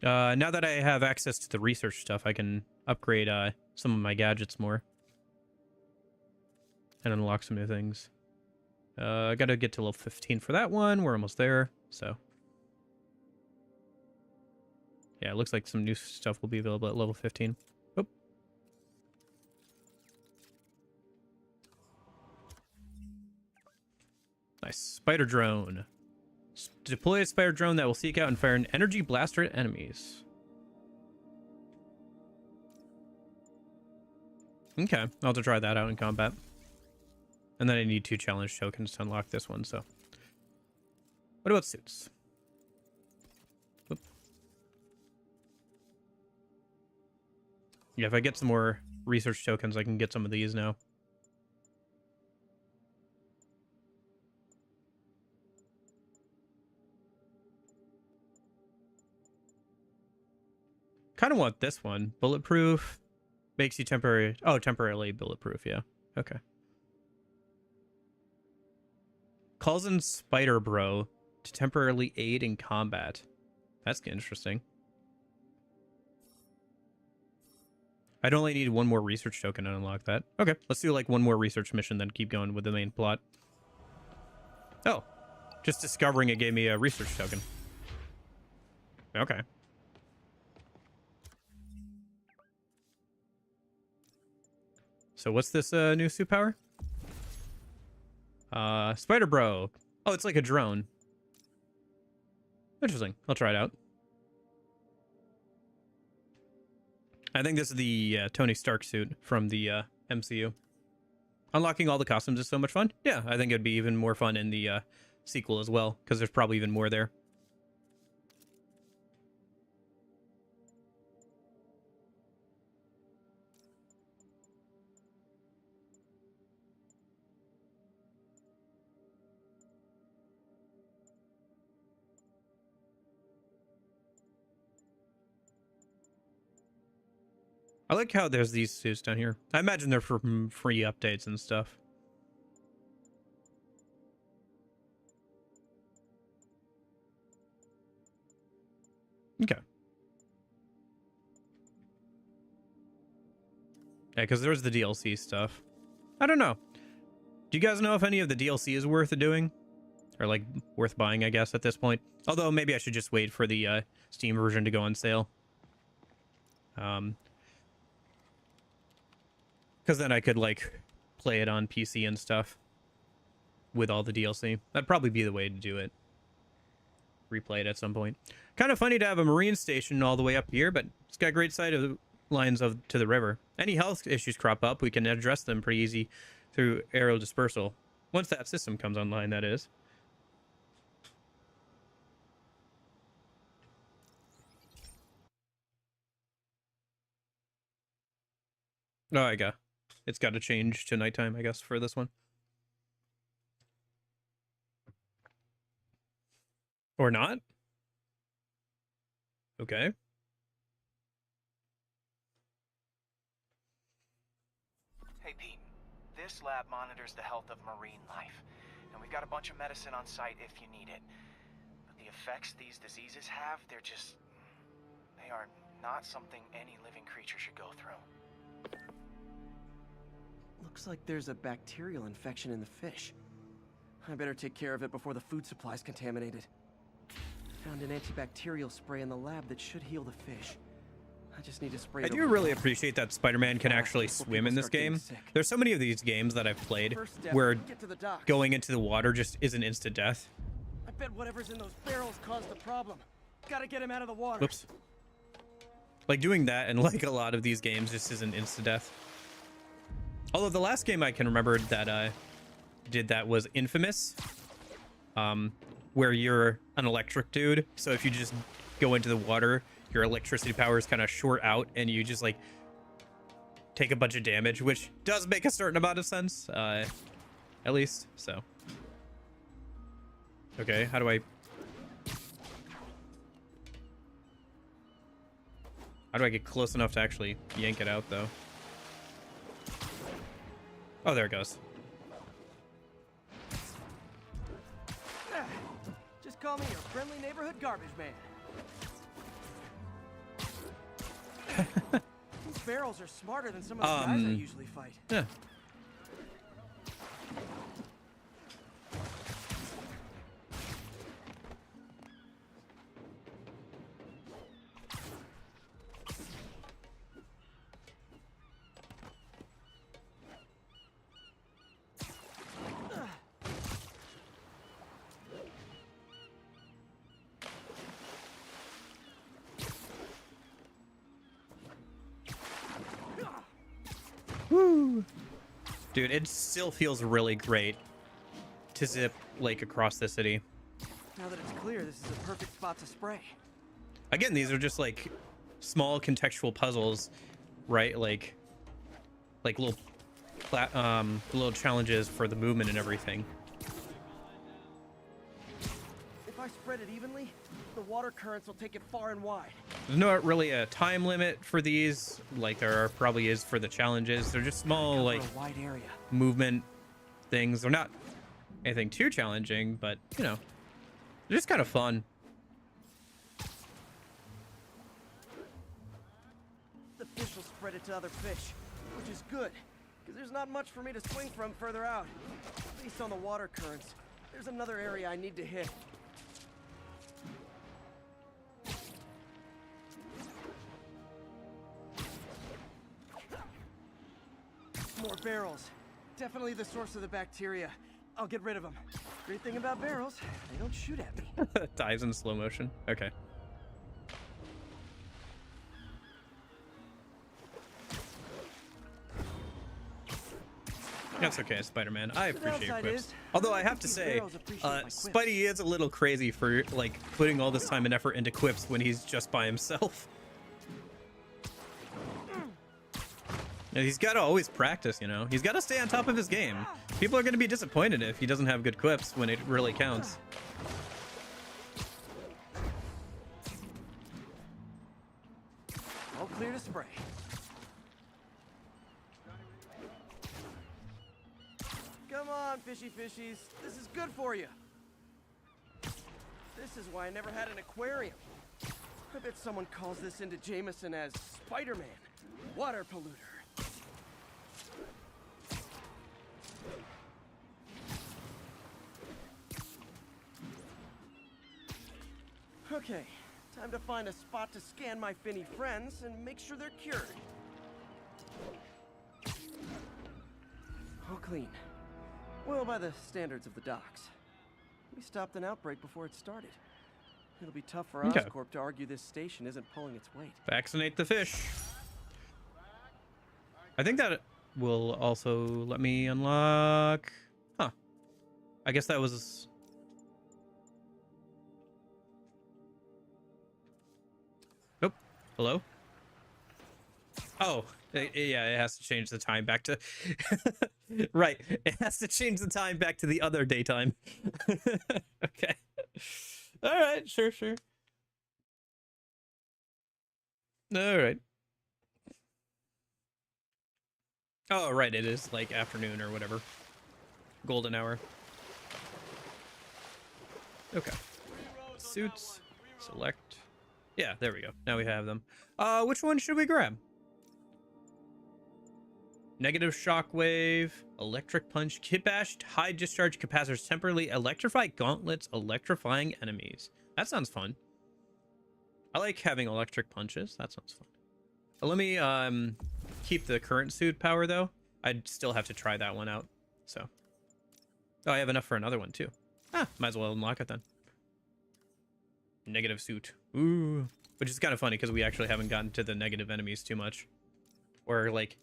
Now that I have access to the research stuff, I can upgrade some of my gadgets more. And unlock some new things. I gotta get to level 15 for that one. We're almost there, so... Yeah, it looks like some new stuff will be available at level 15. Oh. Nice. Spider drone. Deploy a spider drone that will seek out and fire an energy blaster at enemies. Okay, I'll have to try that out in combat. And then I need 2 challenge tokens to unlock this one, so... What about suits? Yeah, if I get some more research tokens, I can get some of these now. Kind of want this one. Bulletproof. Makes you temporarily bulletproof, yeah. Okay. Calls in Spider Bro to temporarily aid in combat. That's interesting. I'd only need 1 more research token to unlock that. Okay, let's do like 1 more research mission, then keep going with the main plot. Oh, just discovering it gave me a research token. Okay. So what's this new suit power? Spider Bro. Oh, it's like a drone. Interesting. I'll try it out. I think this is the Tony Stark suit from the MCU. Unlocking all the costumes is so much fun. Yeah, I think it'd be even more fun in the sequel as well, because there's probably even more there. I like how there's these suits down here. I imagine they're for free updates and stuff. Okay. Yeah, because there's the DLC stuff. I don't know. Do you guys know if any of the DLC is worth doing? Or, like, worth buying, I guess, at this point? Although, maybe I should just wait for the Steam version to go on sale. Because then I could, like, play it on PC and stuff with all the DLC. That'd probably be the way to do it. Replay it at some point. Kind of funny to have a marine station all the way up here, but it's got great sight of lines to the river. Any health issues crop up, we can address them pretty easy through aerial dispersal. Once that system comes online, that is. Oh, I got. It's got to change to nighttime, I guess, for this one. Or not? Okay. Hey, Pete. This lab monitors the health of marine life. And we've got a bunch of medicine on site if you need it. But the effects these diseases have, they are not something any living creature should go through. Looks like there's a bacterial infection in the fish. I better take care of it before the food supply's contaminated. Found an antibacterial spray in the lab that should heal the fish. I just need to spray it. I do really appreciate that Spider-Man can actually swim in this game. There's so many of these games that I've played where going into the water just is an instant death. I bet whatever's in those barrels caused the problem. Gotta get him out of the water. Whoops. Like doing that and like a lot of these games just isn't insta-death. Although the last game I can remember that did that was Infamous, where you're an electric dude. So if you just go into the water, your electricity powers kind of short out and you just like take a bunch of damage, which does make a certain amount of sense, at least. So, okay, how do I get close enough to actually yank it out, though? Oh, there it goes. Just call me your friendly neighborhood garbage man. These barrels are smarter than some of the guys I usually fight. Yeah. Woo! Dude, it still feels really great to zip like across the city. Now that it's clear, this is a perfect spot to spray. Again, these are just like small contextual puzzles, right? Like little little challenges for the movement and everything. If I spread it evenly, the water currents will take it far and wide. There's not really a time limit for these, like there probably is for the challenges. They're just small, like, a wide area. movement things. They're not anything too challenging, but, you know, they're just kind of fun. The fish will spread it to other fish, which is good, because there's not much for me to swing from further out. At least on the water currents. There's another area I need to hit. More barrels. Definitely the source of the bacteria. I'll get rid of them. Great thing about barrels, they don't shoot at me. Dies in slow motion. Okay. That's okay, Spider-Man. I appreciate your quips. Although I have to say, Spidey is a little crazy for like putting all this time and effort into quips when he's just by himself. He's got to always practice, you know. He's got to stay on top of his game. People are going to be disappointed if he doesn't have good quips when it really counts. All clear to spray. Come on, fishy fishies. This is good for you. This is why I never had an aquarium. I bet someone calls this into Jameson as Spider-Man, water polluter. Okay, time to find a spot to scan my finny friends and make sure they're cured. All clean. Well, by the standards of the docks. We stopped an outbreak before it started. It'll be tough for Oscorp to argue this station isn't pulling its weight. Vaccinate the fish. I think that will also let me unlock... Huh. I guess that was... Nope. Hello? Oh, yeah, it has to change the time back to... Right. It has to change the time back to the other daytime. Okay. All right. Sure. All right. Oh, right. It is like afternoon or whatever. Golden hour. Okay. Suits. Select. Yeah, there we go. Now we have them. Which one should we grab? Negative shockwave, electric punch, kit bashed, high discharge capacitors, temporarily electrify gauntlets, electrifying enemies. That sounds fun. I like having electric punches. That sounds fun. Let me keep the current suit power though. I'd still have to try that one out. So, oh, I have enough for another one too. Ah, might as well unlock it then. Negative suit. Ooh. Which is kind of funny because we actually haven't gotten to the negative enemies too much. Or like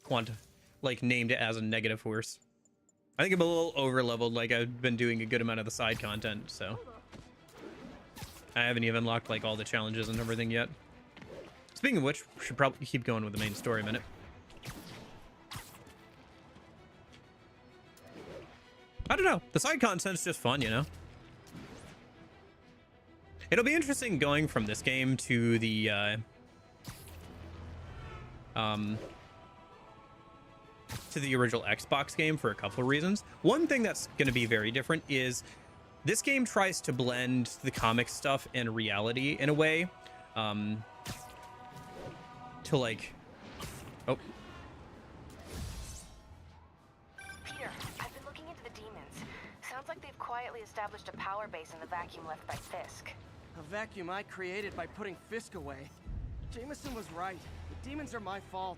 named it as a negative force. I think I'm a little over leveled, like I've been doing a good amount of the side content, so I haven't even unlocked like all the challenges and everything yet. Speaking of which, we should probably keep going with the main story a minute. I don't know. The side content's just fun, you know? It'll be interesting going from this game to the original Xbox game for a couple of reasons. One thing that's going to be very different is this game tries to blend the comic stuff and reality in a way to like... Oh. Peter, I've been looking into the demons. Sounds like they've quietly established a power base in the vacuum left by Fisk. A vacuum I created by putting Fisk away. Jameson was right. The demons are my fault.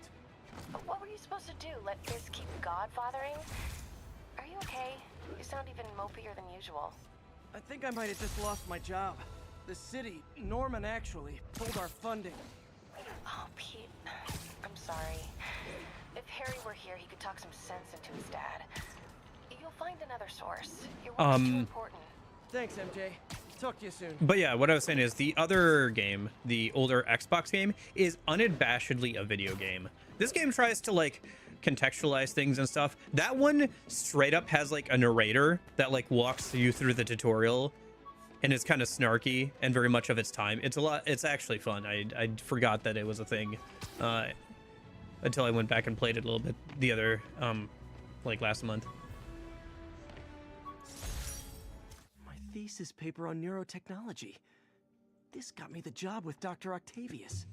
But what were you supposed to do? Let Fisk keep godfathering? Are you okay? You sound even mopier than usual. I think I might have just lost my job. The city, Norman actually, pulled our funding. Oh, Pete. I'm sorry. If Harry were here, he could talk some sense into his dad. You'll find another source. Your work's too important. Thanks, MJ. Talk to you soon. But yeah, what I was saying is the other game, the older Xbox game, is unabashedly a video game. This game tries to like contextualize things and stuff. That one straight up has like a narrator that like walks you through the tutorial and is kind of snarky and very much of its time. It's actually fun. I forgot that it was a thing until I went back and played it a little bit the other like last month. My thesis paper on neurotechnology. This got me the job with Dr. Octavius.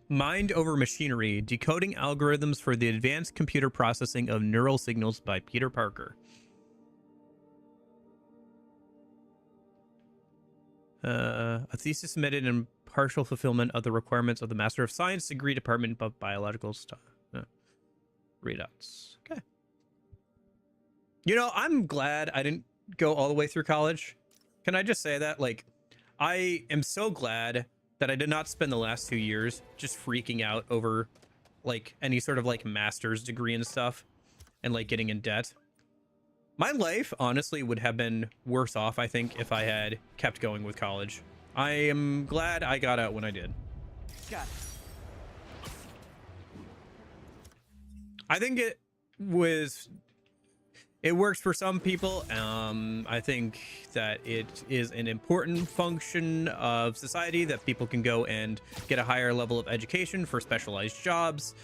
Mind over Machinery, Decoding Algorithms for the Advanced Computer Processing of Neural Signals by Peter Parker. A thesis submitted in partial fulfillment of the requirements of the Master of Science degree Department of Biological Readouts. Okay. You know, I'm glad I didn't go all the way through college. Can I just say that? Like, I am so glad that I did not spend the last 2 years just freaking out over like any sort of like master's degree and stuff and like getting in debt. My life honestly would have been worse off, I think, if I had kept going with college. I am glad I got out when I did. Got it. I think it works for some people. I think that it is an important function of society that people can go and get a higher level of education for specialized jobs.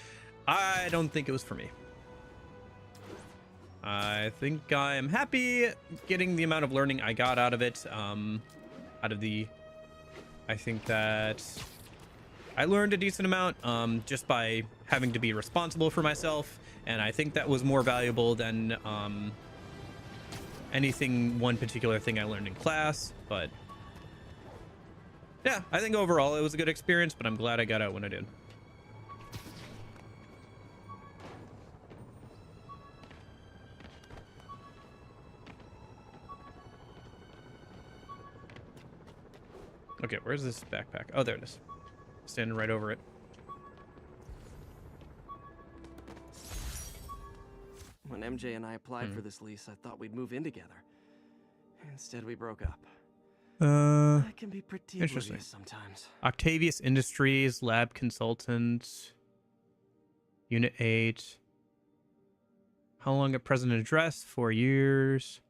I don't think it was for me. I think I am happy getting the amount of learning I got out of it. I think that I learned a decent amount just by having to be responsible for myself. And I think that was more valuable than one particular thing I learned in class. But yeah, I think overall it was a good experience, but I'm glad I got out when I did. Okay, where's this backpack? Oh, there it is. Standing right over it. When MJ and I applied for this lease, I thought we'd move in together. Instead, we broke up. That can be pretty oblivious sometimes. Octavius Industries, lab consultant, Unit 8. How long at present address? 4 years.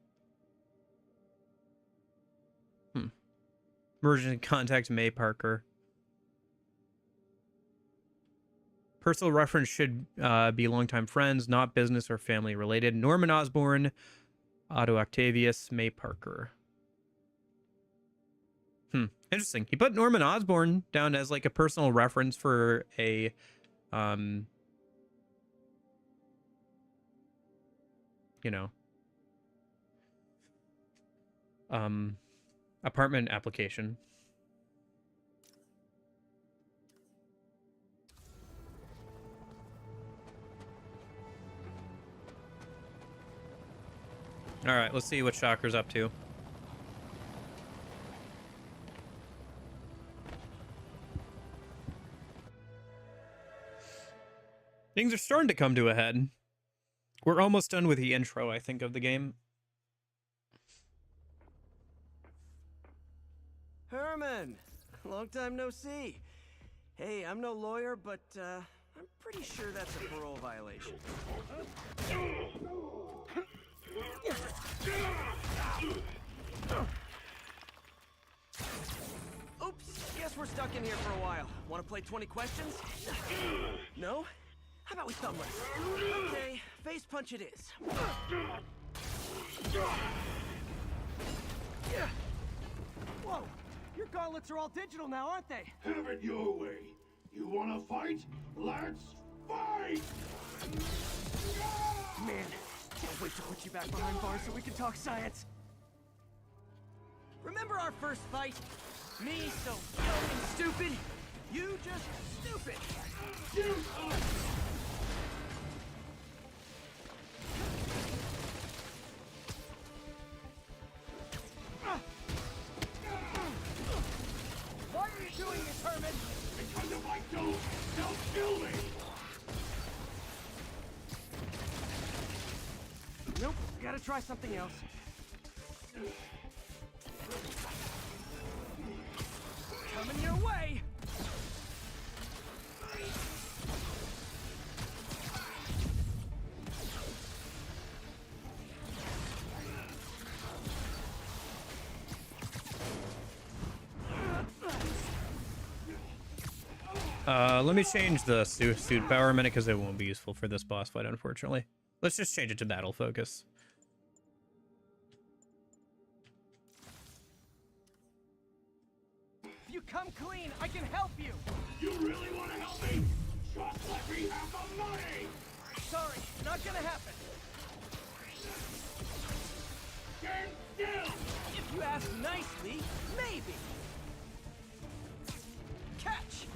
Emergency contact May Parker. Personal reference should be longtime friends, not business or family related. Norman Osborn, Otto Octavius, May Parker. Interesting. He put Norman Osborn down as like a personal reference for a apartment application. All right, let's see what Shocker's up to. Things are starting to come to a head. We're almost done with the intro, I think, of the game. Herman, long time no see. Hey, I'm no lawyer, but I'm pretty sure that's a parole violation. Oops, guess we're stuck in here for a while. Want to play 20 questions? No? How about we thumb wrestle? Okay, face punch it is. Whoa, your gauntlets are all digital now, aren't they? Have it your way. You wanna fight? Let's fight! Man, can't wait to put you back behind bars so we can talk science. Remember our first fight? Me so young and stupid, you just stupid. Why are you doing this, Herman? Because if I don't, they'll kill me! Nope, gotta try something else. Coming your way! Let me change the suit power a minute because it won't be useful for this boss fight, unfortunately. Let's just change it to battle focus. If you come clean, I can help you! You really want to help me? Just let me have the money! Sorry, not gonna happen. Stand still! If you ask nicely, maybe. Catch!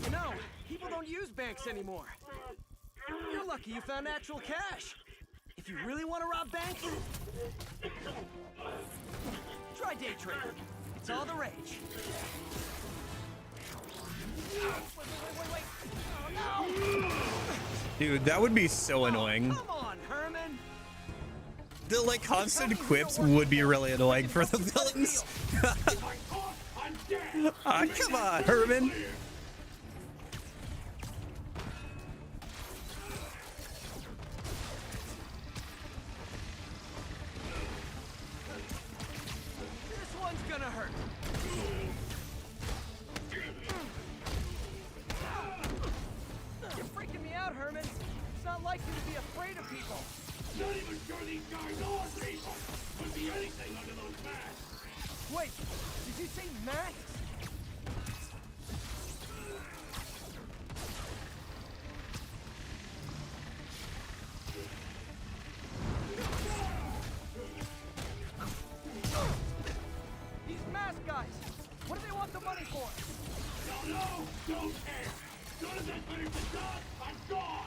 You know, people don't use banks anymore. You're lucky you found actual cash. If you really want to rob banks, try day trading. It's all the rage. Wait. Oh, no! Dude, that would be so annoying. Come on, Herman. The like constant quips would be really annoying for the villains. Come on, Herman. This one's gonna hurt. You're freaking me out, Herman. It's not like you to be afraid of people. Not even sure these guys are people! Could be anything under those masks! Wait, did you say masks? These mask guys, what do they want the money for? Don't know! Don't care! Soon as I finish the job, I'm gone!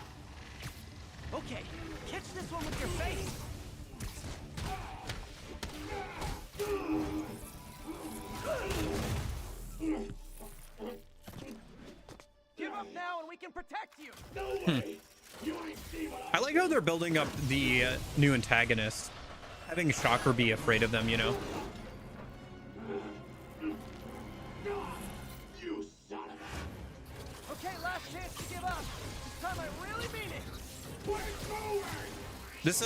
Okay, catch this one with your face. Give up now and we can protect you. No way! You ain't see what I like how they're building up the new antagonist. Having Shocker be afraid of them, you know? You son of a... Okay, last chance to give up. This time I really mean it. This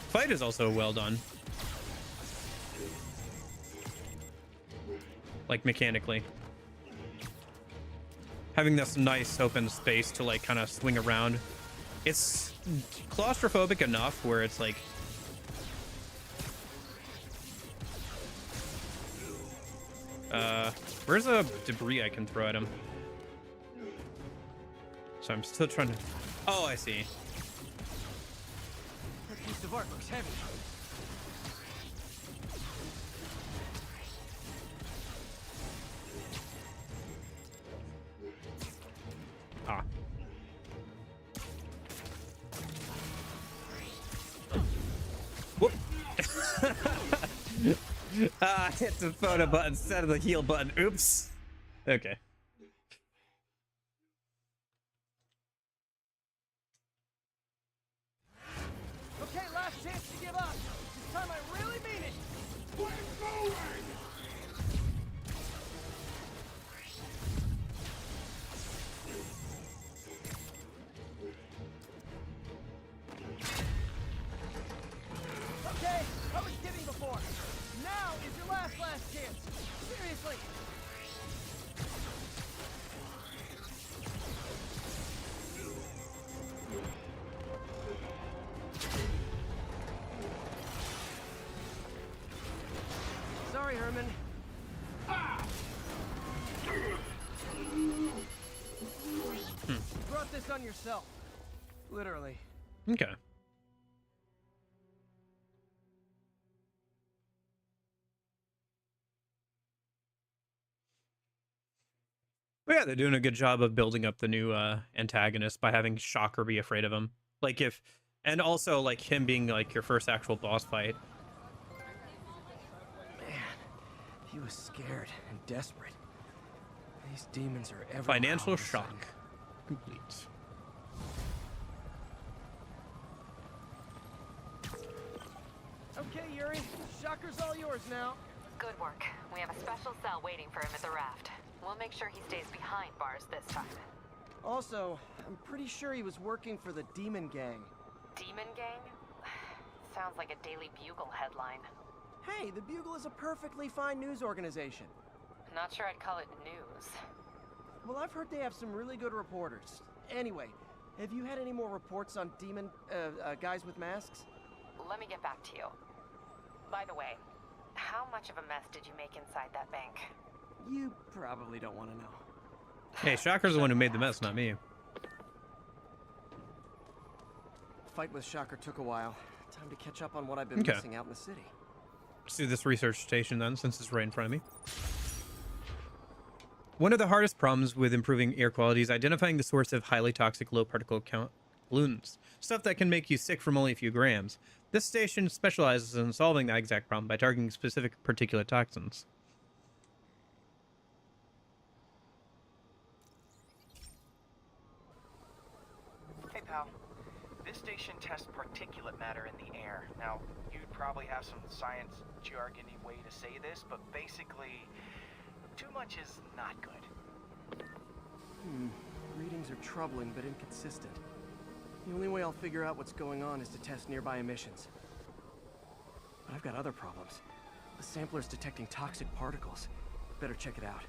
fight is also well done. Like mechanically. Having this nice open space to like kind of swing around. It's claustrophobic enough where it's like where's a debris I can throw at him? So I'm still trying to. Oh, I see. That piece of art looks heavy. Ah. Whoop. I hit the photo button instead of the heal button. Oops. Okay. Okay, last chance to give up. This time I really mean it. We're going! Okay, I was kidding before. Now is your last chance. Seriously. Sorry, Herman. You brought this on yourself. Literally. Okay. But yeah, they're doing a good job of building up the new antagonist by having Shocker be afraid of him. Like and also like him being like your first actual boss fight. Man, he was scared and desperate. These demons are everywhere. Financial all of a shock sudden. complete. Okay, Yuri. Shocker's all yours now. Good work. We have a special cell waiting for him at the raft. We'll make sure he stays behind bars this time. Also, I'm pretty sure he was working for the Demon Gang. Demon Gang? Sounds like a Daily Bugle headline. Hey, the Bugle is a perfectly fine news organization. Not sure I'd call it news. Well, I've heard they have some really good reporters. Anyway, have you had any more reports on demon, guys with masks? Let me get back to you. By the way, how much of a mess did you make inside that bank? You probably don't want to know. Hey, Shocker's the one who made the mess, not me. Fight with Shocker took a while. Time to catch up on what I've been Okay. missing out in the city. Let's do this research station then, since it's right in front of me. One of the hardest problems with improving air quality is identifying the source of highly toxic low particle count pollutants, stuff that can make you sick from only a few grams. This station specializes in solving that exact problem by targeting specific particulate toxins. Hey, pal. This station tests particulate matter in the air. Now, you'd probably have some science jargony way to say this, but basically, too much is not good. Readings are troubling but inconsistent. The only way I'll figure out what's going on is to test nearby emissions. But I've got other problems. The sampler's detecting toxic particles. Better check it out.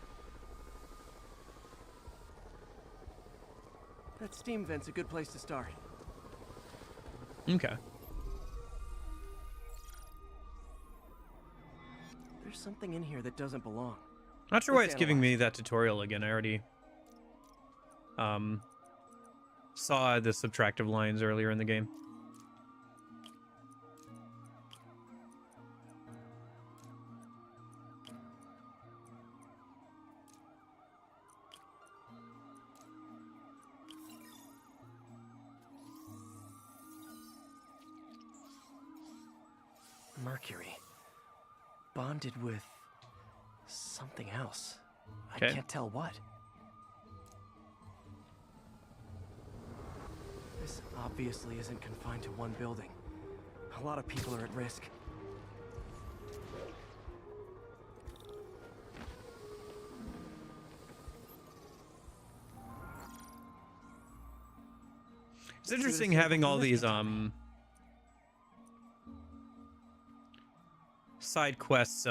That steam vent's a good place to start. Okay. There's something in here that doesn't belong. Not sure why Let's it's giving analyze me that tutorial again. I already saw the subtractive lines earlier in the game. Mercury. Bonded with something else. I Okay. can't tell what. This obviously isn't confined to one building. A lot of people are at risk. It's interesting having all these side quests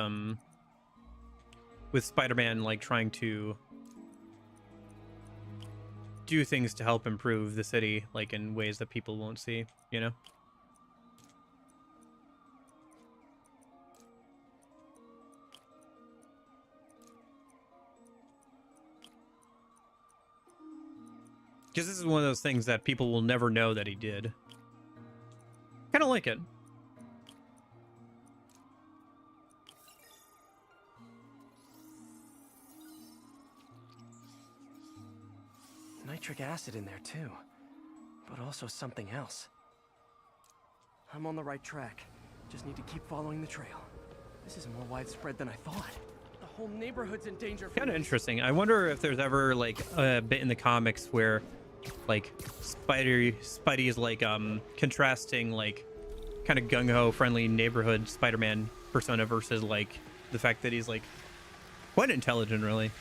with Spider-Man like trying to do things to help improve the city like in ways that people won't see, you know? Because this is one of those things that people will never know that he did. Kind of like it. Nitric acid in there too, but also something else. I'm on the right track. Just need to keep following the trail. This is more widespread than I thought. The whole neighborhood's in danger. Kind of interesting. I wonder if there's ever like a bit in the comics where like Spidey is like contrasting like kind of gung-ho friendly neighborhood Spider-Man persona versus like the fact that he's like quite intelligent, really,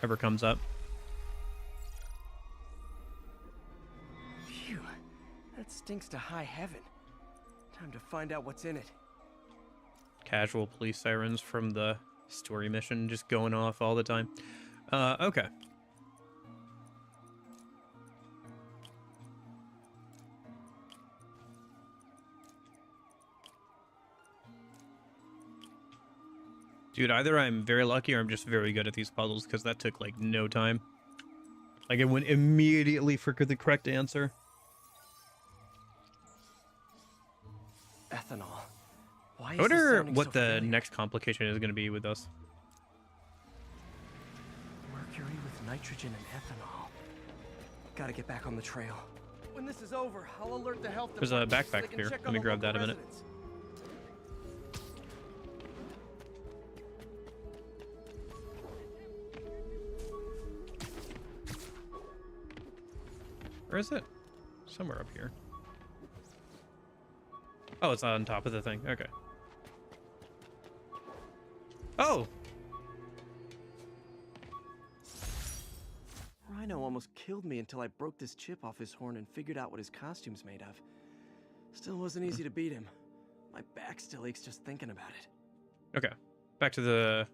ever comes up. Phew, that stinks to high heaven. Time to find out what's in it. Casual police sirens from the story mission just going off all the time. Okay. Dude, either I'm very lucky or I'm just very good at these puzzles, because that took like no time. Like I went immediately for the correct answer. Ethanol. Why is I wonder this sounding what so the familiar? next complication is going to be with us. Mercury with nitrogen and ethanol. Gotta get back on the trail. When this is over, I'll alert the health There's a department so backpack they can here. check Let on me the grab that local in a minute. residents. Where is it? Somewhere up here. Oh, it's on top of the thing. Okay. Oh! Rhino almost killed me until I broke this chip off his horn and figured out what his costume's made of. Still wasn't easy to beat him. My back still aches just thinking about it. Okay. Back to the...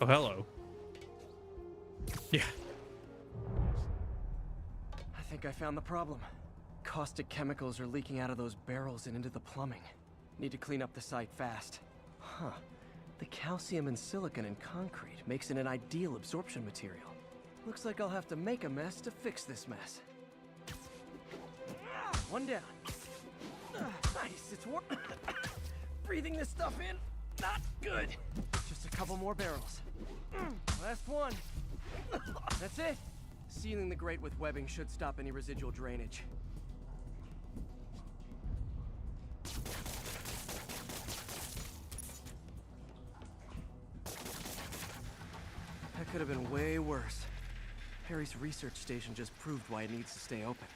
Oh, hello. Yeah. I think I found the problem. Caustic chemicals are leaking out of those barrels and into the plumbing. Need to clean up the site fast. Huh. The calcium and silicon in concrete makes it an ideal absorption material. Looks like I'll have to make a mess to fix this mess. One down. Nice, it's warm. Breathing this stuff in, not good. Just a couple more barrels. Last one. That's it. Sealing the grate with webbing should stop any residual drainage. That could have been way worse. Harry's research station just proved why it needs to stay open.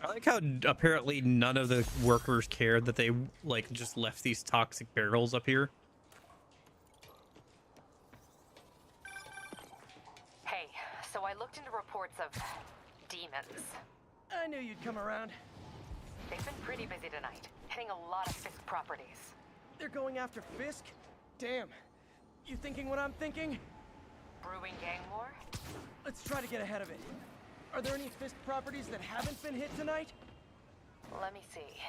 I like how apparently none of the workers cared that they like just left these toxic barrels up here. Hey, so I looked into reports of demons. I knew you'd come around. They've been pretty busy tonight, hitting a lot of Fisk properties. They're going after Fisk? Damn. You thinking what I'm thinking? Brewing gang war? Let's try to get ahead of it. Are there any Fisk properties that haven't been hit tonight? Let me see.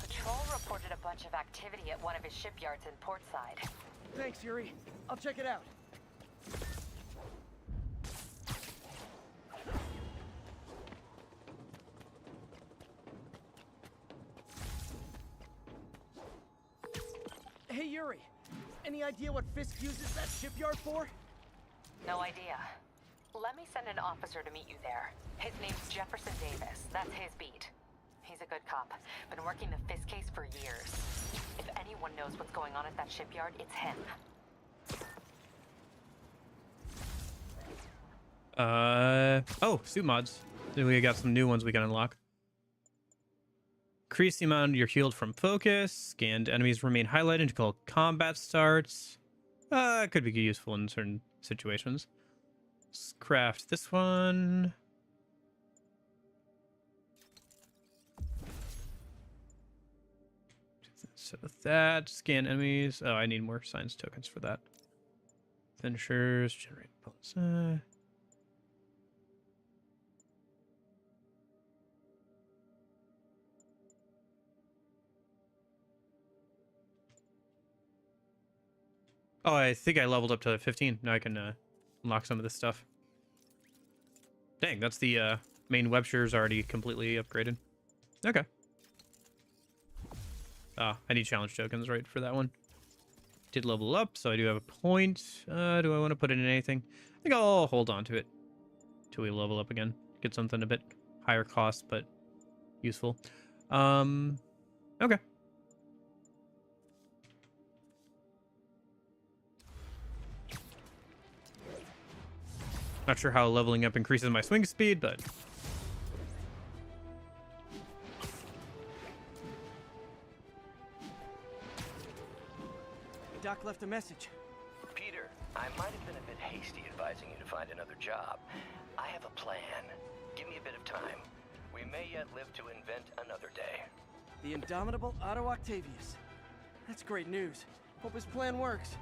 Patrol reported a bunch of activity at one of his shipyards in Portside. Thanks, Yuri. I'll check it out. Hey, Yuri. Any idea what Fisk uses that shipyard for? No idea. Let me send an officer to meet you there. His name's Jefferson Davis. That's his beat. He's a good cop. Been working the Fisk case for years. If anyone knows what's going on at that shipyard, it's him. Oh, suit mods. Then we got some new ones we can unlock. Increase the amount you're healed from focus. Scanned enemies remain highlighted until combat starts. Could be useful in certain situations. Let's craft this one. So with that, scan enemies. Oh, I need more science tokens for that. Finishers, generate bonus. Oh, I think I leveled up to 15. Now I can unlock some of this stuff. Dang, that's the main Webster's already completely upgraded. Okay. Ah, I need challenge tokens, right, for that one. Did level up, so I do have a point. Do I want to put it in anything? I think I'll hold on to it till we level up again. Get something a bit higher cost, but useful. Okay. Not sure how leveling up increases my swing speed, but... Doc left a message. Peter, I might have been a bit hasty advising you to find another job. I have a plan. Give me a bit of time. We may yet live to invent another day. The indomitable Otto Octavius. That's great news. Hope his plan works.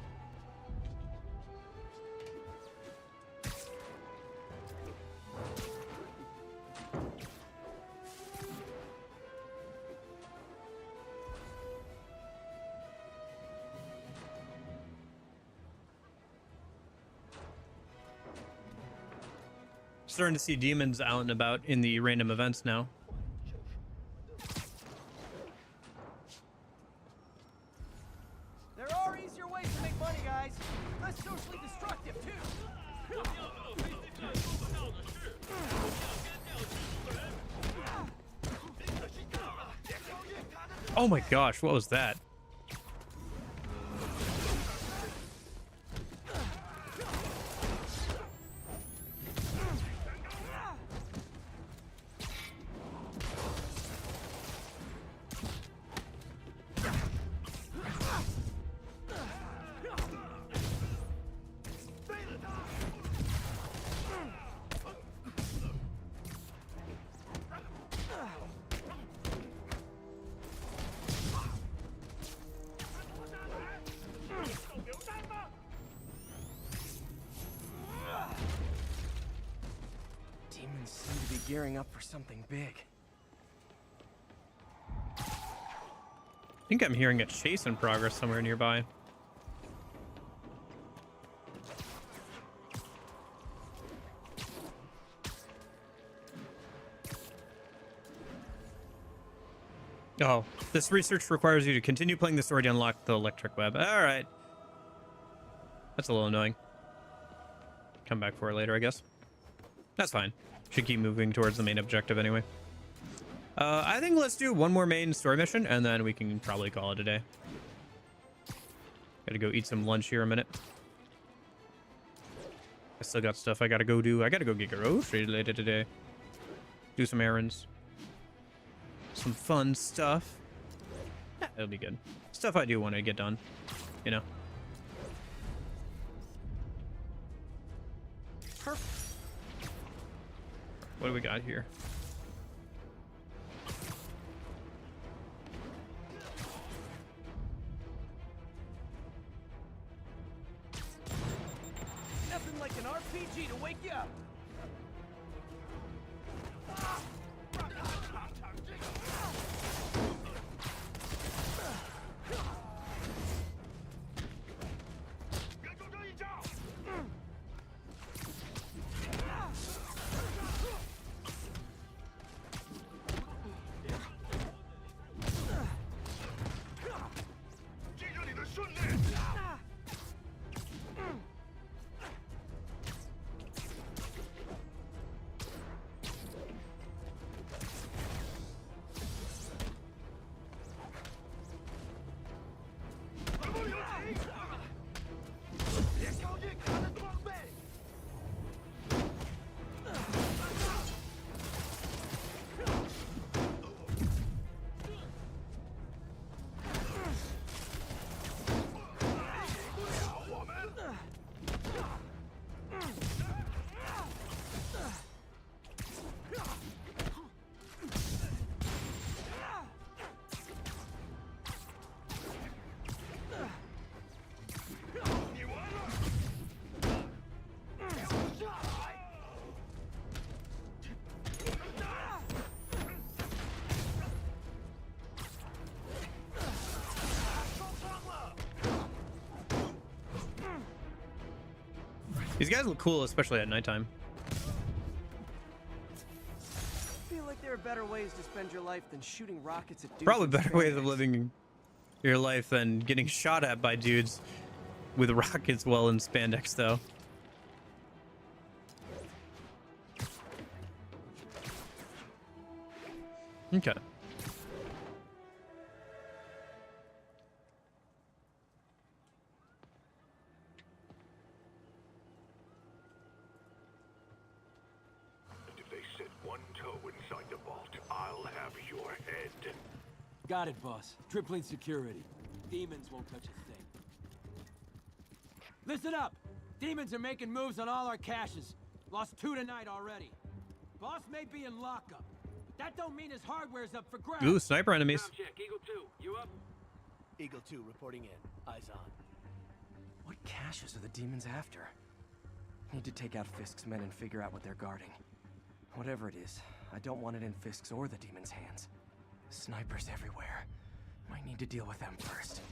Starting to see demons out and about in the random events now. There are easier ways to make money, guys. Less socially destructive, too. Oh my gosh, what was that? Demons seem to be gearing up for something big. I think I'm hearing a chase in progress somewhere nearby. Oh, this research requires you to continue playing the story to unlock the electric web. All right. That's a little annoying. Come back for it later, I guess. That's fine. Should keep moving towards the main objective anyway. I think let's do one more main story mission, and then we can probably call it a day. Gotta go eat some lunch here a minute. I still got stuff I gotta go do. I gotta go get groceries later today. Do some errands. Some fun stuff. Yeah, it'll be good. Stuff I do want to get done, you know. Perfect. What do we got here? Nothing like an RPG to wake you up. These guys look cool, especially at nighttime. I feel like there are better ways to spend your life than shooting rockets at dudes. Probably in better ways of spandex. living your life than getting shot at by dudes with rockets while in spandex, though. Okay. If they set one toe inside the vault, I'll have your head. Got it, boss. Tripling security. Demons won't touch a thing. Listen up! Demons are making moves on all our caches. Lost 2 tonight already. Boss may be in lockup, but that don't mean his hardware's up for grabs. Ooh, sniper enemies. Sound check, Eagle 2, you up? Eagle 2 reporting in. Eyes on. What caches are the demons after? Need to take out Fisk's men and figure out what they're guarding. Whatever it is, I don't want it in Fisk's or the demons' hands. Snipers everywhere. Might need to deal with them first.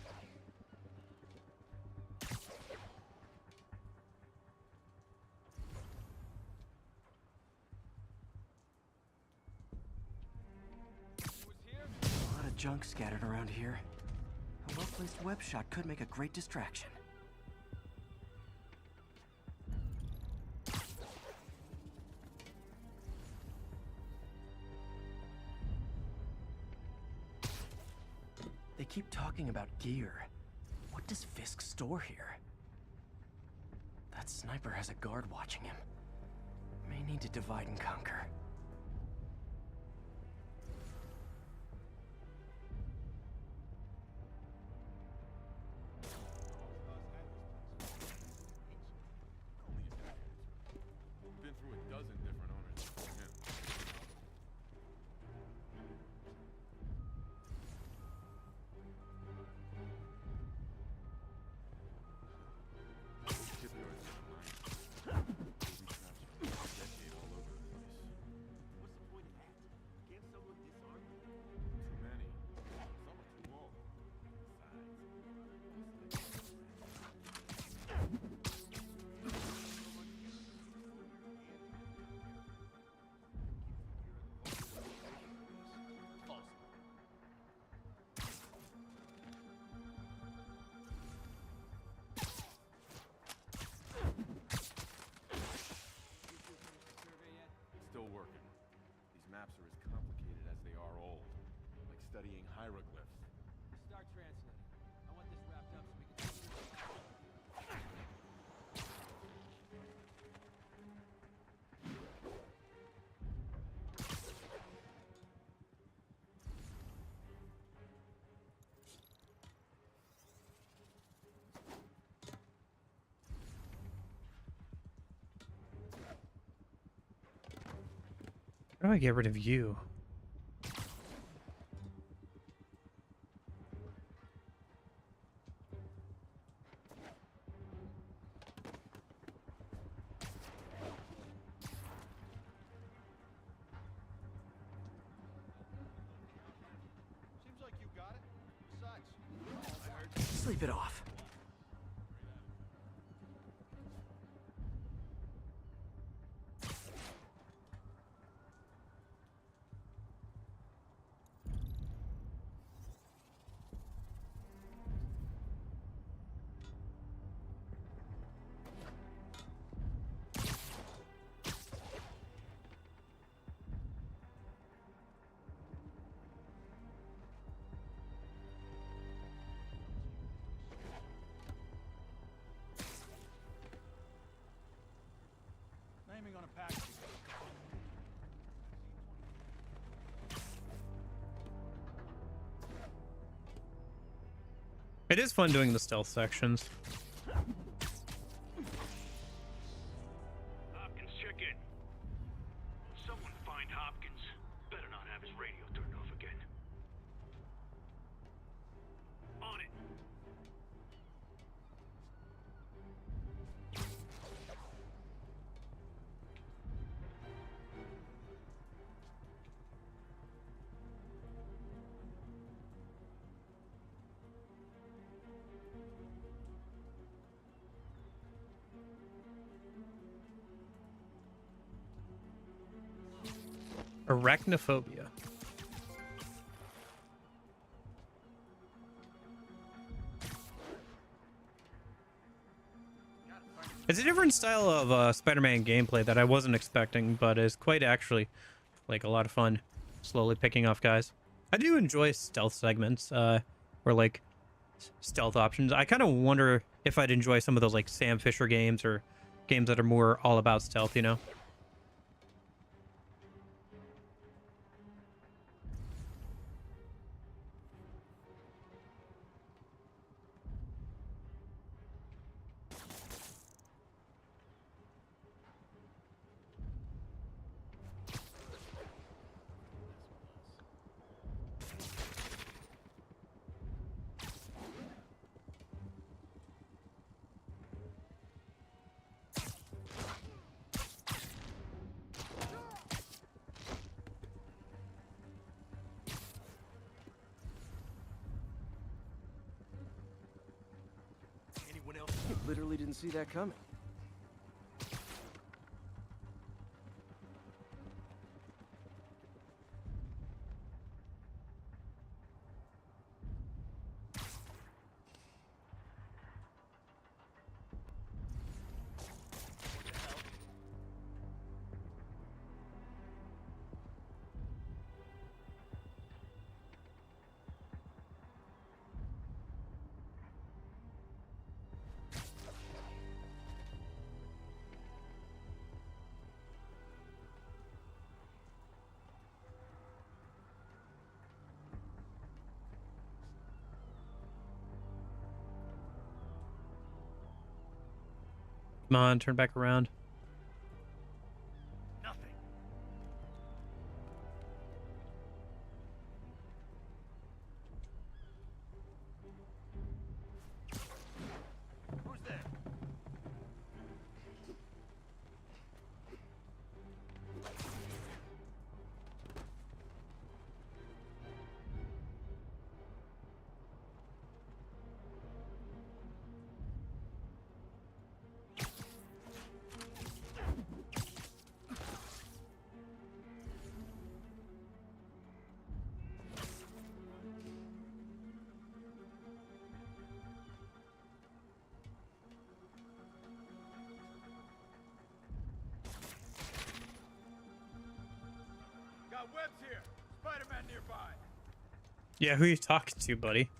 A lot of junk scattered around here. A well-placed web shot could make a great distraction. They keep talking about gear. What does Fisk store here? That sniper has a guard watching him. May need to divide and conquer. Been through a dozen different owners. Still working. These maps are as complicated as they are old. Like studying hieroglyphs. Start translating. I want this wrapped up so we can... How do I get rid of you? Seems like you got it. Besides, I heard Sleep it off. naming on a package. It is fun doing the stealth sections. Hopkins, check in. Someone find Hopkins. Better not have his radio turned off again. On it. Arachnophobia. It's a different style of Spider-Man gameplay that I wasn't expecting, but is quite actually like a lot of fun. Slowly picking off guys. I do enjoy stealth segments, or like stealth options. I kind of wonder if I'd enjoy some of those like Sam Fisher games or games that are more all about stealth, you know? Literally didn't see that coming. Come on, turn back around. Got webs here. Spider-Man nearby. Yeah, who you talking to, buddy?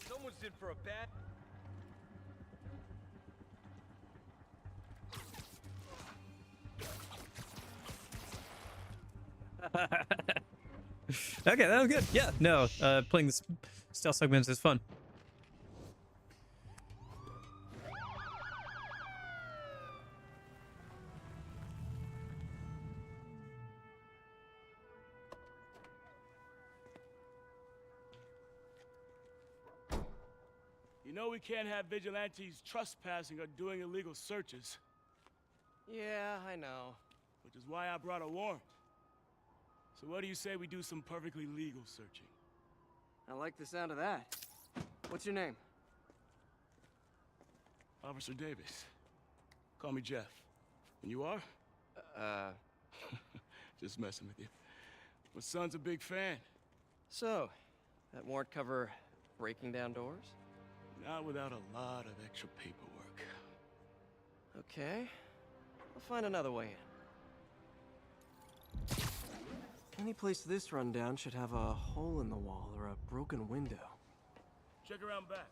Someone's in for a bad. Okay, that was good. Yeah, no, playing the stealth segments is fun. You know we can't have vigilantes trespassing or doing illegal searches. Yeah, I know. Which is why I brought a warrant. So what do you say we do some perfectly legal searching? I like the sound of that. What's your name? Officer Davis. Call me Jeff. And you are? Just messing with you. My son's a big fan. So, that warrant cover breaking down doors? Not without a lot of extra paperwork. Okay. I'll find another way in. Any place this rundown should have a hole in the wall or a broken window. Check around back.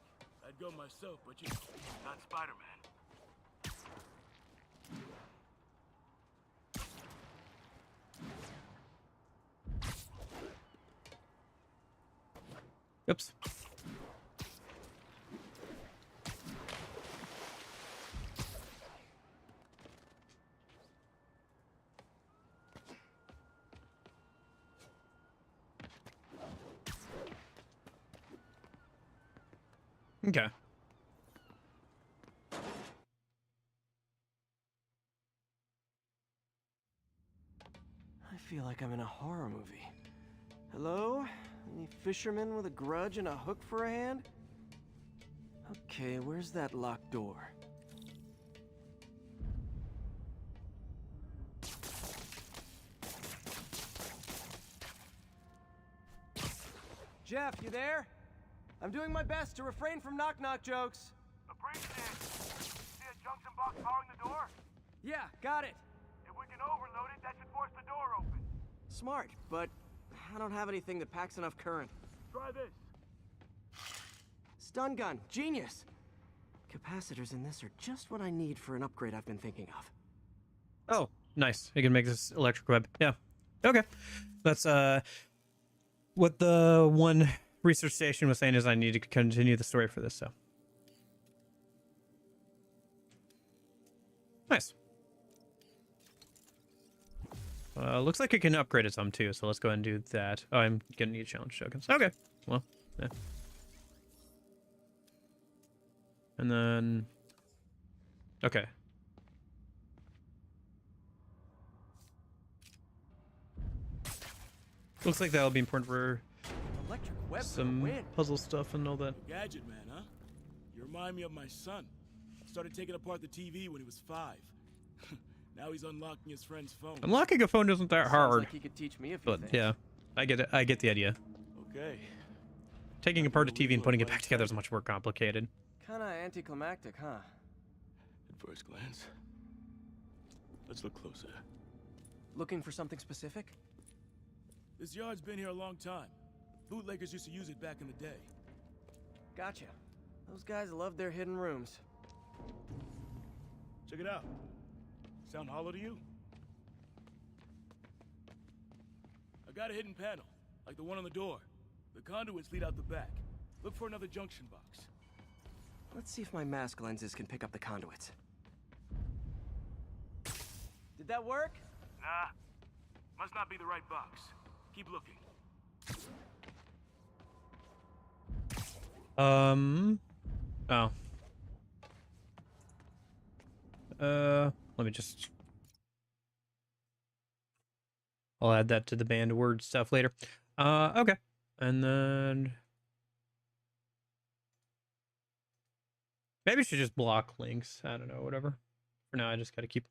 I'd go myself, but you... not Spider-Man. Oops. Okay. I feel like I'm in a horror movie. Hello? Any fisherman with a grudge and a hook for a hand? Okay, where's that locked door? Jeff, you there? I'm doing my best to refrain from knock-knock jokes. Appreciate it. See a junction box powering the door? Yeah, got it. If we can overload it, that should force the door open. Smart, but I don't have anything that packs enough current. Try this. Stun gun, genius! Capacitors in this are just what I need for an upgrade I've been thinking of. Oh, nice. You can make this electric web. Yeah. Okay. That's what the one research station was saying is I need to continue the story for this, so. Nice. Looks like I can upgrade it some too, so let's go ahead and do that. Oh, I'm gonna need challenge tokens. Okay. Well, yeah. And then... Okay. Looks like that'll be important for some puzzle stuff and all that. Gadget man, huh? You remind me of my son. Started taking apart the TV when he was 5. Now he's unlocking his friend's phone. Unlocking a phone isn't that hard. Sounds like he could teach me a few But things. yeah, I get it. I get the idea. Okay. Taking apart a TV and putting it back together is much more complicated. Kinda anticlimactic, huh? At first glance. Let's look closer. Looking for something specific? This yard's been here a long time. Bootleggers used to use it back in the day. Gotcha. Those guys love their hidden rooms. Check it out. Sound hollow to you? I got a hidden panel, like the one on the door. The conduits lead out the back. Look for another junction box. Let's see if my mask lenses can pick up the conduits. Did that work? Nah. Must not be the right box. Keep looking. Oh. Let me just... I'll add that to the banned word stuff later. Okay. And then... Maybe I should just block links. I don't know, whatever. For now, I just gotta keep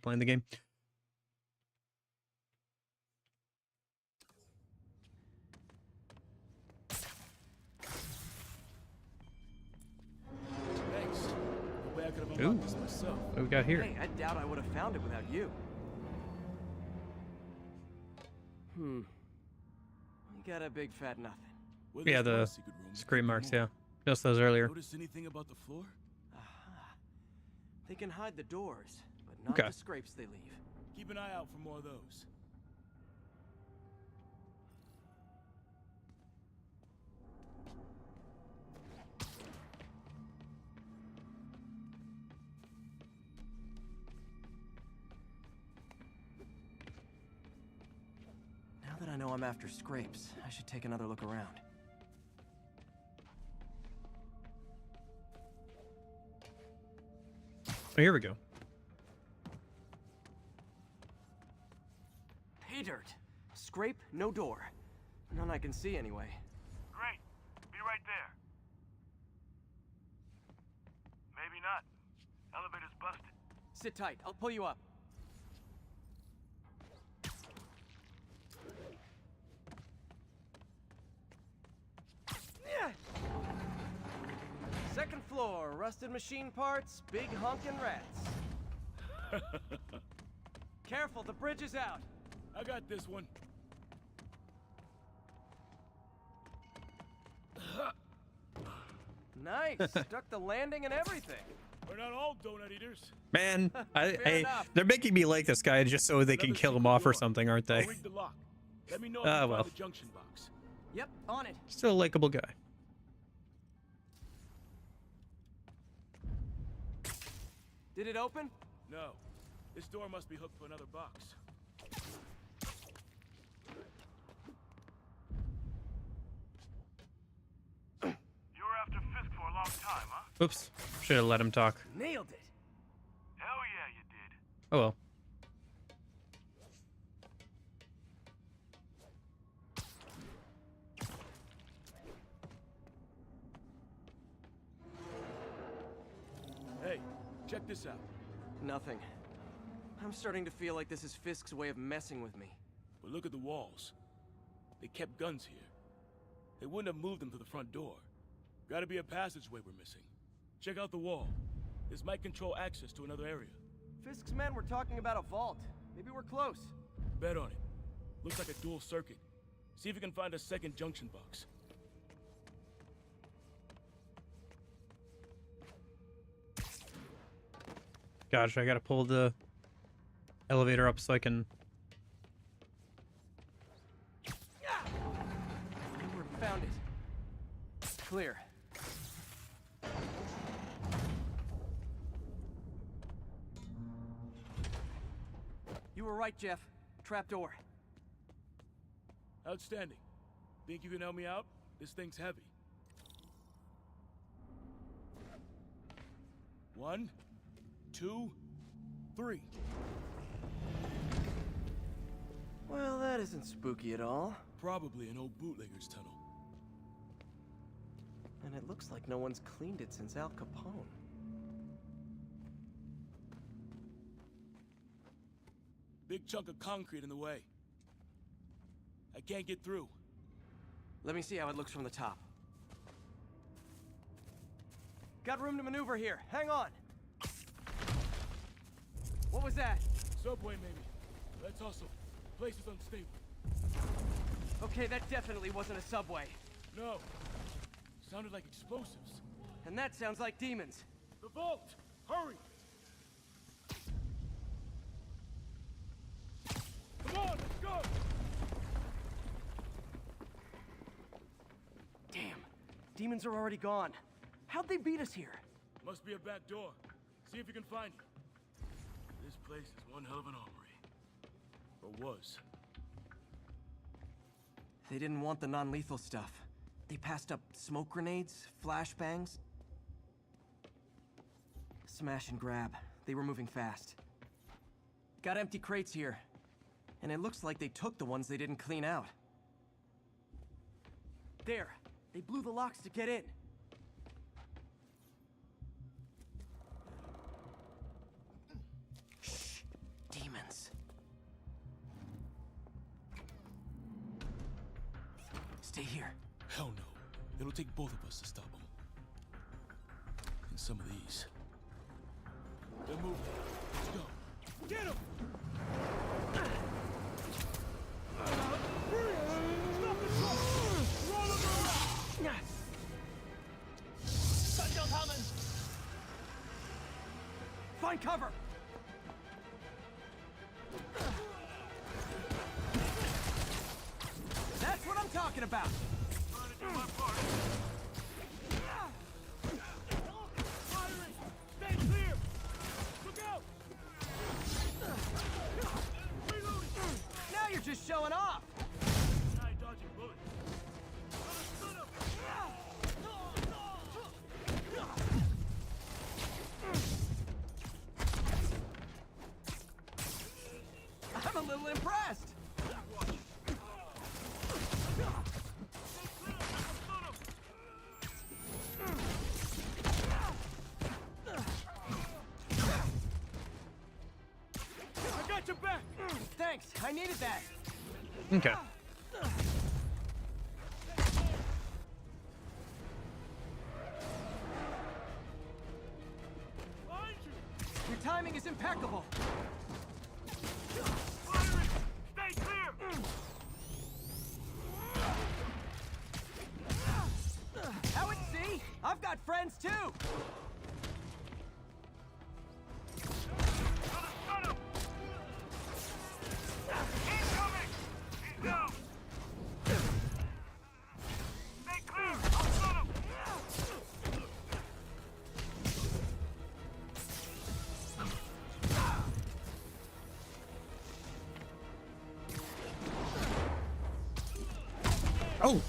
playing the game. Thanks. No way I could have Ooh. unlocked this myself. What do we got here? Hey, I doubt I would have found it without you. You got a big fat nothing. Yeah, the scrape marks, yeah. Noticed those earlier. Notice anything about the floor? They can hide the doors, but not Okay. the scrapes they leave. Keep an eye out for more of those. Now that I know I'm after scrapes, I should take another look around. Oh, here we go. Pay dirt. Scrape, no door. None I can see anyway. Great. Be right there. Maybe not. Elevator's busted. Sit tight. I'll pull you up. Yeah. Second floor, rusted machine parts, big honkin' rats. Careful, the bridge is out. I got this one. Nice. Stuck the landing and everything. We're not all donut eaters. Man, Fair enough. they're making me like this guy just so they can kill him off or something, aren't they? I'll rig the lock. Let me know if Ah, you well. find the junction box. Yep, on it. Still a likable guy. Did it open? No. This door must be hooked to another box. You were after Fisk for a long time, huh? Oops. Should have let him talk. Nailed it. Hell yeah, you did. Oh well. Hey, check this out. Nothing. I'm starting to feel like this is Fisk's way of messing with me. But look at the walls. They kept guns here. They wouldn't have moved them to the front door. Gotta be a passageway we're missing. Check out the wall. This might control access to another area. Fisk's men were talking about a vault. Maybe we're close. Bet on it. Looks like a dual circuit. See if you can find a second junction box. Gosh, I gotta pull the elevator up so I can... Found it. Clear. You were right, Jeff. Trapdoor. Outstanding. Think you can help me out? This thing's heavy. 1, 2, 3. Well, that isn't spooky at all. Probably an old bootlegger's tunnel. And it looks like no one's cleaned it since Al Capone. Big chunk of concrete in the way. I can't get through. Let me see how it looks from the top. Got room to maneuver here. Hang on. What was that? Subway, maybe. Let's hustle. Place is unstable. Okay, that definitely wasn't a subway. No. Sounded like explosives. And that sounds like demons. The vault! Hurry! Come on, let's go! Damn. Demons are already gone. How'd they beat us here? Must be a back door. See if you can find it. This place is one hell of an armory. Or was. They didn't want the non-lethal stuff. They passed up smoke grenades, flashbangs. Smash and grab. They were moving fast. Got empty crates here. And it looks like they took the ones they didn't clean out. There. They blew the locks to get in. Shh. Demons. Stay here. Hell no. It'll take both of us to stop them. And some of these. They're moving. Let's go. Get them! Stop the truck! Roll them around! Sunshine coming! Find cover! That's what I'm talking about! Stay clear! Look out! Now you're just showing off! Guy dodging bullets. I'm a little impressed! I got your back! Thanks, I needed that! Okay. Your timing is impeccable! Stay clear! Howard, see? I've got friends too! Oh!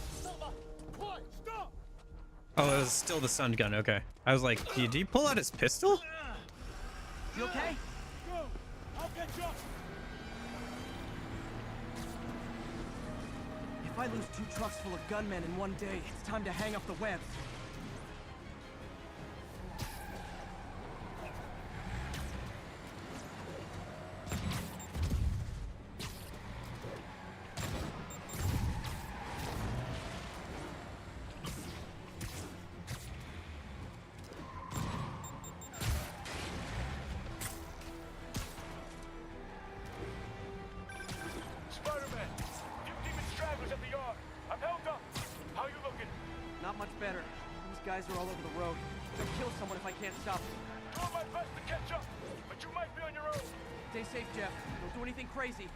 Oh, it was still the stun gun. Okay. I was like, did he pull out his pistol? You okay? Go! I'll catch up! If I lose 2 trucks full of gunmen in one day, it's time to hang up the webs. Spider-Man, few demon stragglers at the yard. I'm held up. How you looking? Not much better. These guys are all over the road. I'll kill someone if I can't stop them. Doing my best to catch up, but you might be on your own. Stay safe, Jeff. Don't do anything crazy.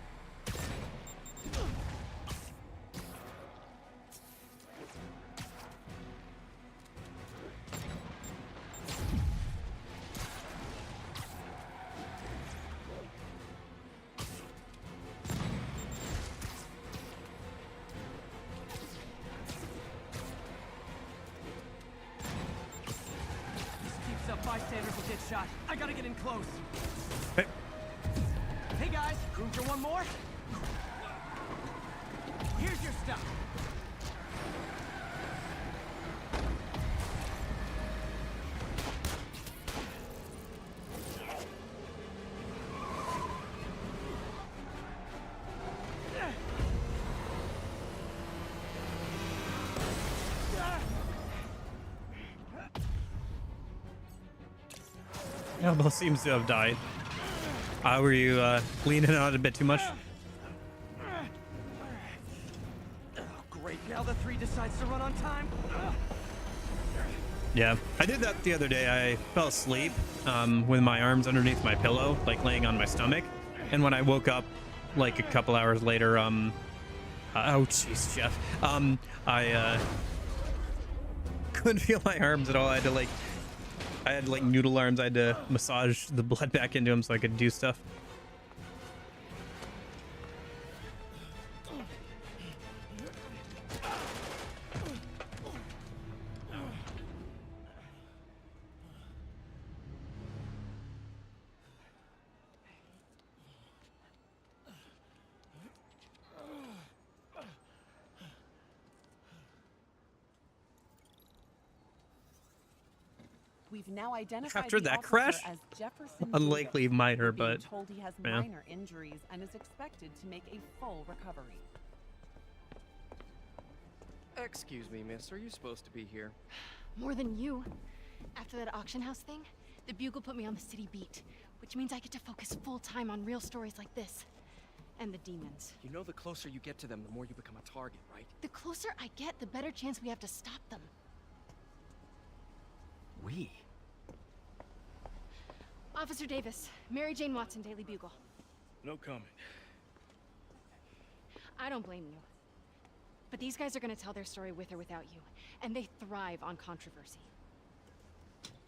Bystanders will get shot. I gotta get in close. Hey. Hey guys, room for one more? Here's your stuff. Elbow seems to have died. Were you leaning on it a bit too much? Oh, great. Now the 3 decides to run on time. Yeah, I did that the other day. I fell asleep with my arms underneath my pillow, like laying on my stomach. And when I woke up, like a couple hours later, oh jeez, Jeff, I couldn't feel my arms at all. I had like noodle arms. I had to massage the blood back into them so I could do stuff. We've now identified After the that officer crash, as Jefferson unlikely Davis. minor, We're being but told he has yeah. minor injuries and is expected to make a full recovery. Excuse me, miss. Are you supposed to be here? More than you. After that auction house thing, the Bugle put me on the city beat, which means I get to focus full time on real stories like this. And the demons. You know the closer you get to them, the more you become a target, right? The closer I get, the better chance we have to stop them. We? Officer Davis, Mary Jane Watson, Daily Bugle. No comment. I don't blame you. But these guys are gonna tell their story with or without you, and they thrive on controversy.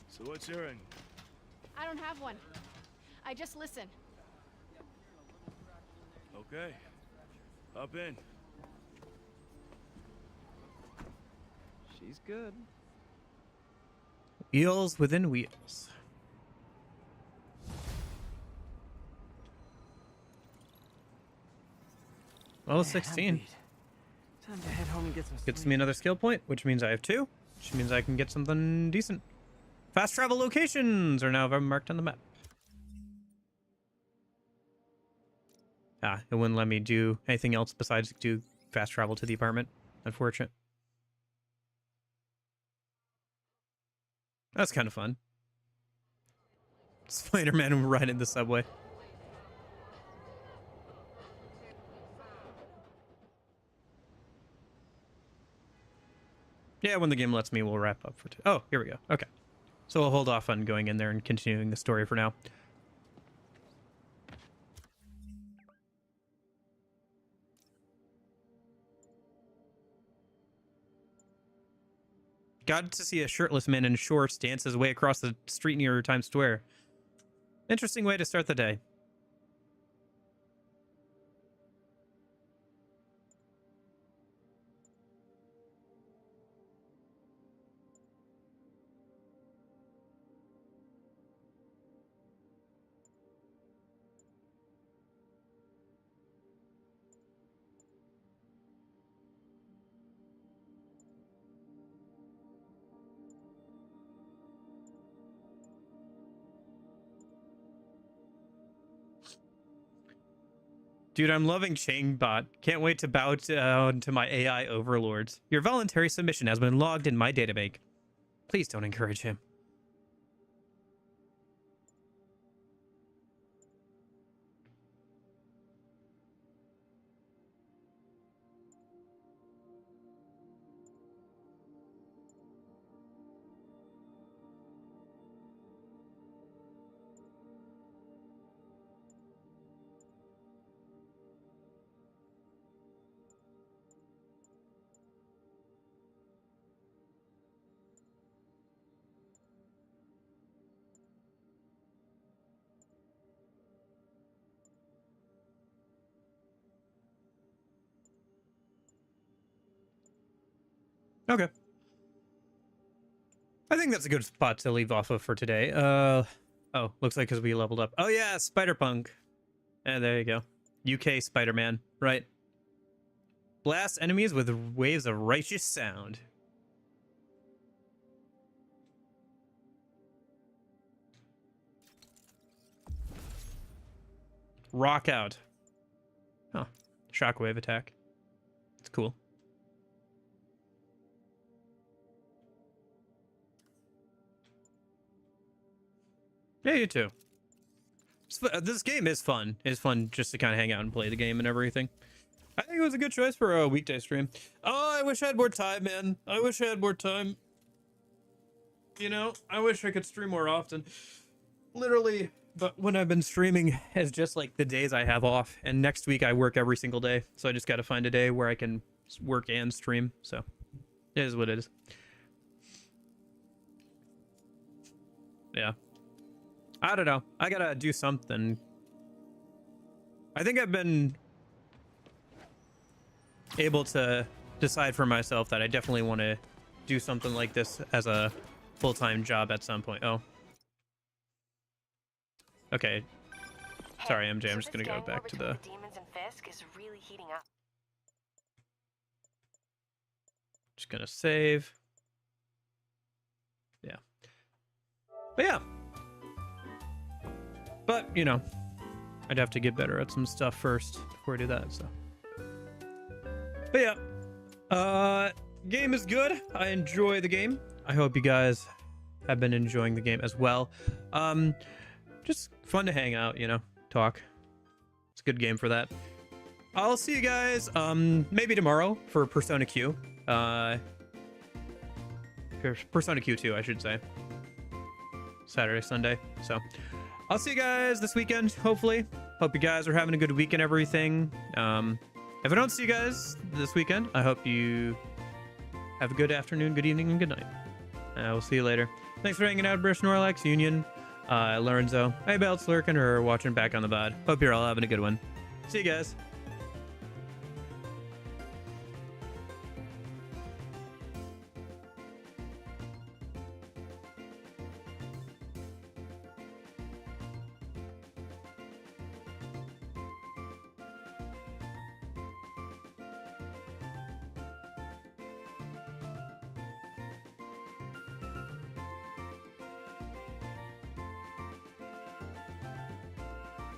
So what's your end? I don't have one. I just listen. Okay. Hop in. She's good. Wheels within wheels. Well, 16. Time to head home and get some sleep. Gets me another skill point, which means I have 2, which means I can get something decent. Fast travel locations are now marked on the map. It wouldn't let me do anything else besides do fast travel to the apartment. Unfortunate. That's kind of fun. Spider-Man riding the subway. Yeah, when the game lets me, we'll wrap up for today. Oh, here we go. Okay. So we'll hold off on going in there and continuing the story for now. Got to see a shirtless man in shorts dance his way across the street near Times Square. Interesting way to start the day. Dude, I'm loving Chainbot. Can't wait to bow down to my AI overlords. Your voluntary submission has been logged in my database. Please don't encourage him. Okay. I think that's a good spot to leave off of for today. Oh, looks like because we leveled up. Oh yeah, Spider-Punk. And there you go. UK Spider-Man, right? Blast enemies with waves of righteous sound. Rock out. Oh, shockwave attack. It's cool. Yeah, you too. This game is fun. It's fun just to kind of hang out and play the game and everything. I think it was a good choice for a weekday stream. Oh, I wish I had more time, man. I wish I had more time. You know, I wish I could stream more often. Literally, but when I've been streaming, it's just like the days I have off. And next week I work every single day. So I just got to find a day where I can work and stream. So it is what it is. Yeah. I don't know. I gotta do something. I think I've been able to decide for myself that I definitely want to do something like this as a full-time job at some point. Oh. Okay. Sorry, MJ. I'm just gonna go back to the... Demons and Fisk is really heating up. Just gonna save. Yeah. But yeah. But, you know, I'd have to get better at some stuff first before I do that, so. But yeah. Game is good. I enjoy the game. I hope you guys have been enjoying the game as well. Just fun to hang out, you know, talk. It's a good game for that. I'll see you guys maybe tomorrow for Persona Q. Persona Q2, I should say. Saturday, Sunday. So I'll see you guys this weekend, hopefully. Hope you guys are having a good week and everything. If I don't see you guys this weekend, I hope you have a good afternoon, good evening, and good night. We'll see you later. Thanks for hanging out, Brish, Snorlax, Union, Lorenzo, hey, Belts lurking or watching back on the VOD. Hope you're all having a good one. See you guys.